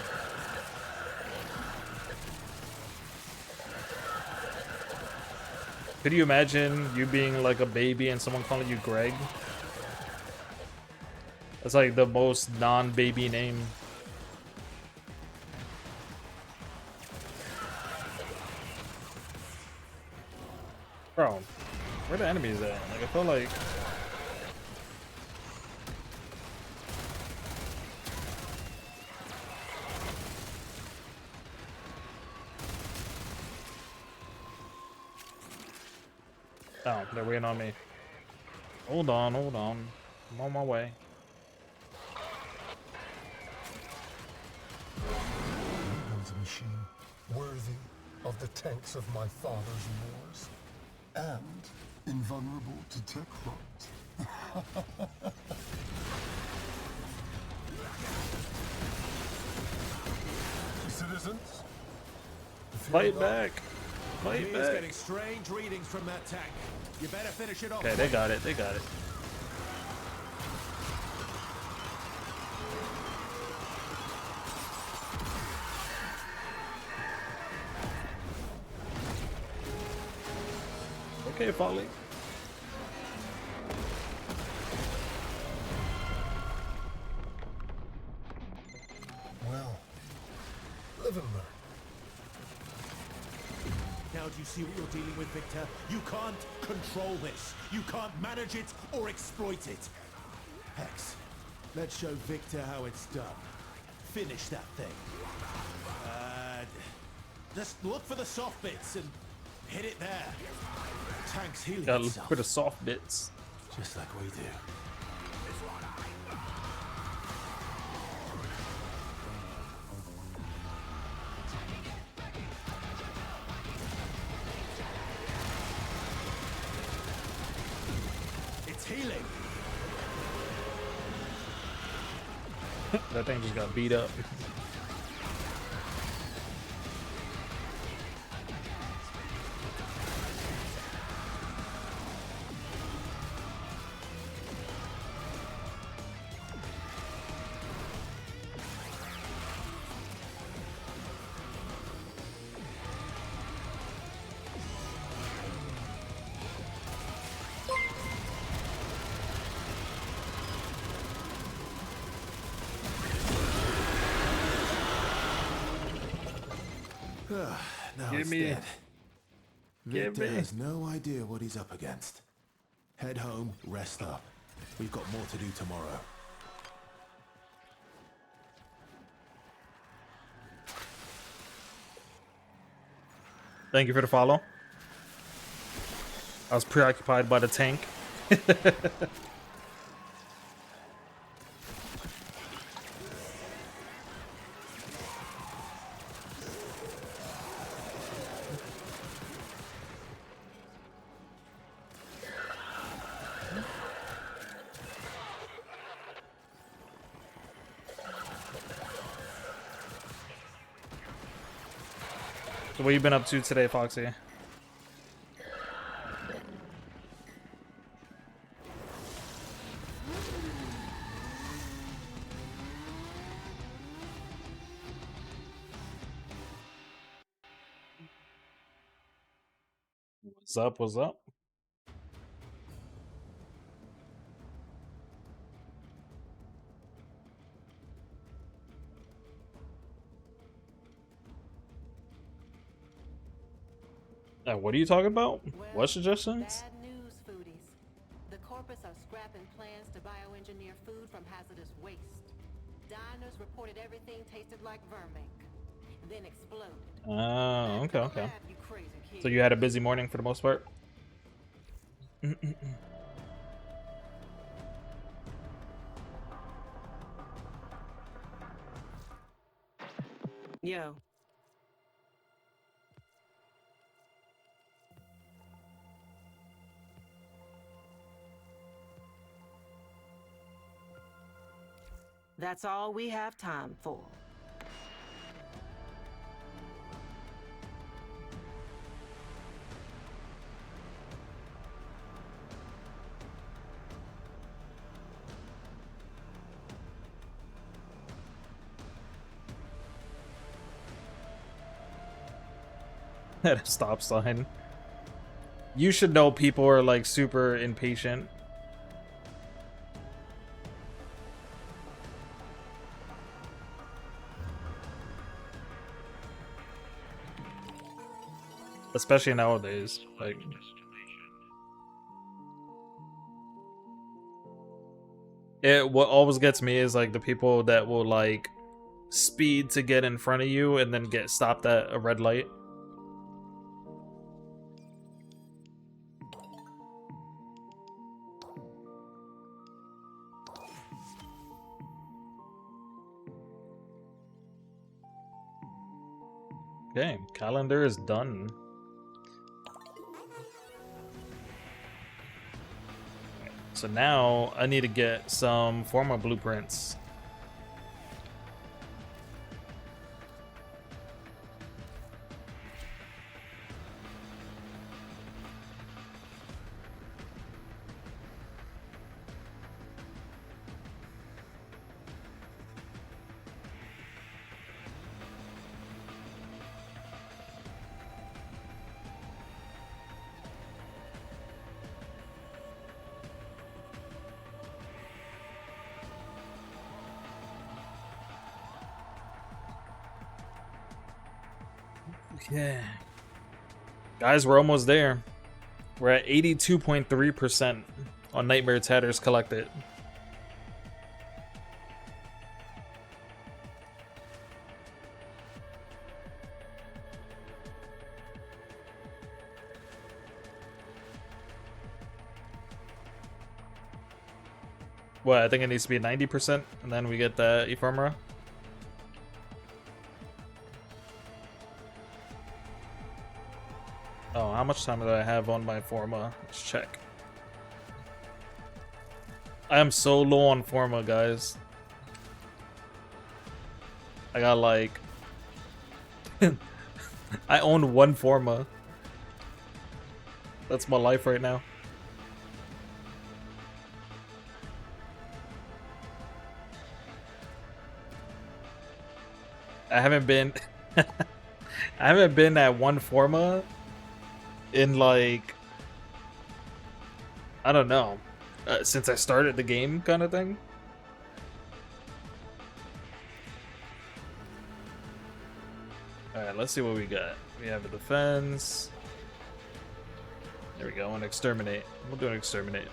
Could you imagine you being like a baby and someone calling you Greg? That's like the most non-baby name. Bro, where the enemies at? Like I feel like oh, they're waiting on me. Hold on, hold on. I'm on my way. Builds a machine worthy of the tanks of my father's wars, and invulnerable to tech rot. Citizens, Fight back! Fight He's back! getting strange readings from that tank. You better finish it off. Okay, they got it, they got it. Okay, Polly. do you see what you're dealing with, Victor? You can't control this. You can't manage it or exploit it. Hex, let's show Victor how it's done. Finish that thing. Just look for the soft bits and hit it there. Tank's healing Gotta look itself. for the soft bits. Just like we do. It's healing. That thing just got beat up. Now Give it's me- dead. give Victor me- has no idea what he's up against. Head home, rest up. We've got more to do tomorrow. Thank you for the follow. I was preoccupied by the tank. So what you been up to today, Foxy? What's up? What's up? What are you talking about? What suggestions? Bad news, foodies. The corpus are scrapping plans to bioengineer food from hazardous waste. Diners reported everything tasted like vermink, then exploded. Oh, okay, okay. Lab, you crazy kid. So you had a busy morning for the most part? Yo. That's all we have time for. At a stop sign. You should know people are like super impatient. Especially nowadays. Like what always gets me is like the people that will like speed to get in front of you and then get stopped at a red light. Okay, calendar is done. So now I need to get some formal blueprints. Okay. Guys, we're almost there. We're at 82.3% on Nightmare Tatters collected. What, I think it needs to be 90%, and then we get the ephemera. Oh, how much time do I have on my Forma? Let's check. I am so low on Forma, guys. I got like... I own one Forma. That's my life right now. I haven't been... I haven't been at one Forma in like... I don't know. Since I started the game kind of thing. Alright, let's see what we got. We have a defense. There we go, an exterminate. We'll do an exterminate.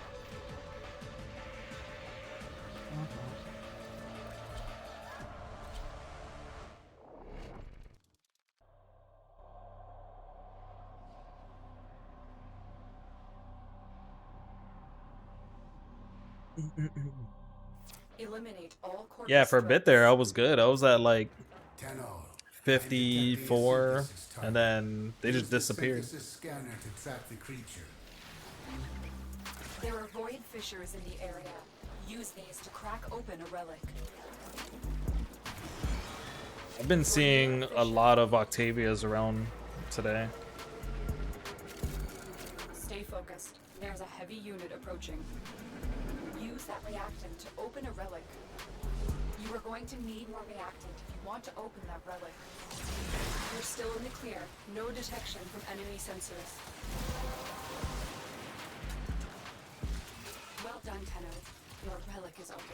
Eliminate all corpus Yeah, for a bit there, I was good. I was at like Tenno, 54, and then they just disappeared. Scanner to track the creature. There are void fissures in the area. Use these to crack open a relic. I've been seeing a lot of Octavias around today. Stay focused. There's a heavy unit approaching. Use that reactant to open a relic. You are going to need more reactant if you want to open that relic. You're still in the clear. No detection from enemy sensors. Well done, Tenno. Your relic is opened.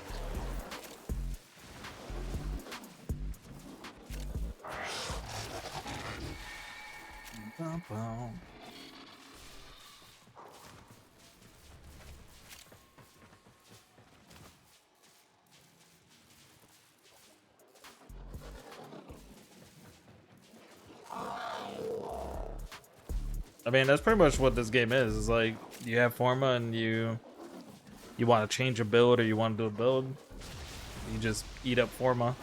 I mean, that's pretty much what this game is. It's like you have Forma and you want to change a build or you want to do a build. You just eat up Forma.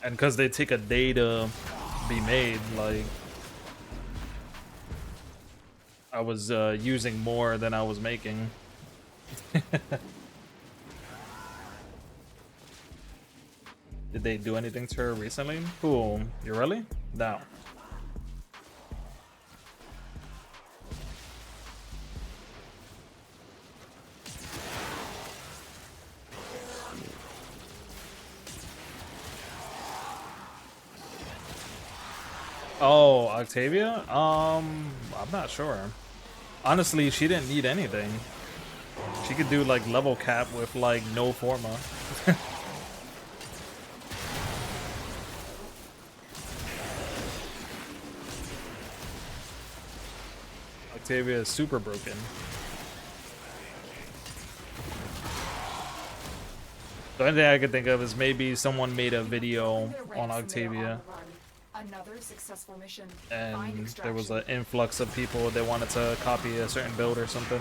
And because they take a day to be made, like I was using more than I was making. Did they do anything to her recently? Cool. You really? No. Oh, Octavia? I'm not sure. Honestly, she didn't need anything. She could do like level cap with like no Forma. Octavia is super broken. The only thing I could think of is maybe someone made a video on Octavia Another successful mission. and there was an influx of people that wanted to copy a certain build or something.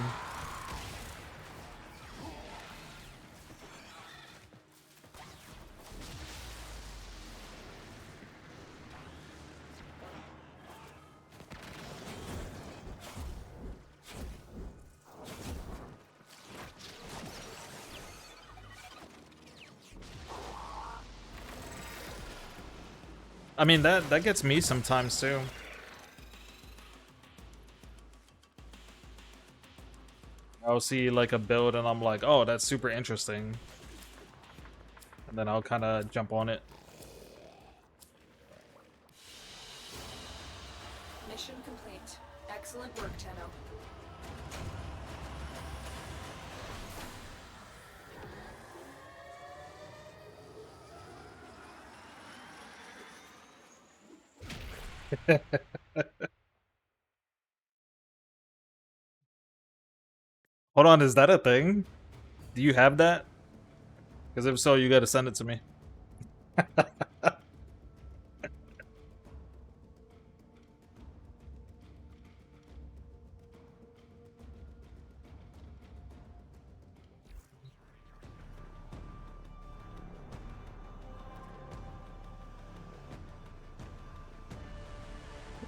I mean, that gets me sometimes too. I'll see like a build and I'm like, oh, that's super interesting. And then I'll kind of jump on it. Mission complete. Excellent work, Tenno. Hold on, is that a thing? Do you have that? Because if so, you gotta send it to me.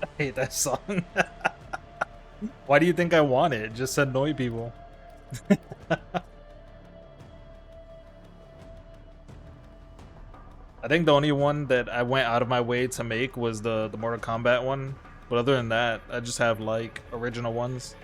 I hate that song. Why do you think I want it? Just to annoy people. I think the only one that I went out of my way to make was the Mortal Kombat one. But other than that, I just have like original ones.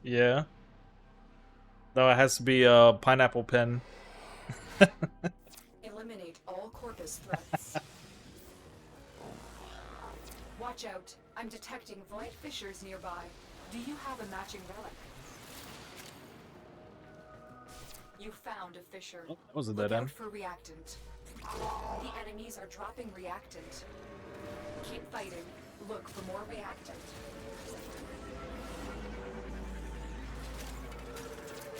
Yeah. No, it has to be a pineapple pen. Eliminate all corpus threats. Watch out. I'm detecting void fissures nearby. Do you have a matching relic? You found a fissure. Oh, that was a Look dead out end. for reactant. The enemies are dropping reactant. Keep fighting. Look for more reactant.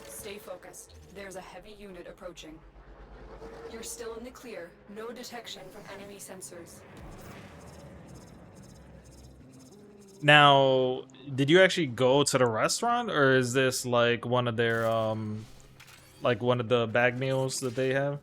Stay focused. There's a heavy unit approaching. You're still in the clear. No detection from enemy sensors. Now, did you actually go to the restaurant, or is this like one of their like one of the bag meals that they have?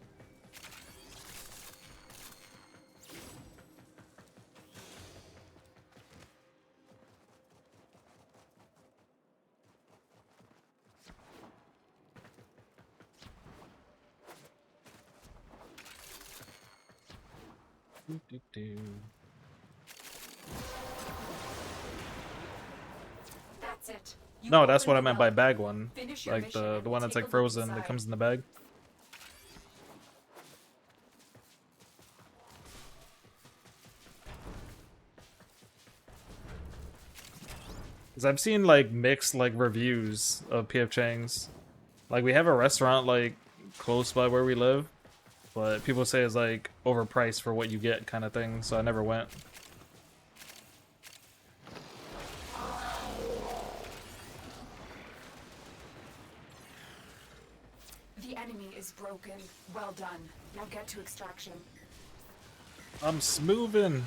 That's it. You No, that's what I opened meant the by relic. bag one. Finish your Like mission the and one that's take like a look frozen that inside. comes in the bag. Because I've seen like mixed like reviews of PF Chang's. Like we have a restaurant like close by where we live, but people say it's like overpriced for what you get kind of thing, so I never went. The enemy is broken. Well done. Now get to extraction. I'm smoothing.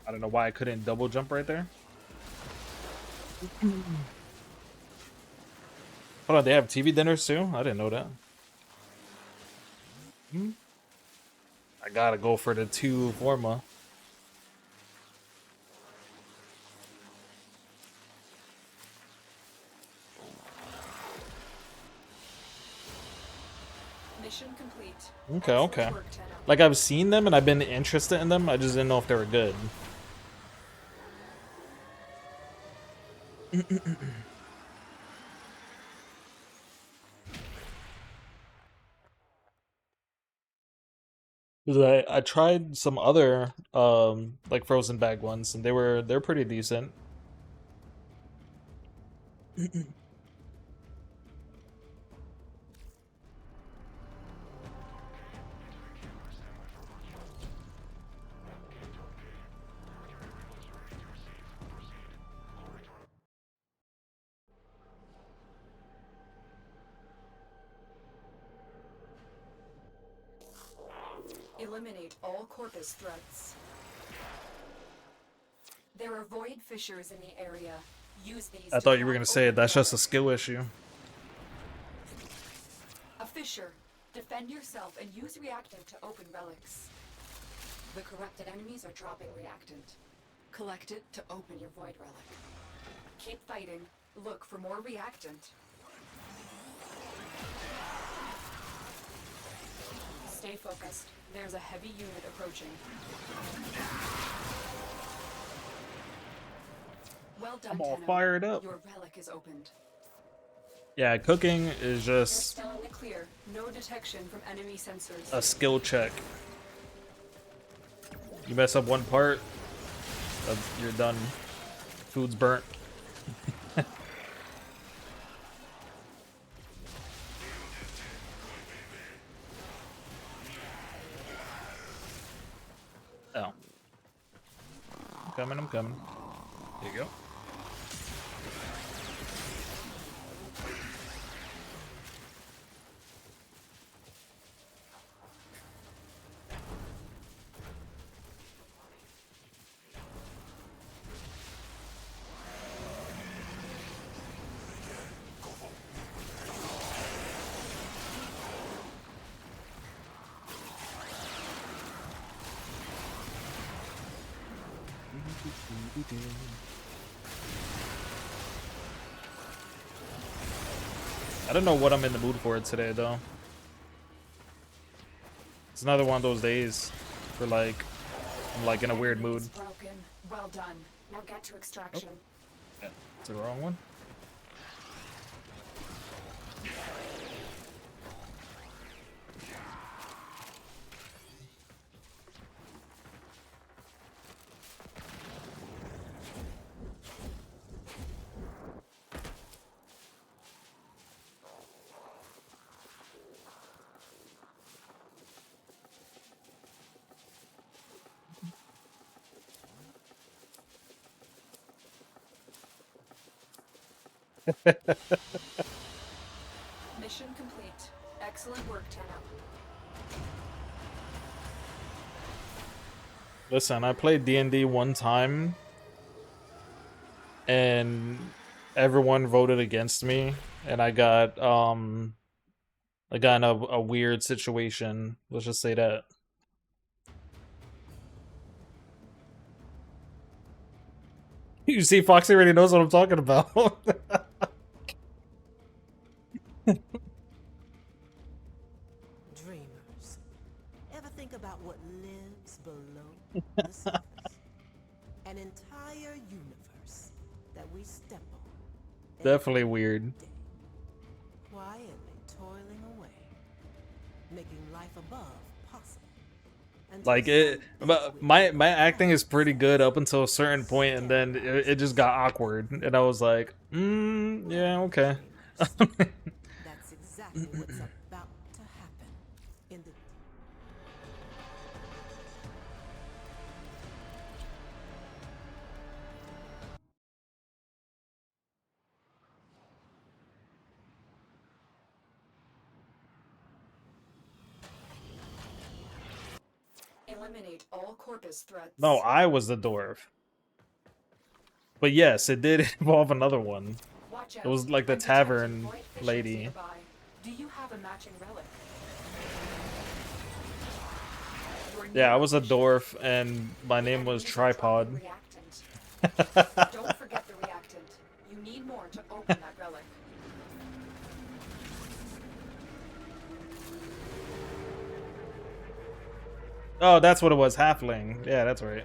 I don't know why I couldn't double jump right there. Hold on, they have TV dinners too? I didn't know that. I gotta go for the 2 Forma. Mission complete. Okay, Excellent okay. work, Tenno. Like I've seen them and I've been interested in them, I just didn't know if they were good. 'Cause I tried some other like frozen bag ones and they're pretty decent. Eliminate all corpus threats. There are void fissures in the area. Use these. I to thought you were crack gonna say open that's just a relics. skill issue. A fissure. Defend yourself and use reactant to open relics. The corrupted enemies are dropping reactant. Collect it to open your void relic. Keep fighting. Look for more reactant. Stay focused. There's a heavy unit approaching. Well done, I'm all Tenno. fired up. Your relic is opened. Yeah, cooking is You're just still in the clear. No detection from enemy sensors. a skill check. You mess up one part, you're done. Food's burnt. Oh. I'm coming. There you go. I don't know what I'm in the mood for today, though. It's another one of those days for like, I'm like in a weird mood. Broken. Well done. Now get to extraction. Yeah, it's the wrong one. Mission complete. Excellent work, Tenno. Listen, I played D&D one time, and everyone voted against me, and I got in a weird situation. Let's just say that. You see, Foxy already knows what I'm talking about. Dreamers, ever think about what lives below the surface? An entire universe that we step on. Definitely weird. Day, quietly toiling away, making life above possible. Like it, but my acting is pretty good up until a certain point, and then it just got awkward, and I was like, yeah, okay. That's exactly what's about to happen in the Eliminate all corpus threats. No, I was the dwarf. But yes, it did involve another one. Watch out. It was like the I'm detecting tavern void fishes lady. nearby. Do you have a matching relic? Your Yeah, I was a nearby dwarf, and my name was Tripod. reactant. Don't forget the reactant. You need more to open that relic. Oh, that's what it was, halfling. Yeah, that's right.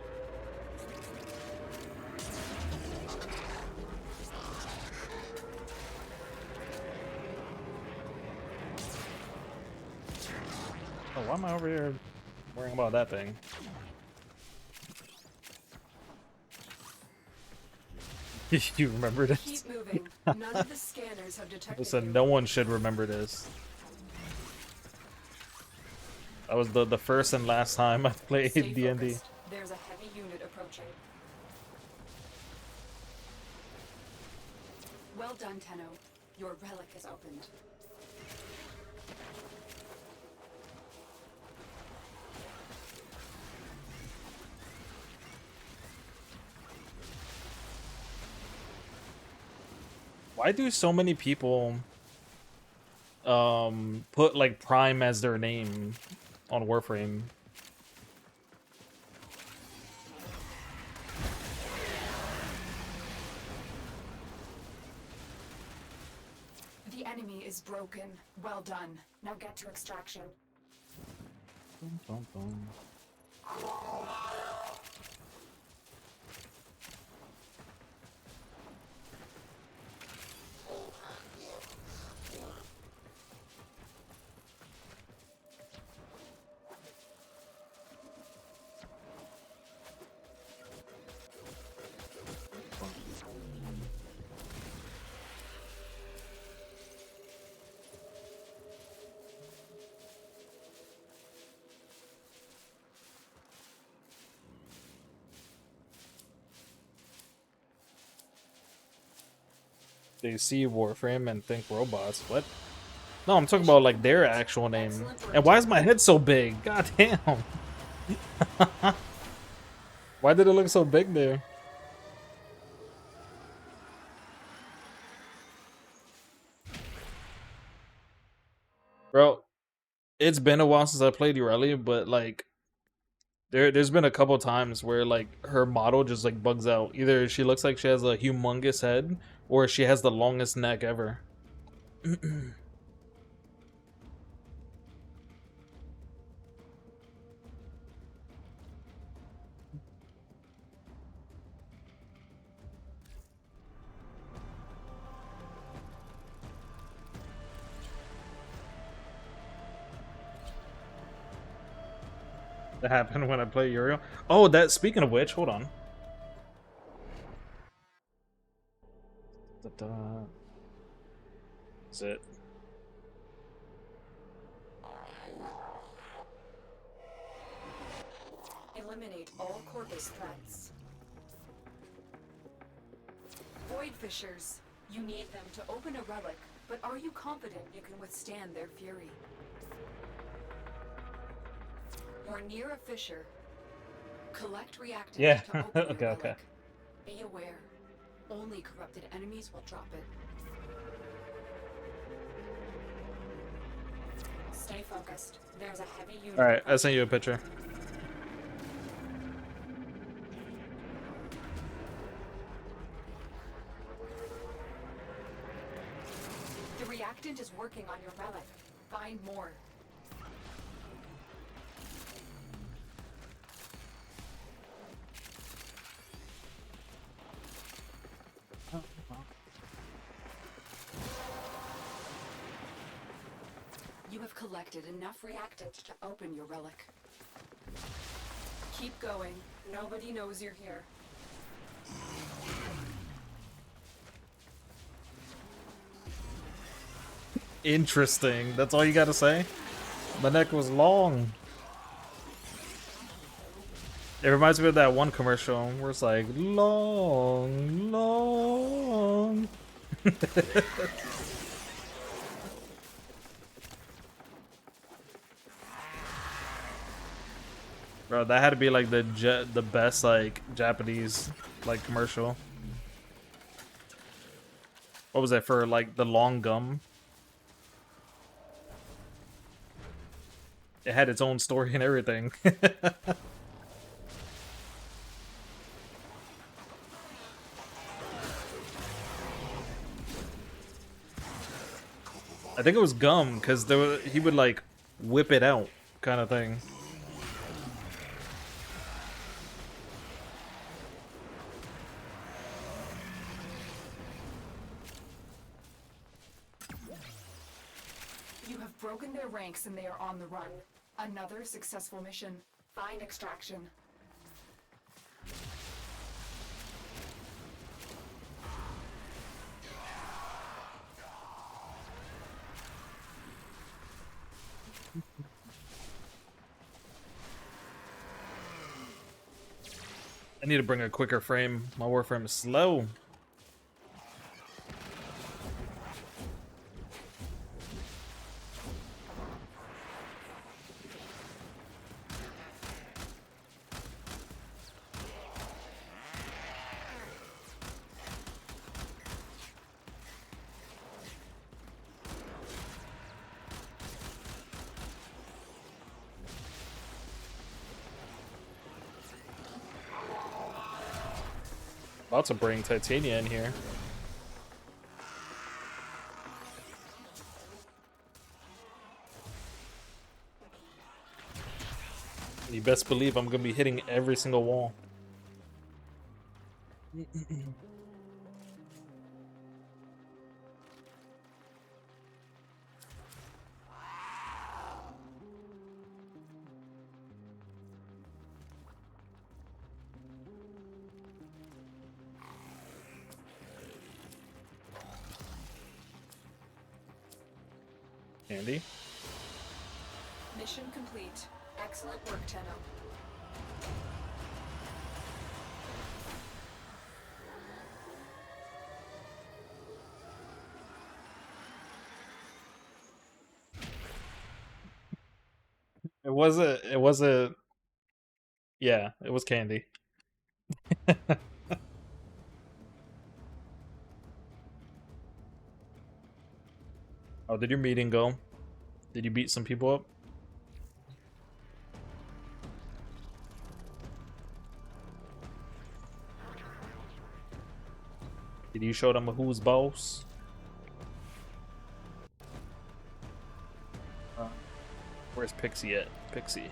Oh, why am I over here worrying about that thing? You remember this? Keep moving. None of the scanners have detected Listen, you. no one should remember this. That was the first and last time I played Stay D&D. focused. There's a heavy unit approaching. Well done, Tenno. Your relic is opened. Why do so many people put like Prime as their name on Warframe? The enemy is broken. Well done. Now get to extraction. Dum, dum, dum. They see Warframe and think robots. What? No, I'm talking about like their actual name. And why is my head so big? God damn. Why did it look so big there? Bro, it's been a while since I played Irelia, but like there's been a couple times where like her model just like bugs out. Either she looks like she has a humongous head or she has the longest neck ever. That happened when I play Uriel. Oh, that speaking of which, hold on. Da-da. Is it? Eliminate all Corpus threats. Void Fissures. You need them to open a relic, but are you confident you can withstand their fury? You're near a fissure. Collect reactants Yeah. to open your Okay, relic. okay. Be aware. Only corrupted enemies will drop it. Stay focused. There's a heavy unit. Alright, I sent you a picture. The reactant is working on your relic. Find more. You have collected enough reactants to open your relic. Keep going. Nobody knows you're here. Interesting. That's all you gotta say? My neck was long. It reminds me of that one commercial where it's like, long, long. Bro, that had to be like the best like Japanese like commercial. What was that for? Like the long gum. It had its own story and everything. I think it was gum because he would like whip it out, kind of thing. You have broken their ranks and they are on the run. Another successful mission. Find extraction. I need to bring a quicker frame. My Warframe is slow. About to bring Titania in here. You best believe I'm gonna be hitting every single wall. Andy? Mission complete. Excellent work, Tenno. It was a, yeah, it was Candy. Oh, did your meeting go? Did you beat some people up? Did you show them who's boss? Where's Pixie at? Pixie.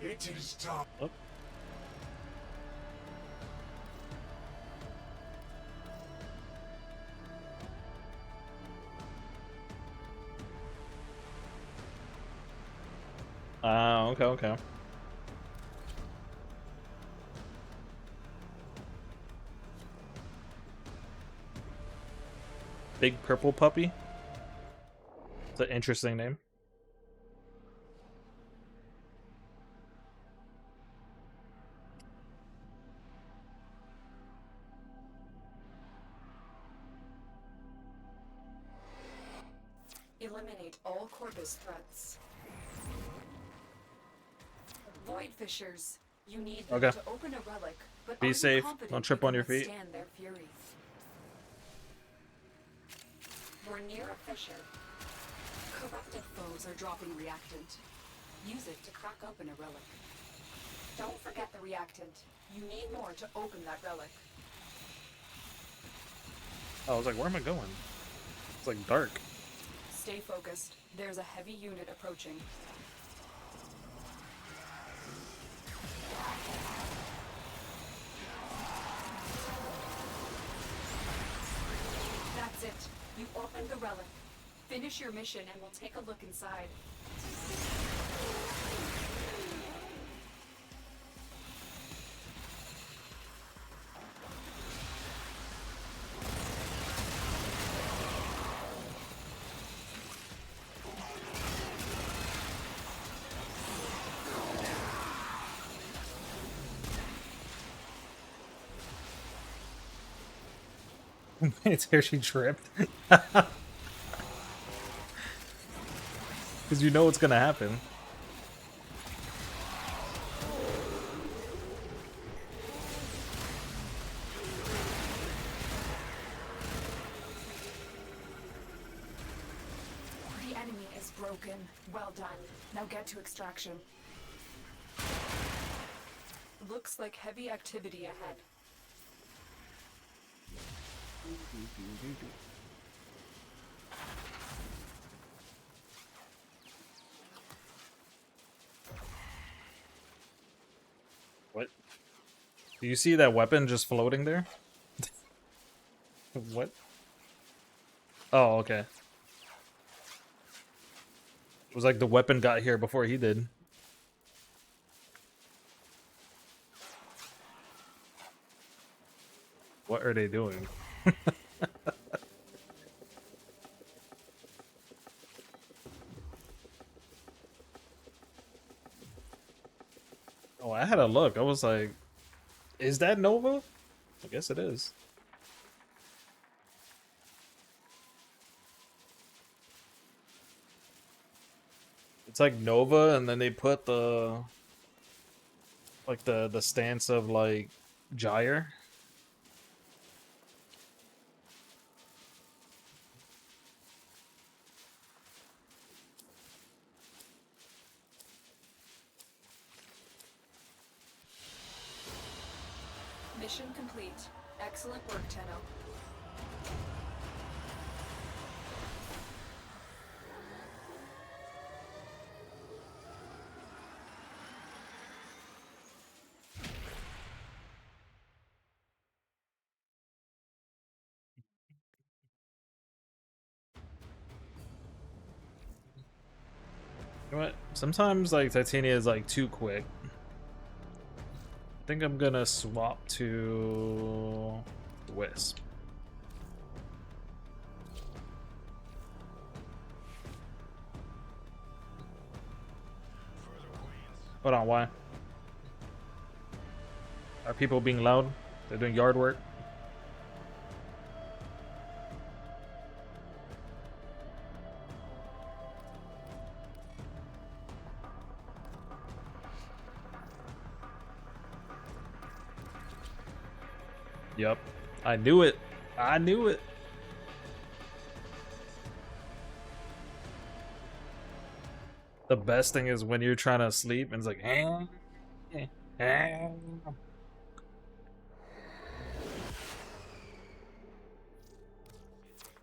It is time. Oh. Okay, okay. Big Purple Puppy? It's an interesting name. Eliminate all Corpus threats. Void Fissures. You need them Okay. to open a relic, but Be are you safe. confident Don't trip you on can your feet. withstand their fury? We're near a fissure. Corrupted foes are dropping reactant. Use it to crack open a relic. Don't forget the reactant. You need more to open that relic. Oh, I was like, where am I going? It's like dark. Stay focused. There's a heavy unit approaching. That's it. You opened the relic. Finish your mission and we'll take a look inside. It's here she tripped. Because you know what's gonna happen. The enemy is broken. Well done. Now get to extraction. Looks like heavy activity ahead. What? Do you see that weapon just floating there? What? Oh, okay. It was like the weapon got here before he did. What are they doing? Oh, I had a look. I was like, is that Nova? I guess it is. It's like Nova, and then they put the like the stance of like Gyre. Mission complete. Excellent work, Tenno. You know what? Sometimes like Titania is like too quick. I think I'm gonna swap to Wisp. Hold on, why? Are people being loud? They're doing yard work. Yep. I knew it. I knew it. The best thing is when you're trying to sleep and it's like,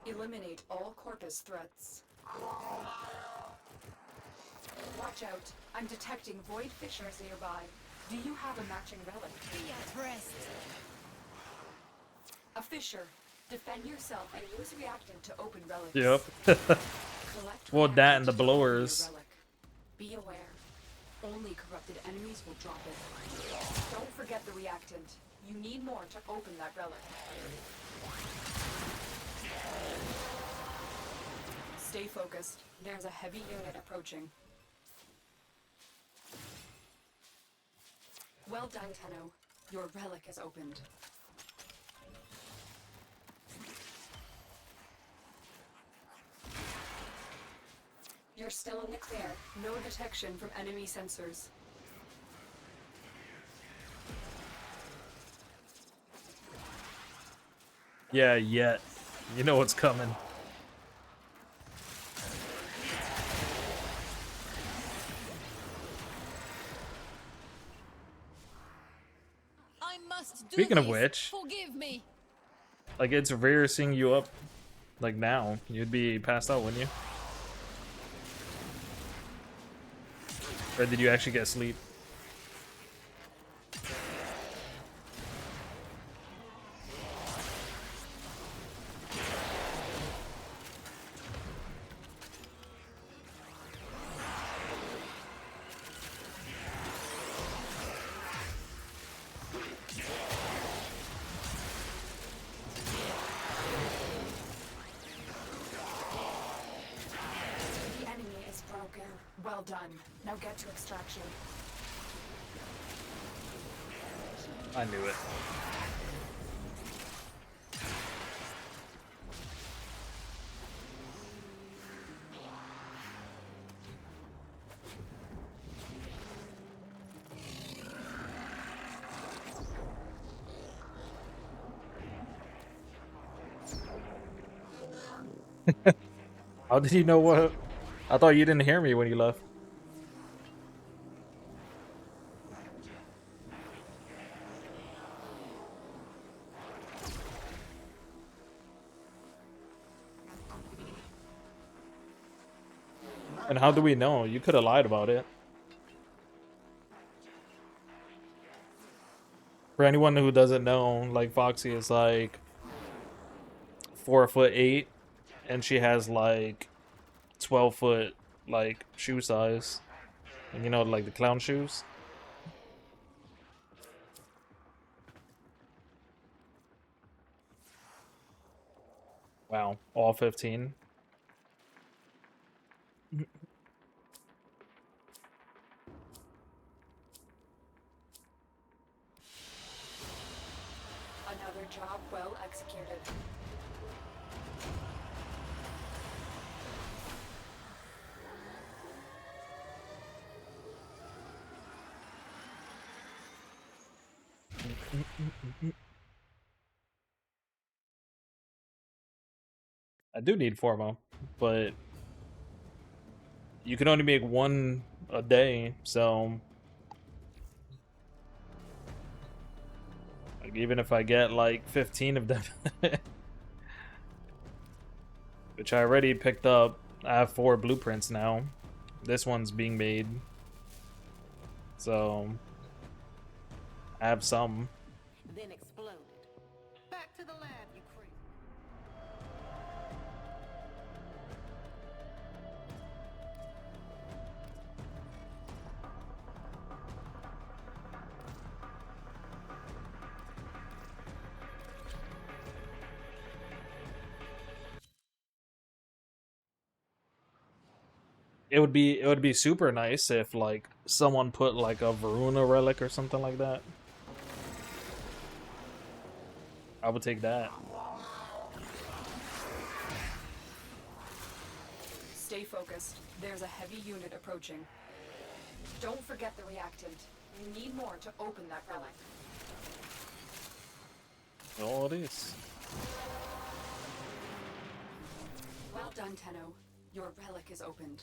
Eliminate all Corpus threats. Watch out. I'm detecting void fissures nearby. Do you have a matching relic? Be at rest. A fissure. Defend yourself and use reactant to open relics. Yep. Collect Well, that and the reactant to open your blowers. relic. Be aware. Only corrupted enemies will drop it. Don't forget the reactant. You need more to open that relic. Stay focused. There's a heavy unit approaching. Well done, Tenno. Your relic is opened. You're still in the clear. No detection from enemy sensors. Yeah, yet. You know what's coming. I must do Speaking of this. which, Forgive me. like it's rare seeing you up like now. You'd be passed out, wouldn't you? Or did you actually get sleep? The enemy is broken. Well done. Now get to extraction. I knew it. How did you know what? I thought you didn't hear me when you left. And how do we know? You could have lied about it. For anyone who doesn't know, like Foxy is like 4'8", and she has like 12-foot like shoe size, and you know, like the clown shoes. Wow, all 15. Another job well executed. I do need Formo, but you can only make one a day, so Like, even if I get like 15 of them, which I already picked up. I have 4 blueprints now. This one's being made. So I have some. Then exploded. Back to the lab, you crazy. It would be super nice if like someone put like a Varuna relic or something like that. I would take that. Stay focused. There's a heavy unit approaching. Don't forget the reactant. You need more to open that relic. Oh, it is. Well done, Tenno. Your relic is opened.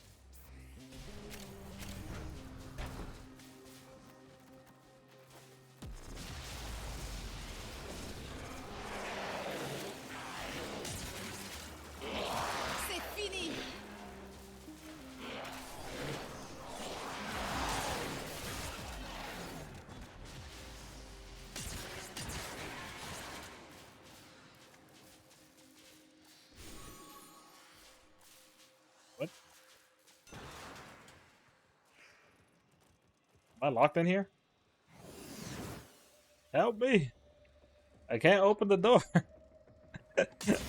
C'est fini. What? Am I locked in here? Help me! I can't open the door.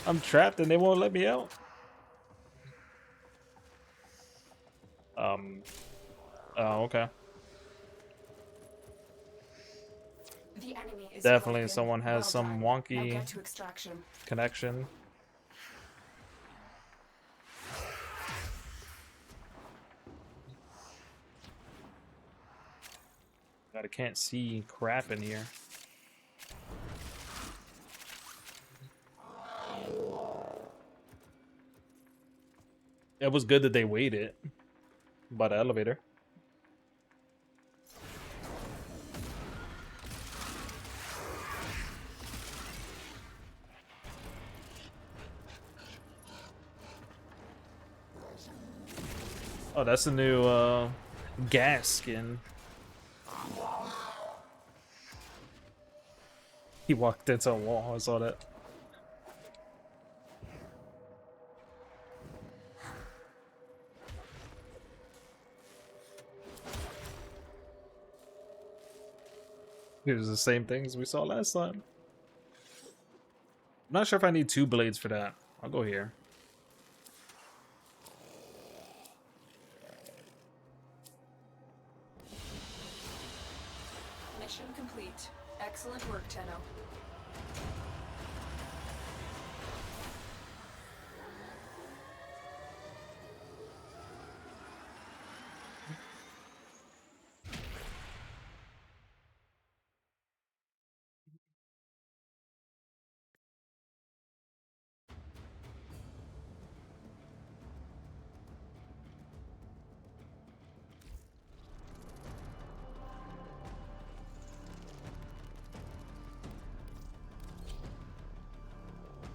I'm trapped and they won't let me out. Oh, okay. The enemy is Definitely broken. someone has Well some done. wonky Now get to extraction. connection. God, I can't see crap in here. It was good that they waited by the elevator. Oh, that's the new gas skin. He walked into a wall, I saw that. Here's the same things we saw last time. I'm not sure if I need 2 blades for that. I'll go here. Mission complete. Excellent work, Tenno.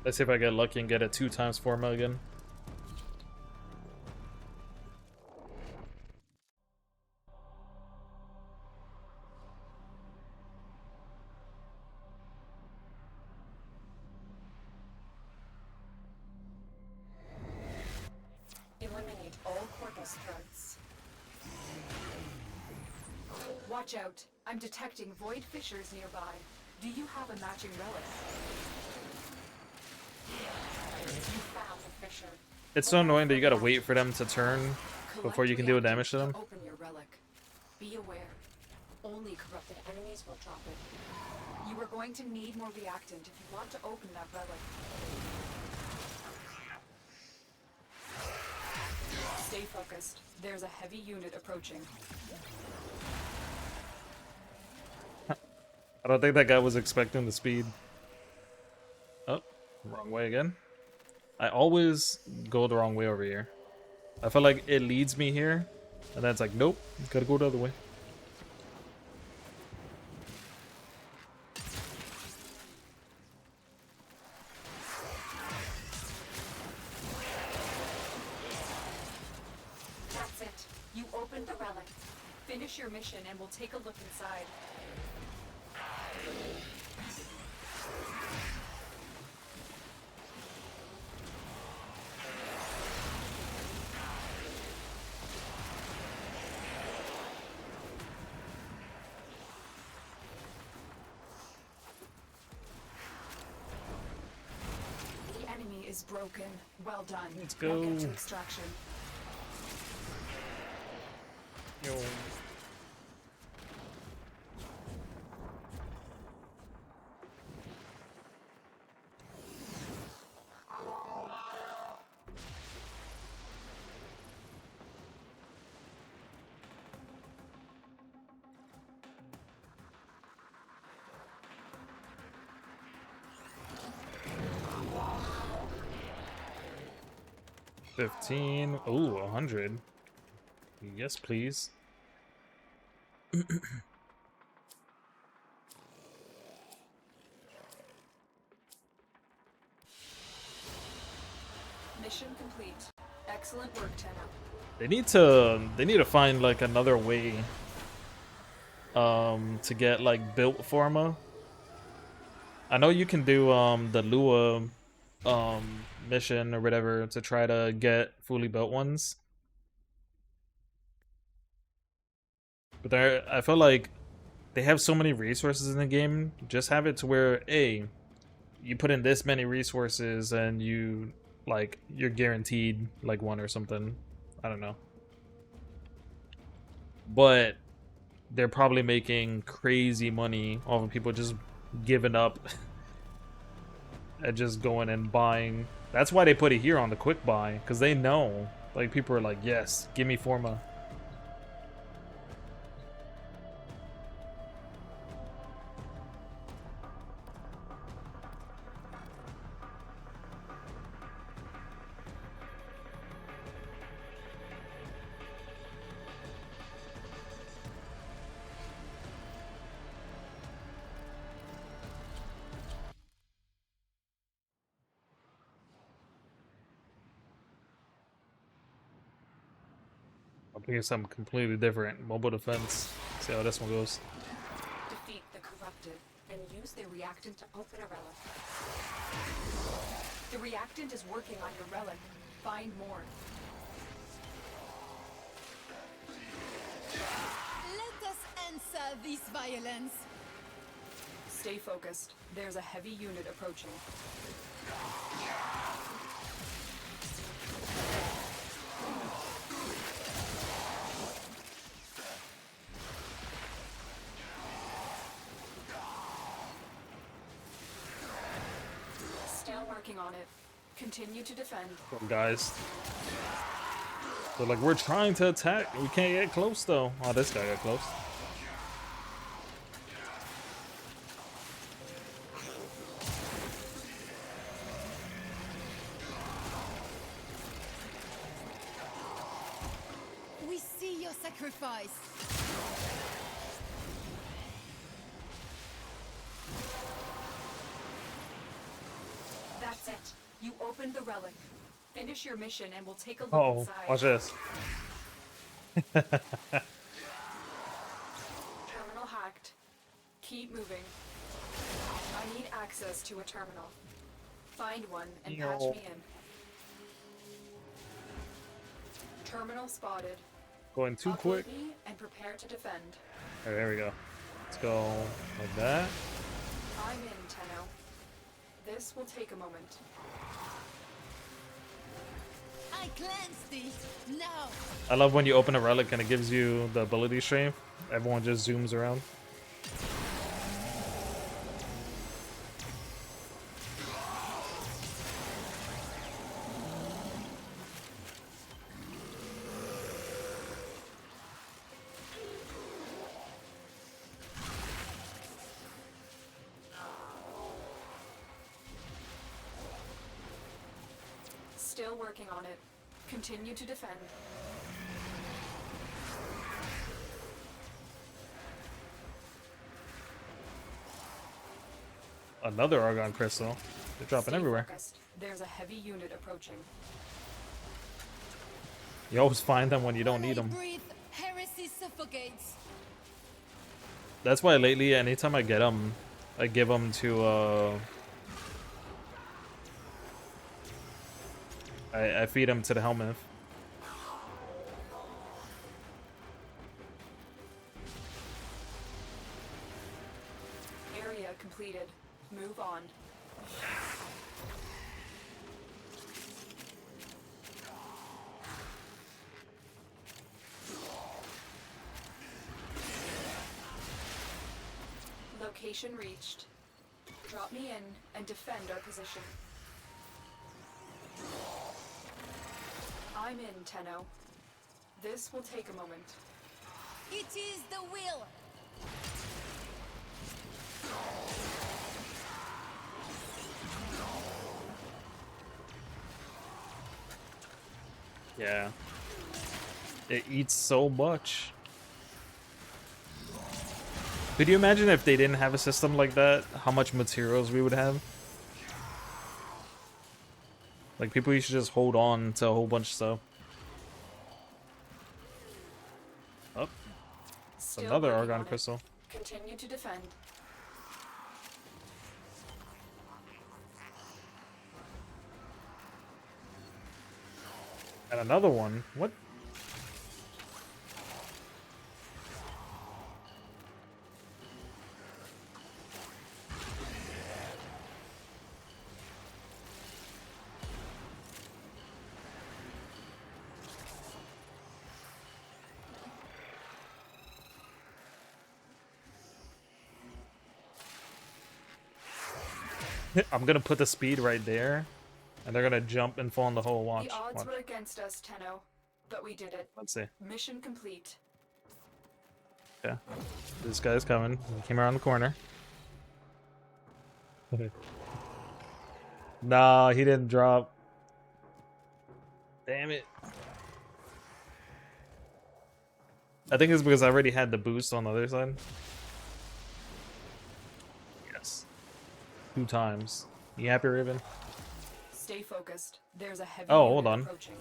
Let's see if I get lucky and get a 2 times 4 million. Eliminate all corpus threats. Watch out. I'm detecting void fissures nearby. Do you have a matching relic? You found a fissure. It's so annoying that you gotta wait for them to turn before you can deal damage to them. Open your relic. Be aware. Only corrupted enemies will drop it. You are going to need more reactant if you want to open that relic. Stay focused. There's a heavy unit approaching. I don't think that guy was expecting the speed. Oh, wrong way again. I always go the wrong way over here. I feel like it leads me here, and then it's like, nope, gotta go the other way. Finish your mission and we'll take a look inside. The enemy is broken. Well done. Let's go. Now get to extraction. Yo. $15. Ooh, 100. Yes, please. Mission complete. Excellent work, Tenno. They need to find like another way to get like built forma. I know you can do the Lua mission or whatever to try to get fully built ones. But I feel like they have so many resources in the game. Just have it to where you put in this many resources and you're guaranteed like one or something. I don't know. But they're probably making crazy money off of people just giving up and just going and buying. That's why they put it here on the quick buy, because they know like people are like, yes, give me forma. I'll pick something completely different. Mobile defense. See how this one goes. Defeat the corrupted and use their reactant to open a relic. The reactant is working on your relic. Find more. Let us answer this violence. Stay focused. There's a heavy unit approaching. Still working on it. Continue to defend. Come guys. So like we're trying to attack. We can't get close though. Oh, this guy got close. We see your sacrifice. That's it. You opened the relic. Finish your mission and we'll take a look Oh, inside. watch this. Terminal hacked. Keep moving. I need access to a terminal. Find one and patch me in. Terminal spotted. Going too Upload quick. me and prepare to defend. Alright, there we go. Let's go like that. I'm in, Tenno. This will take a moment. I cleansed it. Now. I love when you open a relic and it gives you the ability strength. Everyone just zooms around. Still working on it. Continue to defend. Another Argon crystal. They're dropping Stay everywhere. focused. There's a heavy unit approaching. You always find them when you don't need them. Breathe heresy. he suffocates. That's why lately, anytime I get them, I give them to I feed them to the helmet. Area completed. Move on. Location reached. Drop me in and defend our position. I'm in, Tenno. This will take a moment. It is the will. Yeah. It eats so much. Could you imagine if they didn't have a system like that, how much materials we would have? Like, people used to just hold on to a whole bunch of stuff. Oh. Still Another working argon on it. crystal. Continue to defend. And another one. What? I'm gonna put the speed right there, and they're gonna jump and fall in the hole. Watch. The odds Watch. were against us, Tenno, but we did it. Let's see. Mission complete. Yeah. This guy's coming. He came around the corner. Nah, he didn't drop. Damn it. I think it's because I already had the boost on the other side. Yes. 2 times. You happy, Raven? Stay focused. There's a heavy Oh, unit hold on. approaching.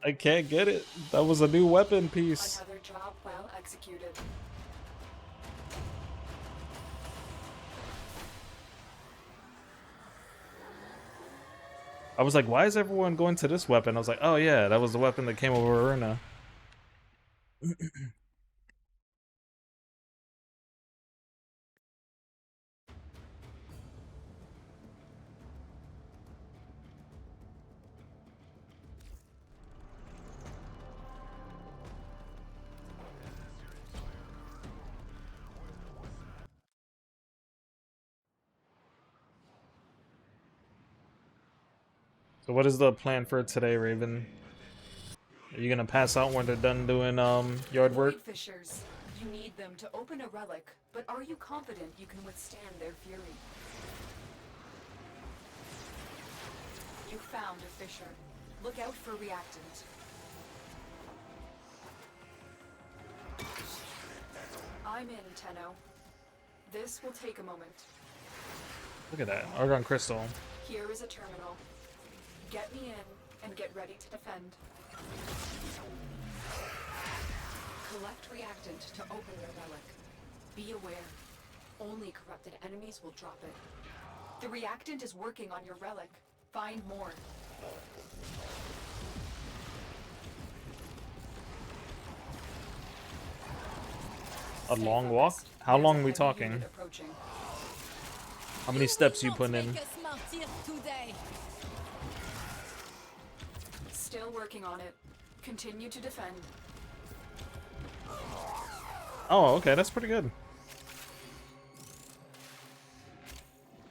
I can't get it. That was a new weapon piece. Another job well executed. I was like, why is everyone going to this weapon? I was like, oh yeah, that was the weapon that came over Aruna. So what is the plan for today, Raven? Are you gonna pass out when they're done doing yard work? Void fissures. You need them to open a relic, but are you confident you can withstand their fury? You found a fissure. Look out for reactant. I'm in, Tenno. This will take a moment. Look at that, argon crystal. Here is a terminal. Get me in and get ready to defend. Collect reactant to open your relic. Be aware. Only corrupted enemies will drop it. The reactant is working on your relic. Find more. A long walk? How long are we talking? How many steps you putting in? Still working on it. Continue to defend. Oh, okay, that's pretty good.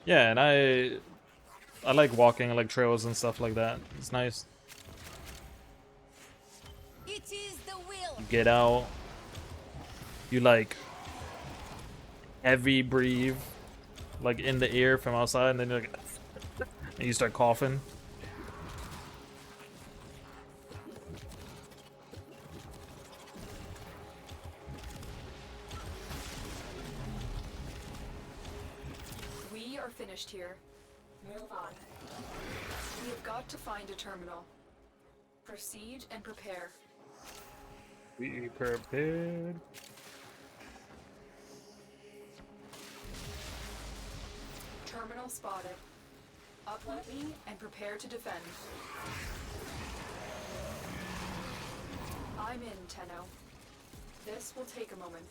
Yeah, and I like walking, I like trails and stuff like that. It's nice. It is the will. You get out. You like heavy breathe, like in the air from outside, and then you're like, and you start coughing. We are finished here. Move on. We have got to find a terminal. Proceed and prepare. Be prepared. Terminal spotted. Uproot me and prepare to defend. I'm in, Tenno. This will take a moment.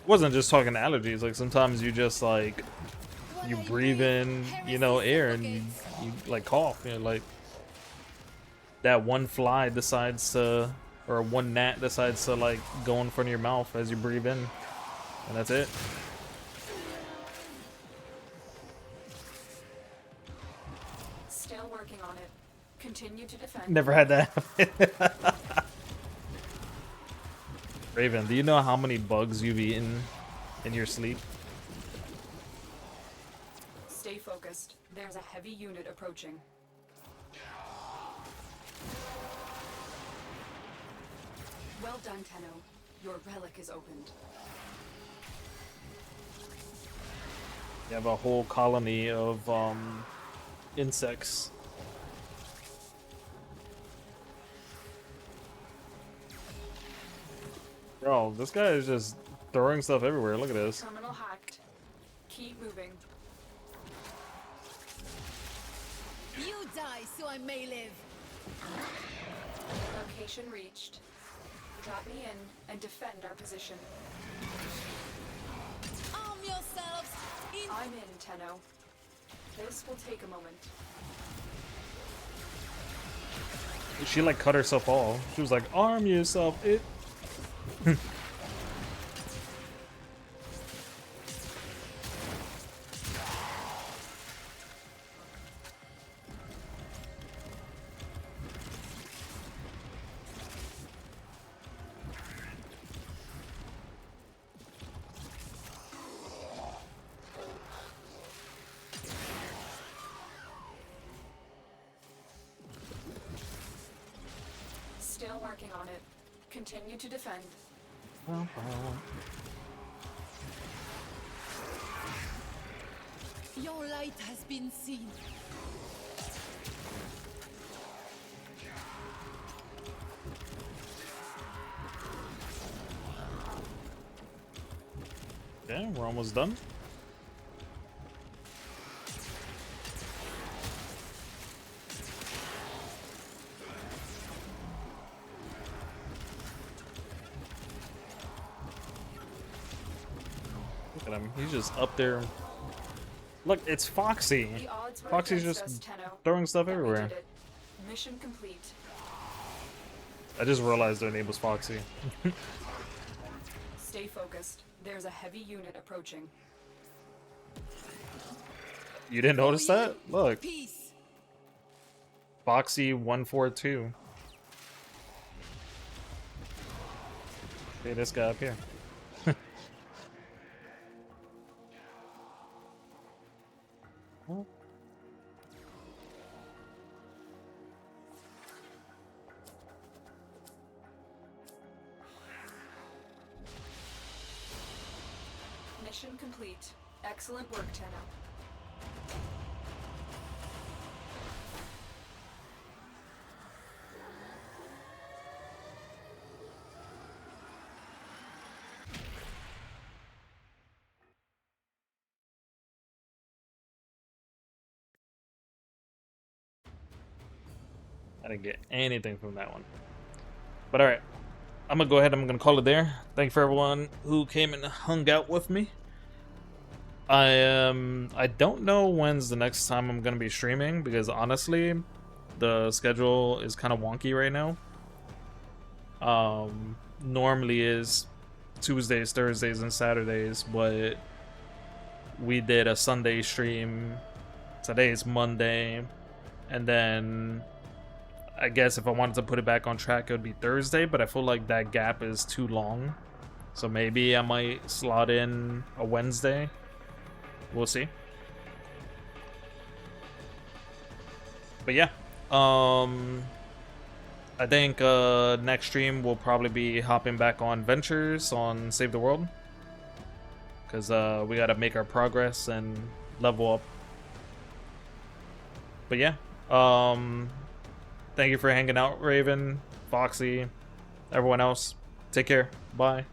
Wasn't just talking allergies. Like sometimes you just like you breathe in, you know, air and you like cough. You know, like that one fly decides to, or one gnat decides to like go in front of your mouth as you breathe in, and that's it. Still working on it. Continue to defend. Never had that happen. Raven, do you know how many bugs you've eaten in your sleep? Stay focused. There's a heavy unit approaching. Well done, Tenno. Your relic is opened. You have a whole colony of insects. Bro, this guy is just throwing stuff everywhere. Look at this. Terminal hacked. Keep moving. You die so I may live. Location reached. Drop me in and defend our position. Arm yourselves. I'm in, Tenno. This will take a moment. She like cut herself off. She was like, arm yourself. It. Still working on it. Continue to defend. Your light has been seen. Okay, we're almost done. Look at him. He's just up there. Look, it's Foxy. The odds were Foxy's against just us, Tenno, throwing stuff but we everywhere. did it. Mission complete. I just realized their name was Foxy. Stay focused. There's a heavy unit approaching. You didn't notice that? Look, Peace. Foxy 142. Hey, this guy up here. Huh? Mission complete. Excellent work, Tenno. I didn't get anything from that one. But alright. I'm gonna go ahead and I'm gonna call it there. Thank you for everyone who came and hung out with me. I don't know when's the next time I'm gonna be streaming because honestly the schedule is kind of wonky right now. Normally is Tuesdays, Thursdays, and Saturdays, but we did a Sunday stream. Today's Monday, and then I guess if I wanted to put it back on track, it would be Thursday, but I feel like that gap is too long. So maybe I might slot in a Wednesday. We'll see. But yeah, I I think next stream we'll probably be hopping back on Ventures on Save the World. Because we gotta make our progress and level up. But yeah. Thank you for hanging out, Raven, Foxy, everyone else. Take care. Bye.